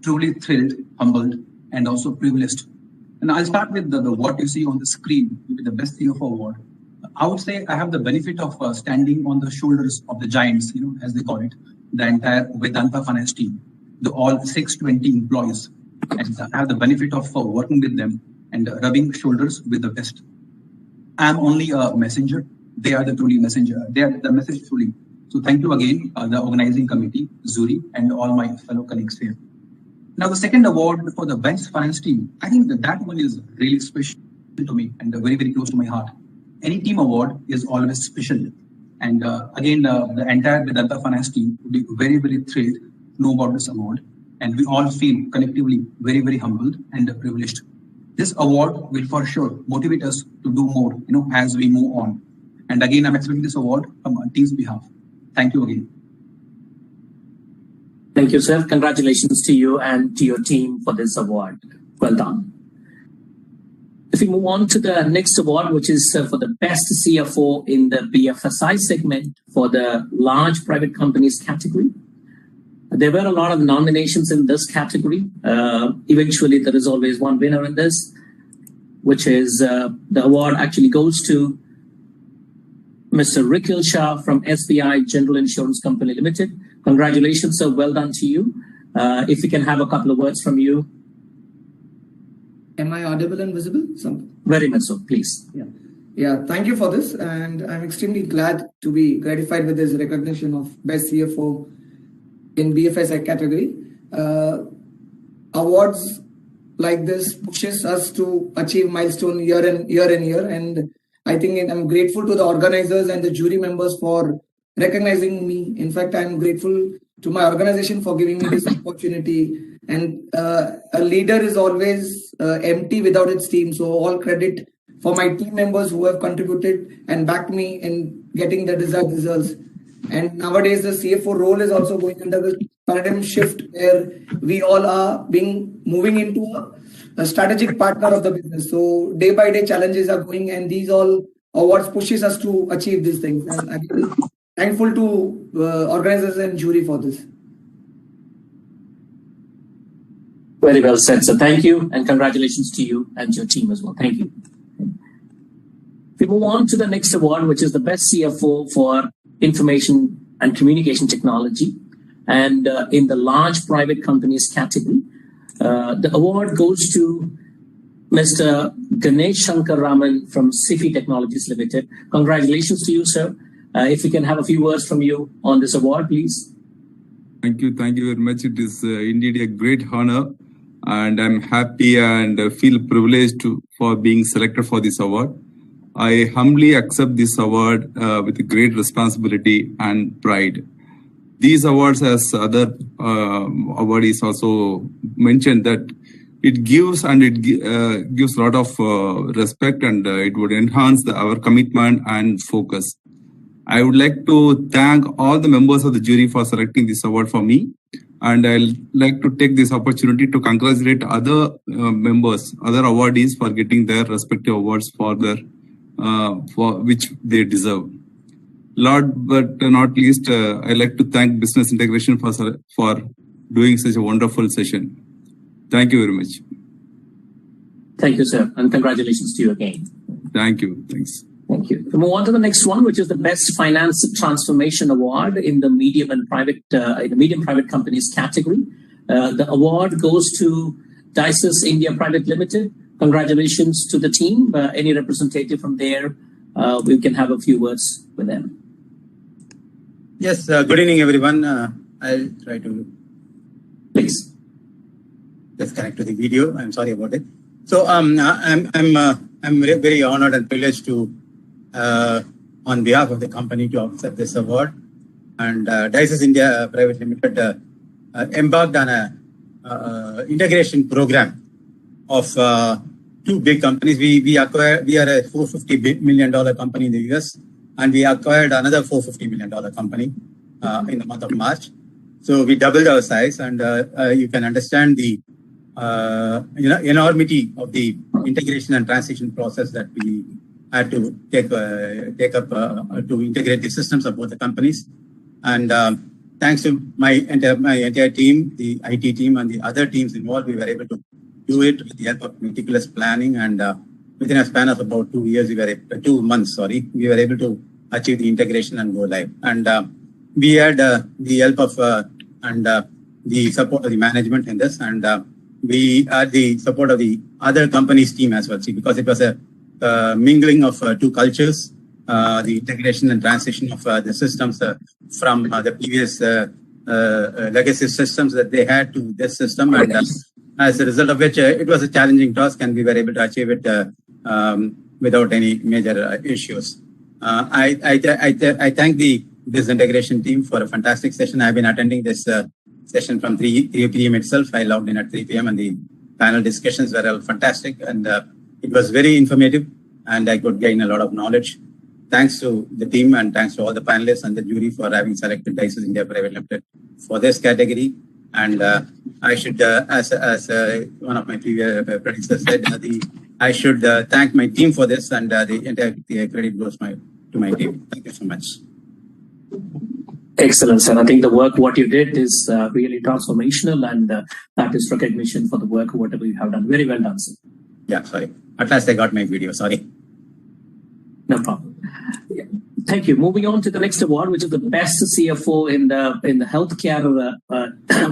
S20: truly thrilled, humbled, and also privileged. And I'll start with what you see on the screen, with the Best CFO award. I would say I have the benefit of standing on the shoulders of the giants, as they call it, the entire Vedanta finance team, the all 620 employees. And I have the benefit of working with them and rubbing shoulders with the best. I'm only a messenger. They are the truly messenger. They are the message truly. So thank you again, the organizing committee, Zuri, and all my fellow colleagues here. Now, the second award for the Best Finance Team, I think that one is really special to me and very, very close to my heart. Any team award is always special. And again, the entire Vedanta Finance team would be very, very thrilled to know about this award. And we all feel collectively very, very humbled and privileged. This award will for sure motivate us to do more, as we move on. And again, I'm expecting this award from our team's behalf. Thank you again.
S1: Thank you, sir. Congratulations to you and to your team for this award. Well done. If we move on to the next award, which is for the Best CFO in the BFSI segment for the large private companies category. There were a lot of nominations in this category. Eventually, there is always one winner in this, which is the award actually goes to Mr. Rikhil Shah from SBI General Insurance Company Limited. Congratulations, sir. Well done to you. If we can have a couple of words from you.
S21: Am I audible and visible?
S1: Very much so, please.
S21: Yeah. Thank you for this. And I'm extremely glad to be gratified with this recognition of Best CFO in BFSI category. Awards like this pushes us to achieve milestone year and year. And I think I'm grateful to the organizers and the jury members for recognizing me. In fact, I'm grateful to my organization for giving me this opportunity. And a leader is always empty without its team. So all credit for my team members who have contributed and backed me in getting the desired results. And nowadays, the CFO role is also going under the paradigm shift where we all are moving into a strategic partner of the business. So day by day challenges are going, and these all awards pushes us to achieve these things. And I'm thankful to organizers and jury for this.
S1: Very well said, sir. Thank you, and congratulations to you and your team as well. Thank you. We move on to the next award, which is the Best CFO for Information and Communication Technology, and in the large private companies category. The award goes to Mr. Ganesh Shankar Raman from CFO Technologies Limited. Congratulations to you, sir. If we can have a few words from you on this award, please.
S22: Thank you very much. It is indeed a great honor, and I'm happy and feel privileged for being selected for this award. I humbly accept this award with great responsibility and pride. These awards, as other awardees also mentioned, that it gives a lot of respect, and it would enhance our commitment and focus. I would like to thank all the members of the jury for selecting this award for me. And I'd like to take this opportunity to congratulate other members, other awardees for getting their respective awards for which they deserve. Last but not least, I'd like to thank Business Integration for doing such a wonderful session. Thank you very much.
S1: Thank you, sir, and congratulations to you again.
S22: Thank you. Thanks.
S1: Thank you. We move on to the next one, which is the Best Finance Transformation Award in the medium private companies category. The award goes to Dexterous India Private Limited. Congratulations to the team. Any representative from there, we can have a few words with them.
S4: Yes, good evening, everyone. I'll try to
S1: please
S4: let's connect to the video. I'm sorry about it. So I'm very honored and privileged to, on behalf of the company, to accept this award. And Dexterous India Private Limited embarked on a integration program of two big companies. We are a $450 million company in the US, and we acquired another $450 million company in the month of March. So we doubled our size, and you can understand the enormity of the integration and transition process that we had to take up to integrate the systems of both the companies. And thanks to my entire team, the IT team, and the other teams involved, we were able to do it with the help of meticulous planning. And within a span of about 2 years, 2 months, we were able to achieve the integration and go live. And we had the help of and the support of the management in this, and we had the support of the other company's team as well. See, because it was a mingling of two cultures, the integration and transition of the systems from the previous legacy systems that they had to this system, and as a result of which it was a challenging task, and we were able to achieve it without any major issues. I thank the Biz Integration team for a fantastic session. I've been attending this session from 3 p.m. itself. I logged in at 3 p.m. and the panel discussions were all fantastic, and it was very informative, and I could gain a lot of knowledge. Thanks to the team, and thanks to all the panelists and the jury for having selected Dexterous India Private Limited for this category. And I should, as one of my previous predecessors said, I should thank my team for this, and the entire credit goes to my team. Thank you so much.
S1: Excellent, sir. I think the work, what you did is really transformational, and that is recognition for the work, whatever you have done. Very well done, sir.
S4: Yeah, sorry. At last I got my video, sorry.
S1: No problem. Yeah. Thank you. Moving on to the next award, which is the best CFO in the healthcare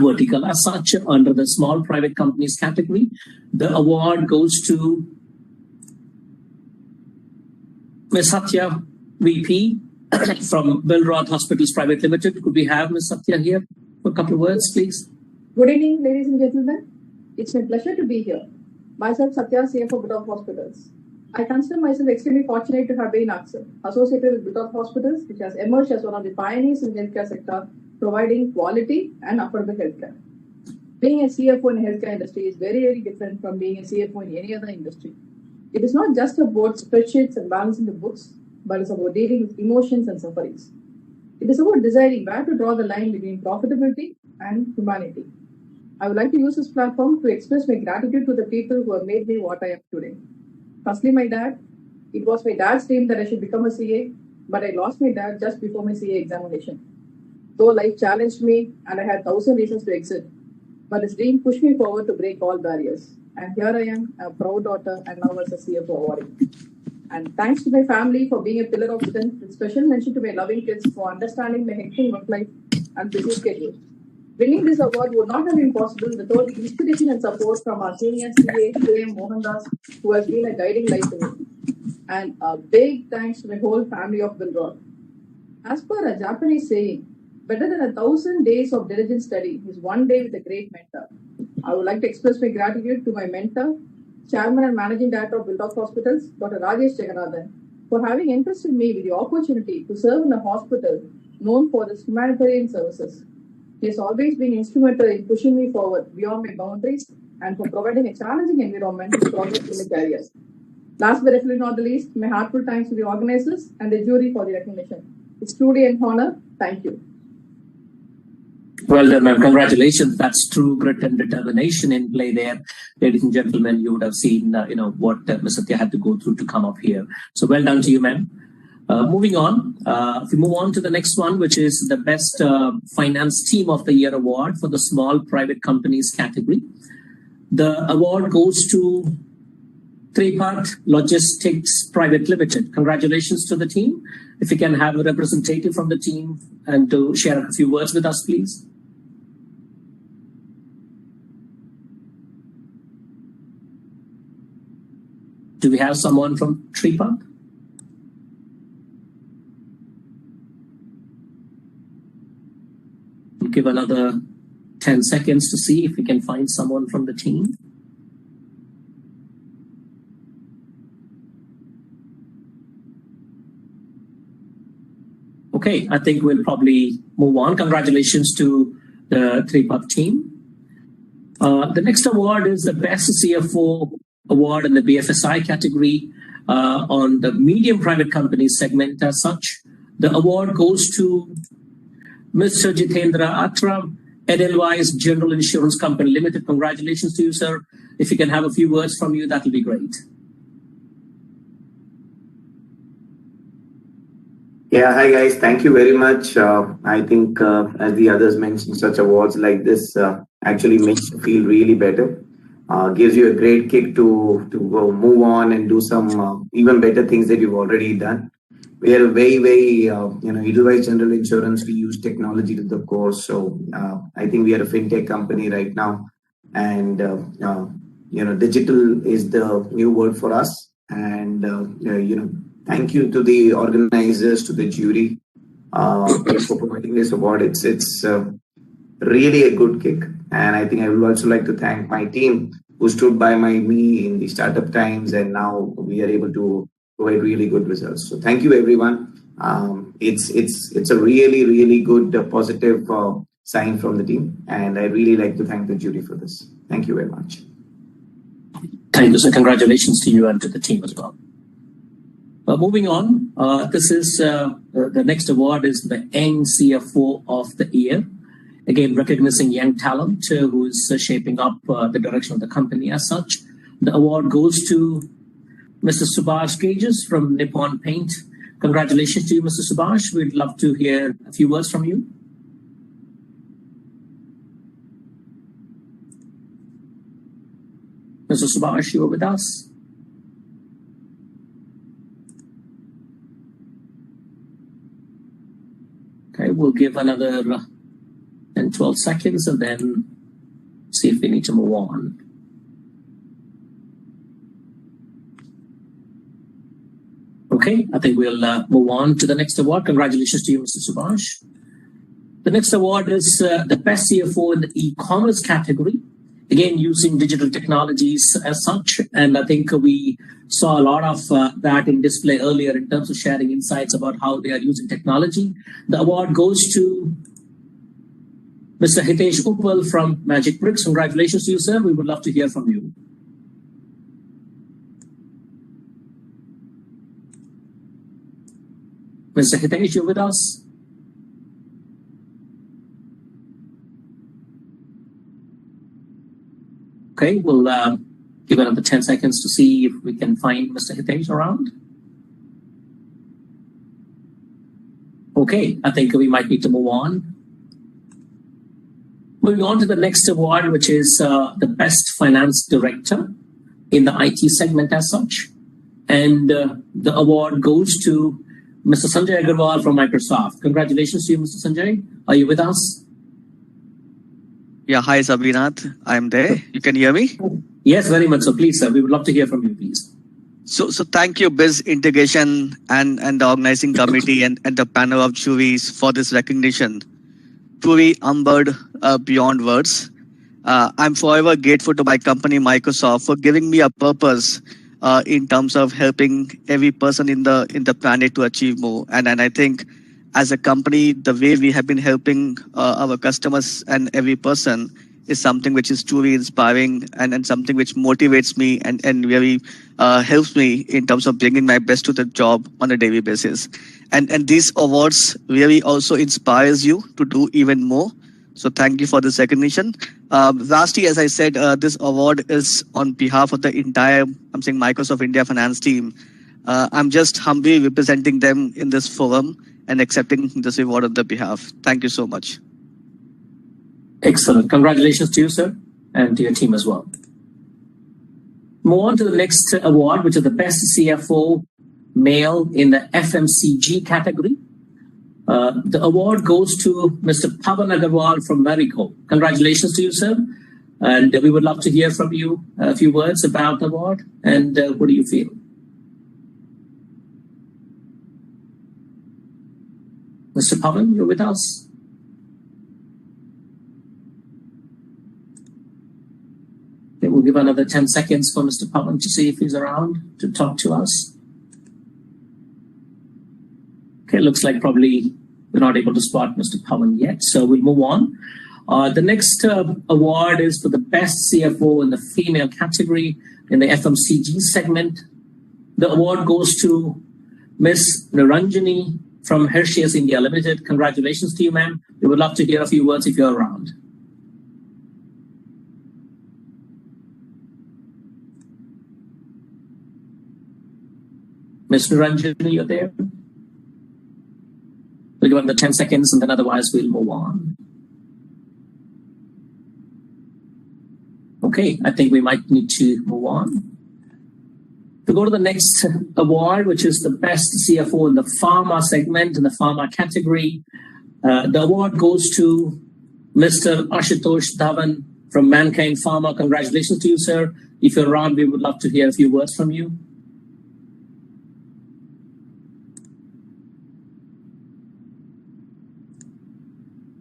S1: vertical as such, under the small private companies category. The award goes to Ms. Satya, VP from Wilroth Hospitals Private Limited. Could we have Ms. Satya here for a couple of words, please?
S6: Good evening, ladies and gentlemen. It's my pleasure to be here. Myself, Satya, CFO Wilroth Hospitals. I consider myself extremely fortunate to have been associated with Wilroth Hospitals, which has emerged as one of the pioneers in the healthcare sector, providing quality and affordable healthcare. Being a CFO in the healthcare industry is very, very different from being a CFO in any other industry. It is not just about spreadsheets and balancing the books, but it's about dealing with emotions and sufferings. It is about deciding where to draw the line between profitability and humanity. I would like to use this platform to express my gratitude to the people who have made me what I am today. Firstly, my dad. It was my dad's dream that I should become a CA, but I lost my dad just before my CA examination. Though life challenged me and I had 1,000 reasons to exit, but his dream pushed me forward to break all barriers. And here I am, a proud daughter, and now as a CFO awardee. And thanks to my family for being a pillar of strength, with special mention to my loving kids for understanding my hectic work life and busy schedule. Winning this award would not have been possible without the inspiration and support from our senior CA, K.M. Mohandas, who has been a guiding light to me. And a big thanks to my whole family of Wilroth. As per a Japanese saying, better than 1,000 days of diligent study is one day with a great mentor. I would like to express my gratitude to my mentor, Chairman and Managing Director of Wilroth Hospitals, Dr. Rajesh Jagannathan, for having entrusted me with the opportunity to serve in a hospital known for its humanitarian services. He has always been instrumental in pushing me forward beyond my boundaries and for providing a challenging environment to progress in my career. Last but definitely not the least, my heartfelt thanks to the organizers and the jury for the recognition. It's truly an honor. Thank you.
S1: Well done, ma'am. Congratulations. That's true grit and determination in play there. Ladies and gentlemen, you would have seen, what Ms. Satya had to go through to come up here. So well done to you, ma'am. Moving on, if we move on to the next one, which is the Best Finance Team of the Year award for the Small Private Companies category. The award goes to Tripart Logistics Private Limited. Congratulations to the team. If you can have a representative from the team and to share a few words with us, please. Do we have someone from Tripak? We'll give another 10 seconds to see if we can find someone from the team. Okay, I think we'll probably move on. Congratulations to the Tripak team. The next award is the Best CFO Award in the BFSI category on the medium private company segment as such. The award goes to Mr. Jitendra Atra, Edelweiss General Insurance Company Limited. Congratulations to you, sir. If you can have a few words from you, that will be great.
S5: Yeah, hi guys. Thank you very much. I think as the others mentioned, such awards like this actually makes you feel really better. Gives you a great kick to go move on and do some even better things that you've already done. We are a very, Edelweiss General Insurance. We use technology to the core. So I think we are a fintech company right now. And, digital is the new word for us. And, thank you to the organizers, to the jury for providing this award. It's really a good kick. And I think I would also like to thank my team who stood by me in the startup times. And now we are able to provide really good results. So thank you, everyone. It's a really, really good positive sign from the team. And I really like to thank the jury for this. Thank you very much.
S1: Thank you, sir. Congratulations to you and to the team as well. Moving on, this is the next award is the Young CFO of the Year. Again, recognizing young talent who is shaping up the direction of the company as such. The award goes to Mr. Subhash Gages from Nippon Paint. Congratulations to you, Mr. Subhash. We'd love to hear a few words from you. Mr. Subhash, you are with us. Okay, we'll give another 10, 12 seconds and then see if we need to move on. Okay, I think we'll move on to the next award. Congratulations to you, Mr. Subhash. The next award is the Best CFO in the e-commerce category. Again, using digital technologies as such. And I think we saw a lot of that in display earlier in terms of sharing insights about how they are using technology. The award goes to Mr. Hitesh Uppal from Magic Bricks. Congratulations to you, sir. We would love to hear from you. Mr. Hitesh, you're with us? Okay, we'll give another 10 seconds to see if we can find Mr. Hitesh around. Okay, I think we might need to move on. Moving on to the next award, which is the Best Finance Director in the IT segment as such. And the award goes to Mr. Sanjay Agarwal from Microsoft. Congratulations to you, Mr. Sanjay. Are you with us?
S9: Yeah, hi, Sabarinathan. I'm there. You can hear me?
S1: Yes, very much so. Please, sir, we would love to hear from you, please.
S9: So thank you, Biz Integration and the organizing committee and the panel of juries for this recognition. Truly humbled beyond words. I'm forever grateful to my company, Microsoft, for giving me a purpose in terms of helping every person in the planet to achieve more. And I think as a company, the way we have been helping our customers and every person is something which is truly inspiring and something which motivates me and really helps me in terms of bringing my best to the job on a daily basis. And these awards really also inspires you to do even more. So thank you for this recognition. Lastly, as I said, this award is on behalf of the entire, Microsoft India finance team. I'm just humbly representing them in this forum and accepting this award on their behalf. Thank you so much.
S1: Excellent. Congratulations to you, sir, and to your team as well. Move on to the next award, which is the Best CFO Male in the FMCG category. The award goes to Mr. Pavan Agarwal from Marico. Congratulations to you, sir. And we would love to hear from you a few words about the award and what do you feel? Mr. Pawan, you're with us? Okay, we'll give another 10 seconds for Mr. Pawan to see if he's around to talk to us. Okay, looks like probably we're not able to spot Mr. Pawan yet, so we'll move on. The next award is for the best CFO in the female category in the FMCG segment. The award goes to Ms. Niranjani from Hershey's India Limited. Congratulations to you, ma'am. We would love to hear a few words if you're around. Ms. Niranjani, you're there? We'll give them the 10 seconds and then otherwise we'll move on. Okay, I think we might need to move on. To go to the next award, which is the best CFO in the pharma segment, in the pharma category. The award goes to Mr. Ashutosh Dhawan from Mankind Pharma. Congratulations to you, sir. If you're around, we would love to hear a few words from you.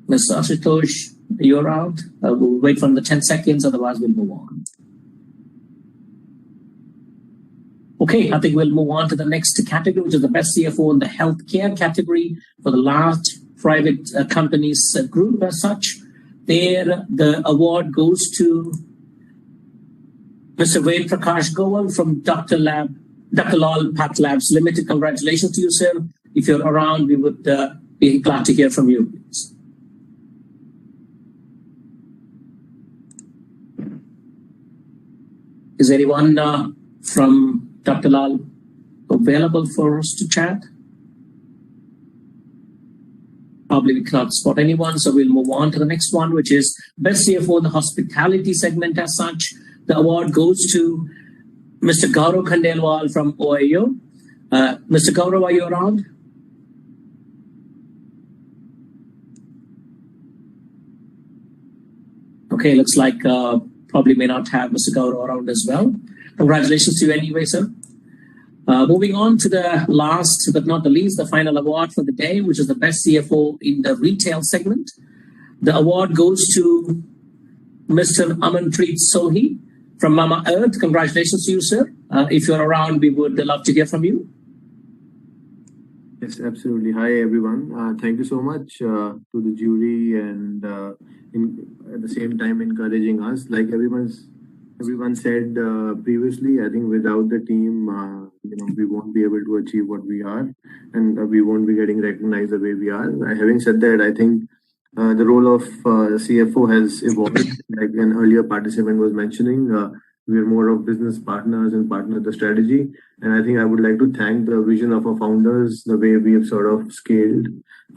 S1: Mr. Ashutosh, you're around. We'll wait for the 10 seconds, otherwise we'll move on. Okay, I think we'll move on to the next category, which is the best CFO in the healthcare category for the large private companies group as such. There, the award goes to Mr. Ved Prakash Goel from Dr. Lal Path Labs Limited. Congratulations to you, sir. If you're around, we would be glad to hear from you, please. Is anyone from Dr. Lal available for us to chat? Probably we cannot spot anyone, so we'll move on to the next one, which is Best CFO in the Hospitality segment as such. The award goes to Mr. Gaurav Khandelwal from OIO. Mr. Gaurav, are you around? Okay, looks like probably may not have Mr. Gaurav around as well. Congratulations to you anyway, sir. Moving on to the last but not the least, the final award for the day, which is the best CFO in the retail segment. The award goes to Mr. Amanpreet Sohi from Mama Earth. Congratulations to you, sir. If you're around, we would love to hear from you.
S12: Yes, absolutely. Hi, everyone. Thank you so much to the jury and at the same time encouraging us. Like everyone said previously, I think without the team, we won't be able to achieve what we are, and we won't be getting recognized the way we are. Having said that, I think the role of CFO has evolved. Like an earlier participant was mentioning, we are more of business partners and partner the strategy. And I think I would like to thank the vision of our founders, the way we have sort of scaled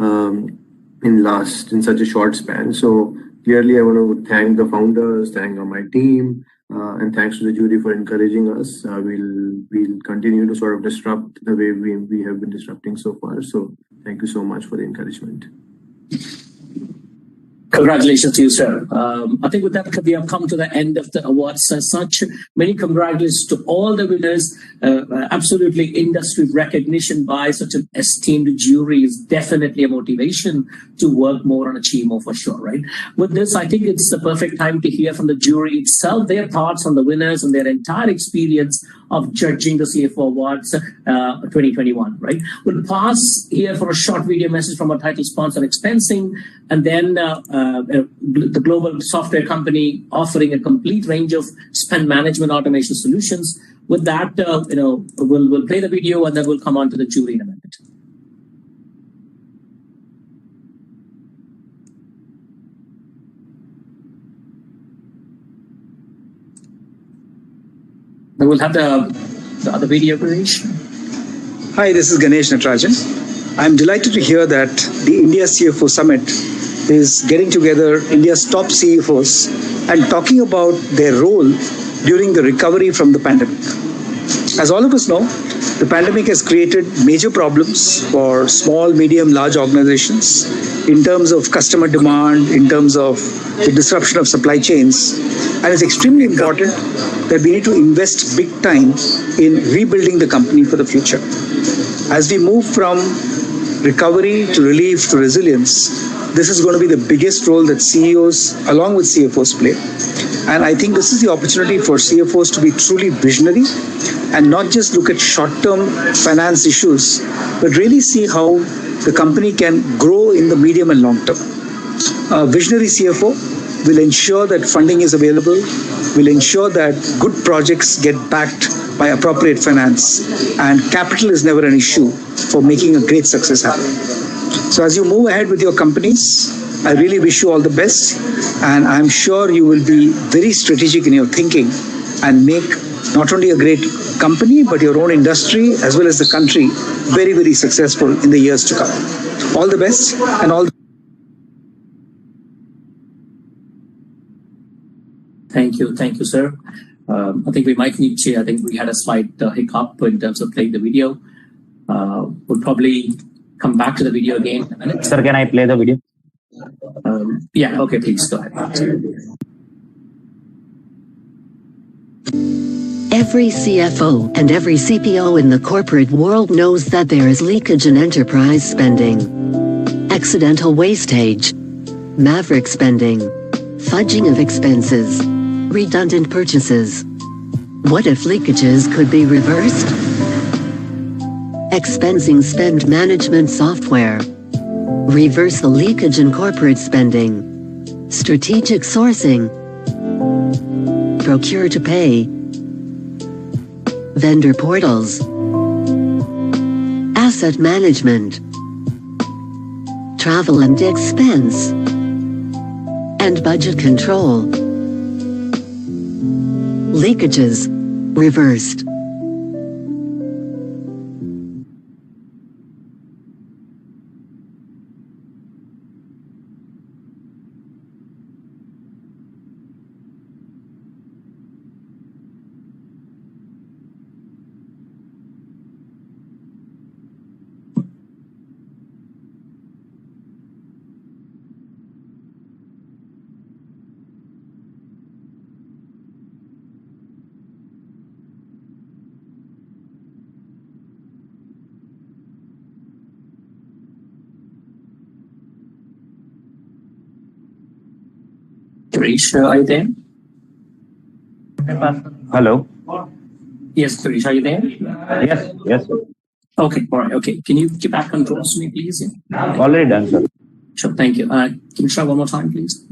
S12: in such a short span. So clearly, I want to thank the founders, thank my team, and thanks to the jury for encouraging us. We'll continue to sort of disrupt the way we have been disrupting so far. So thank you so much for the encouragement.
S1: Congratulations to you, sir. I think with that, we have come to the end of the awards as such. Many congratulations to all the winners. Absolutely industry recognition by such an esteemed jury is definitely a motivation to work more and achieve more for sure, right? With this, I think it's the perfect time to hear from the jury itself, their thoughts on the winners and their entire experience of judging the CFO Awards 2021, right? We'll pause here for a short video message from our title sponsor, Expensing, and then the global software company offering a complete range of spend management automation solutions. With that, we'll play the video and then we'll come on to the jury in a minute. Then we'll have the other video, Ganesh.
S13: Hi, this is Ganesh Natarajan. I'm delighted to hear that the India CFO Summit is getting together India's top CFOs and talking about their role during the recovery from the pandemic. As all of us know, the pandemic has created major problems for small, medium, large organizations in terms of customer demand, in terms of the disruption of supply chains. And it's extremely important that we need to invest big time in rebuilding the company for the future. As we move from recovery to relief to resilience, this is going to be the biggest role that CEOs along with CFOs play. And I think this is the opportunity for CFOs to be truly visionary and not just look at short-term finance issues, but really see how the company can grow in the medium and long term. A visionary CFO will ensure that funding is available, will ensure that good projects get backed by appropriate finance, and capital is never an issue for making a great success happen. So as you move ahead with your companies, I really wish you all the best, and I'm sure you will be very strategic in your thinking and make not only a great company, but your own industry as well as the country very, very successful in the years to come. All the best and all.
S1: Thank you, sir. I think we might need to, I think we had a slight hiccup in terms of playing the video. We'll probably come back to the video again in a minute.
S10: Sir, can I play the video?
S1: Yeah, okay, please go ahead.
S3: Every CFO and every CPO in the corporate world knows that there is leakage in enterprise spending, accidental wastage, maverick spending, fudging of expenses, redundant purchases. What if leakages could be reversed? Expensing spend management software. Reverse the leakage in corporate spending. Strategic sourcing. Procure to pay. Vendor portals. Asset management. Travel and expense. And budget control. Leakages reversed.
S1: Suresh, are you there?
S10: Hello.
S1: Yes, Suresh, are you there?
S10: Yes.
S1: Okay, all right, okay. Can you get back controls to me, please? Yeah.
S10: Already done, sir.
S1: Sure, thank you. Can you try one more time, please?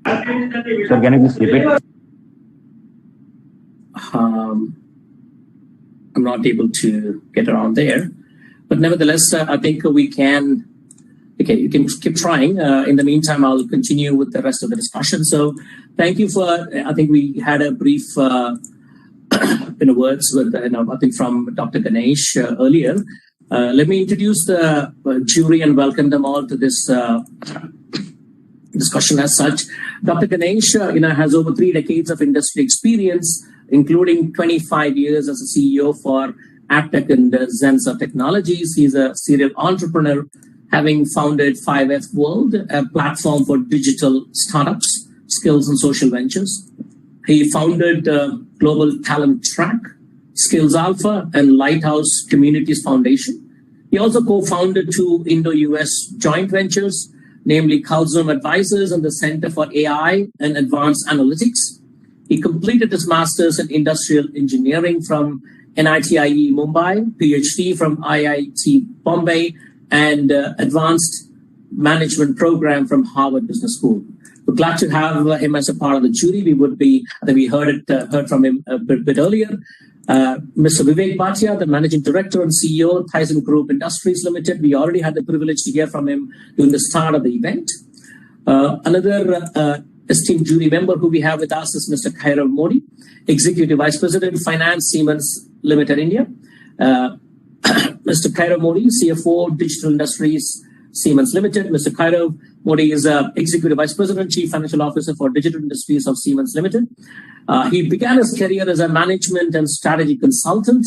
S10: Sir, can you please repeat?
S1: I'm not able to get around there. But nevertheless, I think we can, okay, you can keep trying. In the meantime, I'll continue with the rest of the discussion. So thank you for, I think we had a brief words with, I think from Dr. Ganesh earlier. Let me introduce the jury and welcome them all to this discussion as such. Dr. Ganesh, has over 3 decades of industry experience, including 25 years as a CEO for AdTech and ZNet Technologies. He's a serial entrepreneur, having founded 5F World, a platform for digital startups, skills and social ventures. He founded Global Talent Track, Skills Alpha, and Lighthouse Communities Foundation. He also co-founded 2 Indo-US joint ventures, namely Calzone Advisors and the Center for AI and Advanced Analytics. He completed his master's in industrial engineering from NITIE Mumbai, PhD from IIT Bombay, and advanced management program from Harvard Business School. We're glad to have him as a part of the jury. We would be, I think we heard from him a bit earlier. Mr. Vivek Bhatia, the Managing Director and CEO, Tizen Group Industries Limited. We already had the privilege to hear from him during the start of the event. Another esteemed jury member who we have with us is Mr. Kairav Modi, Executive Vice President, Finance, Siemens Limited, India. Mr. Kairav Modi, CFO, Digital Industries Siemens Limited. Mr. Kairav Modi is Executive Vice President, Chief Financial Officer for Digital Industries of Siemens Limited. He began his career as a management and strategy consultant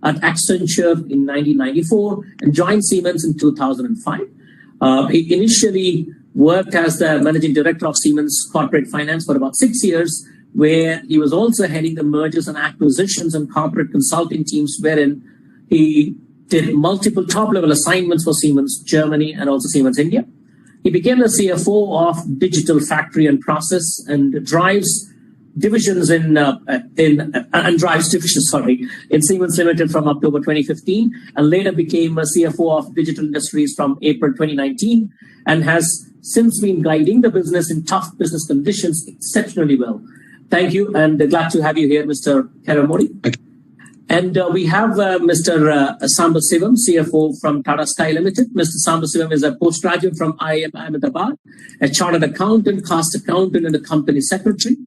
S1: at Accenture in 1994 and joined Siemens in 2005. He initially worked as the Managing Director of Siemens Corporate Finance for about 6 years, where he was also heading the mergers and acquisitions and corporate consulting teams, wherein he did multiple top-level assignments for Siemens Germany and also Siemens India. He became the CFO of Digital Factory and Process and drives divisions in Siemens Limited from October 2015, and later became a CFO of Digital Industries from April 2019, and has since been guiding the business in tough business conditions exceptionally well. Thank you, and glad to have you here, Mr. Kairav Modi. And we have Mr. Sampath, CFO from Tata Sky Limited. Mr. Sampath is a postgraduate from IIM Ahmedabad, a chartered accountant, cost accountant, and a company secretary.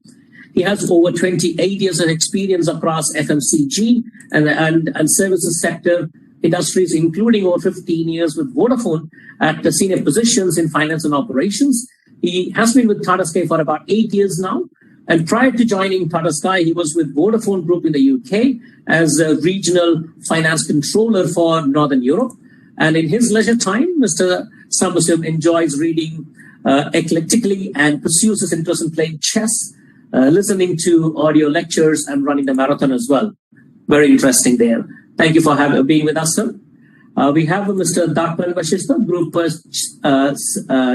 S1: He has over 28 years of experience across FMCG and services sector industries, including over 15 years with Vodafone at the senior positions in finance and operations. He has been with Tata Sky for about 8 years now. And prior to joining Tata Sky, he was with Vodafone Group in the UK as a regional finance controller for Northern Europe. And in his leisure time, Mr. Sampath enjoys reading eclectically and pursues his interest in playing chess, listening to audio lectures, and running the marathon as well. Very interesting there. Thank you for being with us, sir. We have Mr. Darpan Vashishta, Group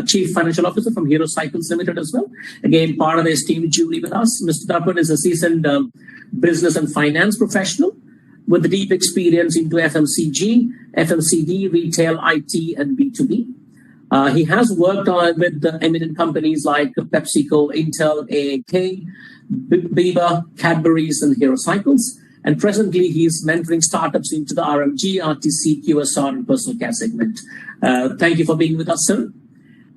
S1: Chief Financial Officer from Hero Cycles Limited as well. Again, part of the esteemed jury with us. Mr. Darpan is a seasoned business and finance professional with deep experience into FMCG, FMCD, retail, IT, and B2B. He has worked with eminent companies like PepsiCo, Intel, AAK, Biba, Cadbury's, and Hero Cycles. And presently, he's mentoring startups into the RMG, RTC, QSR, and personal care segment. Thank you for being with us, sir.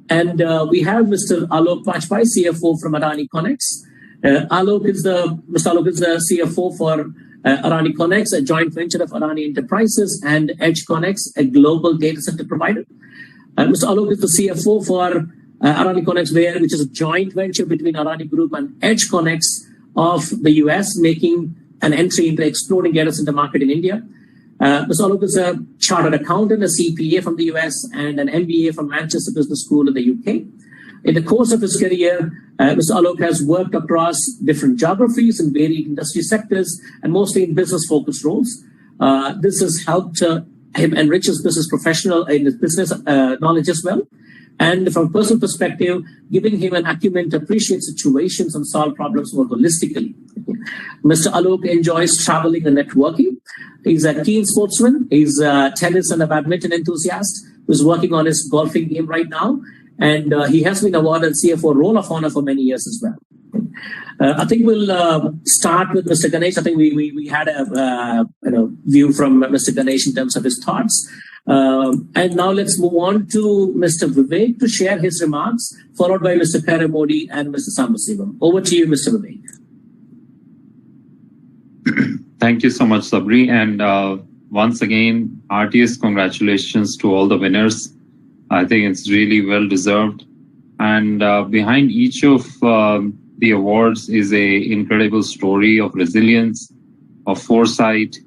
S1: And we have Mr. Alok Vajpayee, CFO from Adani Connex. Mr. Alok is the CFO for Adani Connex, a joint venture of Adani Enterprises, and Edge Connex, a global data center provider. Mr. Alok is the CFO for Adani Connex, which is a joint venture between Adani Group and Edge Connex of the US, making an entry into the exploding data center market in India. Mr. Alok is a chartered accountant, a CPA from the US, and an MBA from Manchester Business School in the UK. In the course of his career, Mr. Alok has worked across different geographies and varied industry sectors, and mostly in business-focused roles. This has helped him enrich his business professional in his business knowledge as well. And from a personal perspective, giving him an acumen to appreciate situations and solve problems more holistically. Mr. Alok enjoys traveling and networking. He's a keen sportsman. He's a tennis and a badminton enthusiast who's working on his golfing game right now. And he has been awarded CFO Roll of Honor for many years as well. I think we'll start with Mr. Ganesh. I think we had a view from Mr. Ganesh in terms of his thoughts. And now let's move on to Mr. Vivek to share his remarks, followed by Mr. Kairav Modi and Mr. Sampath. Over to you, Mr. Vivek.
S8: Thank you so much, Sabri. And once again, heartiest congratulations to all the winners. I think it's really well deserved. And behind each of the awards is a incredible story of resilience, of foresight,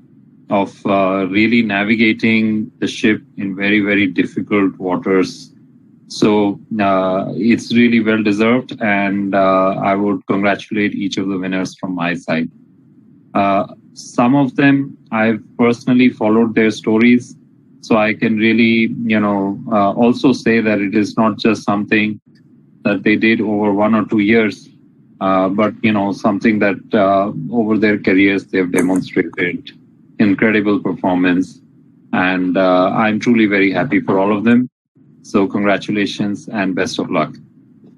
S8: of really navigating the ship in very, very difficult waters. So it's really well deserved, and I would congratulate each of the winners from my side. Some of them, I've personally followed their stories, so I can really, also say that it is not just something that they did over 1 or 2 years, but, something that over their careers they've demonstrated incredible performance, and I'm truly very happy for all of them. So congratulations and best of luck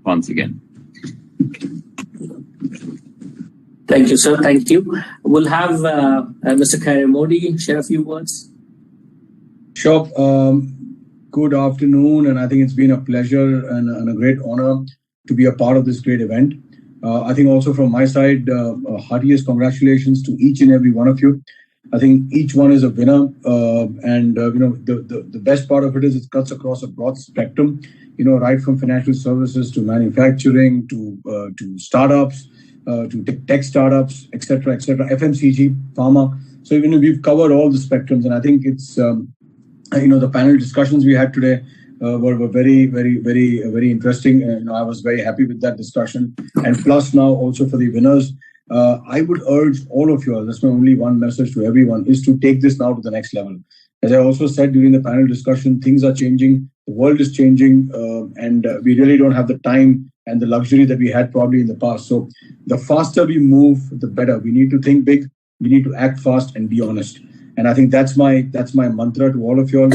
S8: once again.
S1: Thank you, sir. Thank you. We'll have Mr. Kairav Modi share a few words.
S18: Sure. Good afternoon, and I think it's been a pleasure and a great honor to be a part of this great event. I think also from my side, heartiest congratulations to each and every one of you. I think each one is a winner, the best part of it is it cuts across a broad spectrum, right from financial services to manufacturing to startups, to tech startups, etc., FMCG, pharma. So we've covered all the spectrums, and I think it's the panel discussions we had today were very, very, very, very interesting. I was very happy with that discussion, and plus now also for the winners. I would urge all of you, that's my only one message to everyone, is to take this now to the next level. As I also said during the panel discussion, things are changing, the world is changing, and we really don't have the time and the luxury that we had probably in the past. So the faster we move, the better. We need to think big, we need to act fast and be honest. And I think that's my mantra to all of you all,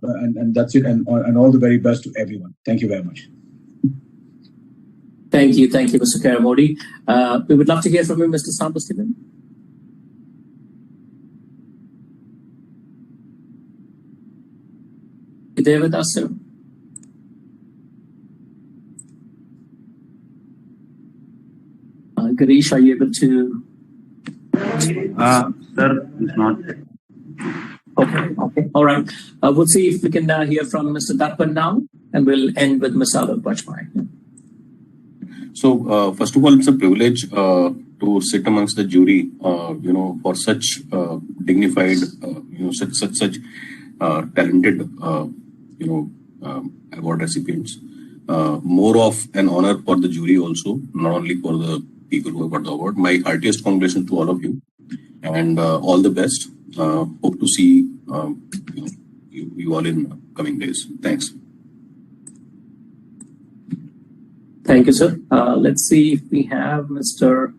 S18: and that's it, and all the very best to everyone. Thank you very much.
S1: Thank you, Mr. Karamodi. We would love to hear from you, Mr. Sampath. You there with us, sir? Garish, are you able to?
S10: Sir, it's not.
S1: Okay. All right. We'll see if we can hear from Mr. Darpan now, and we'll end with Mr. Alok Bajpai.
S14: So, first of all, it's a privilege to sit amongst the jury, for such dignified, such talented, award recipients. More of an honor for the jury also, not only for the people who have got the award. My heartiest congratulations to all of you, and all the best. Hope to see you all in coming days. Thanks.
S1: Thank you, sir. Let's see if we have Mr.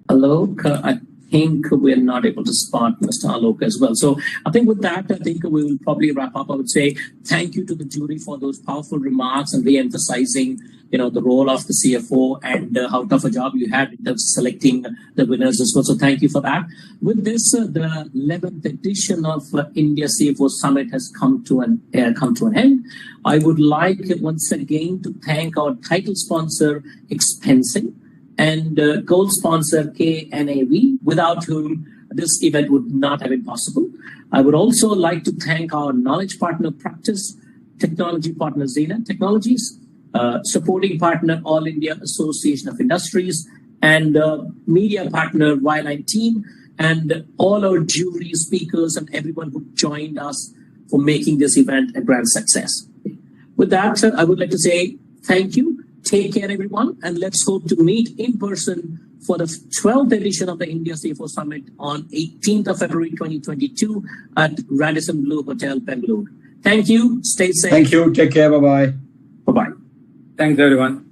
S1: Alok. I think we're not able to spot Mr. Alok as well. So I think with that, we will probably wrap up. I would say thank you to the jury for those powerful remarks and re-emphasizing, the role of the CFO and how tough a job you had in terms of selecting the winners as well. So thank you for that. With this, the 11th edition of India CFO Summit has come to an end. I would like once again to thank our title sponsor, Expensing, and gold sponsor KNAV, without whom this event would not have been possible. I would also like to thank our knowledge partner practice, technology partner ZNet Technologies, supporting partner All India Association of Industries, and media partner Wire19, and all our jury speakers and everyone who joined us for making this event a grand success. With that, I would like to say thank you. Take care, everyone, and let's hope to meet in person for the 12th edition of the India CFO Summit on 18th of February 2022 at Radisson Blu Hotel, Bengaluru. Thank you. Stay safe.
S18: Thank you. Take care. Bye-bye.
S1: Bye-bye.
S7: Thanks, everyone.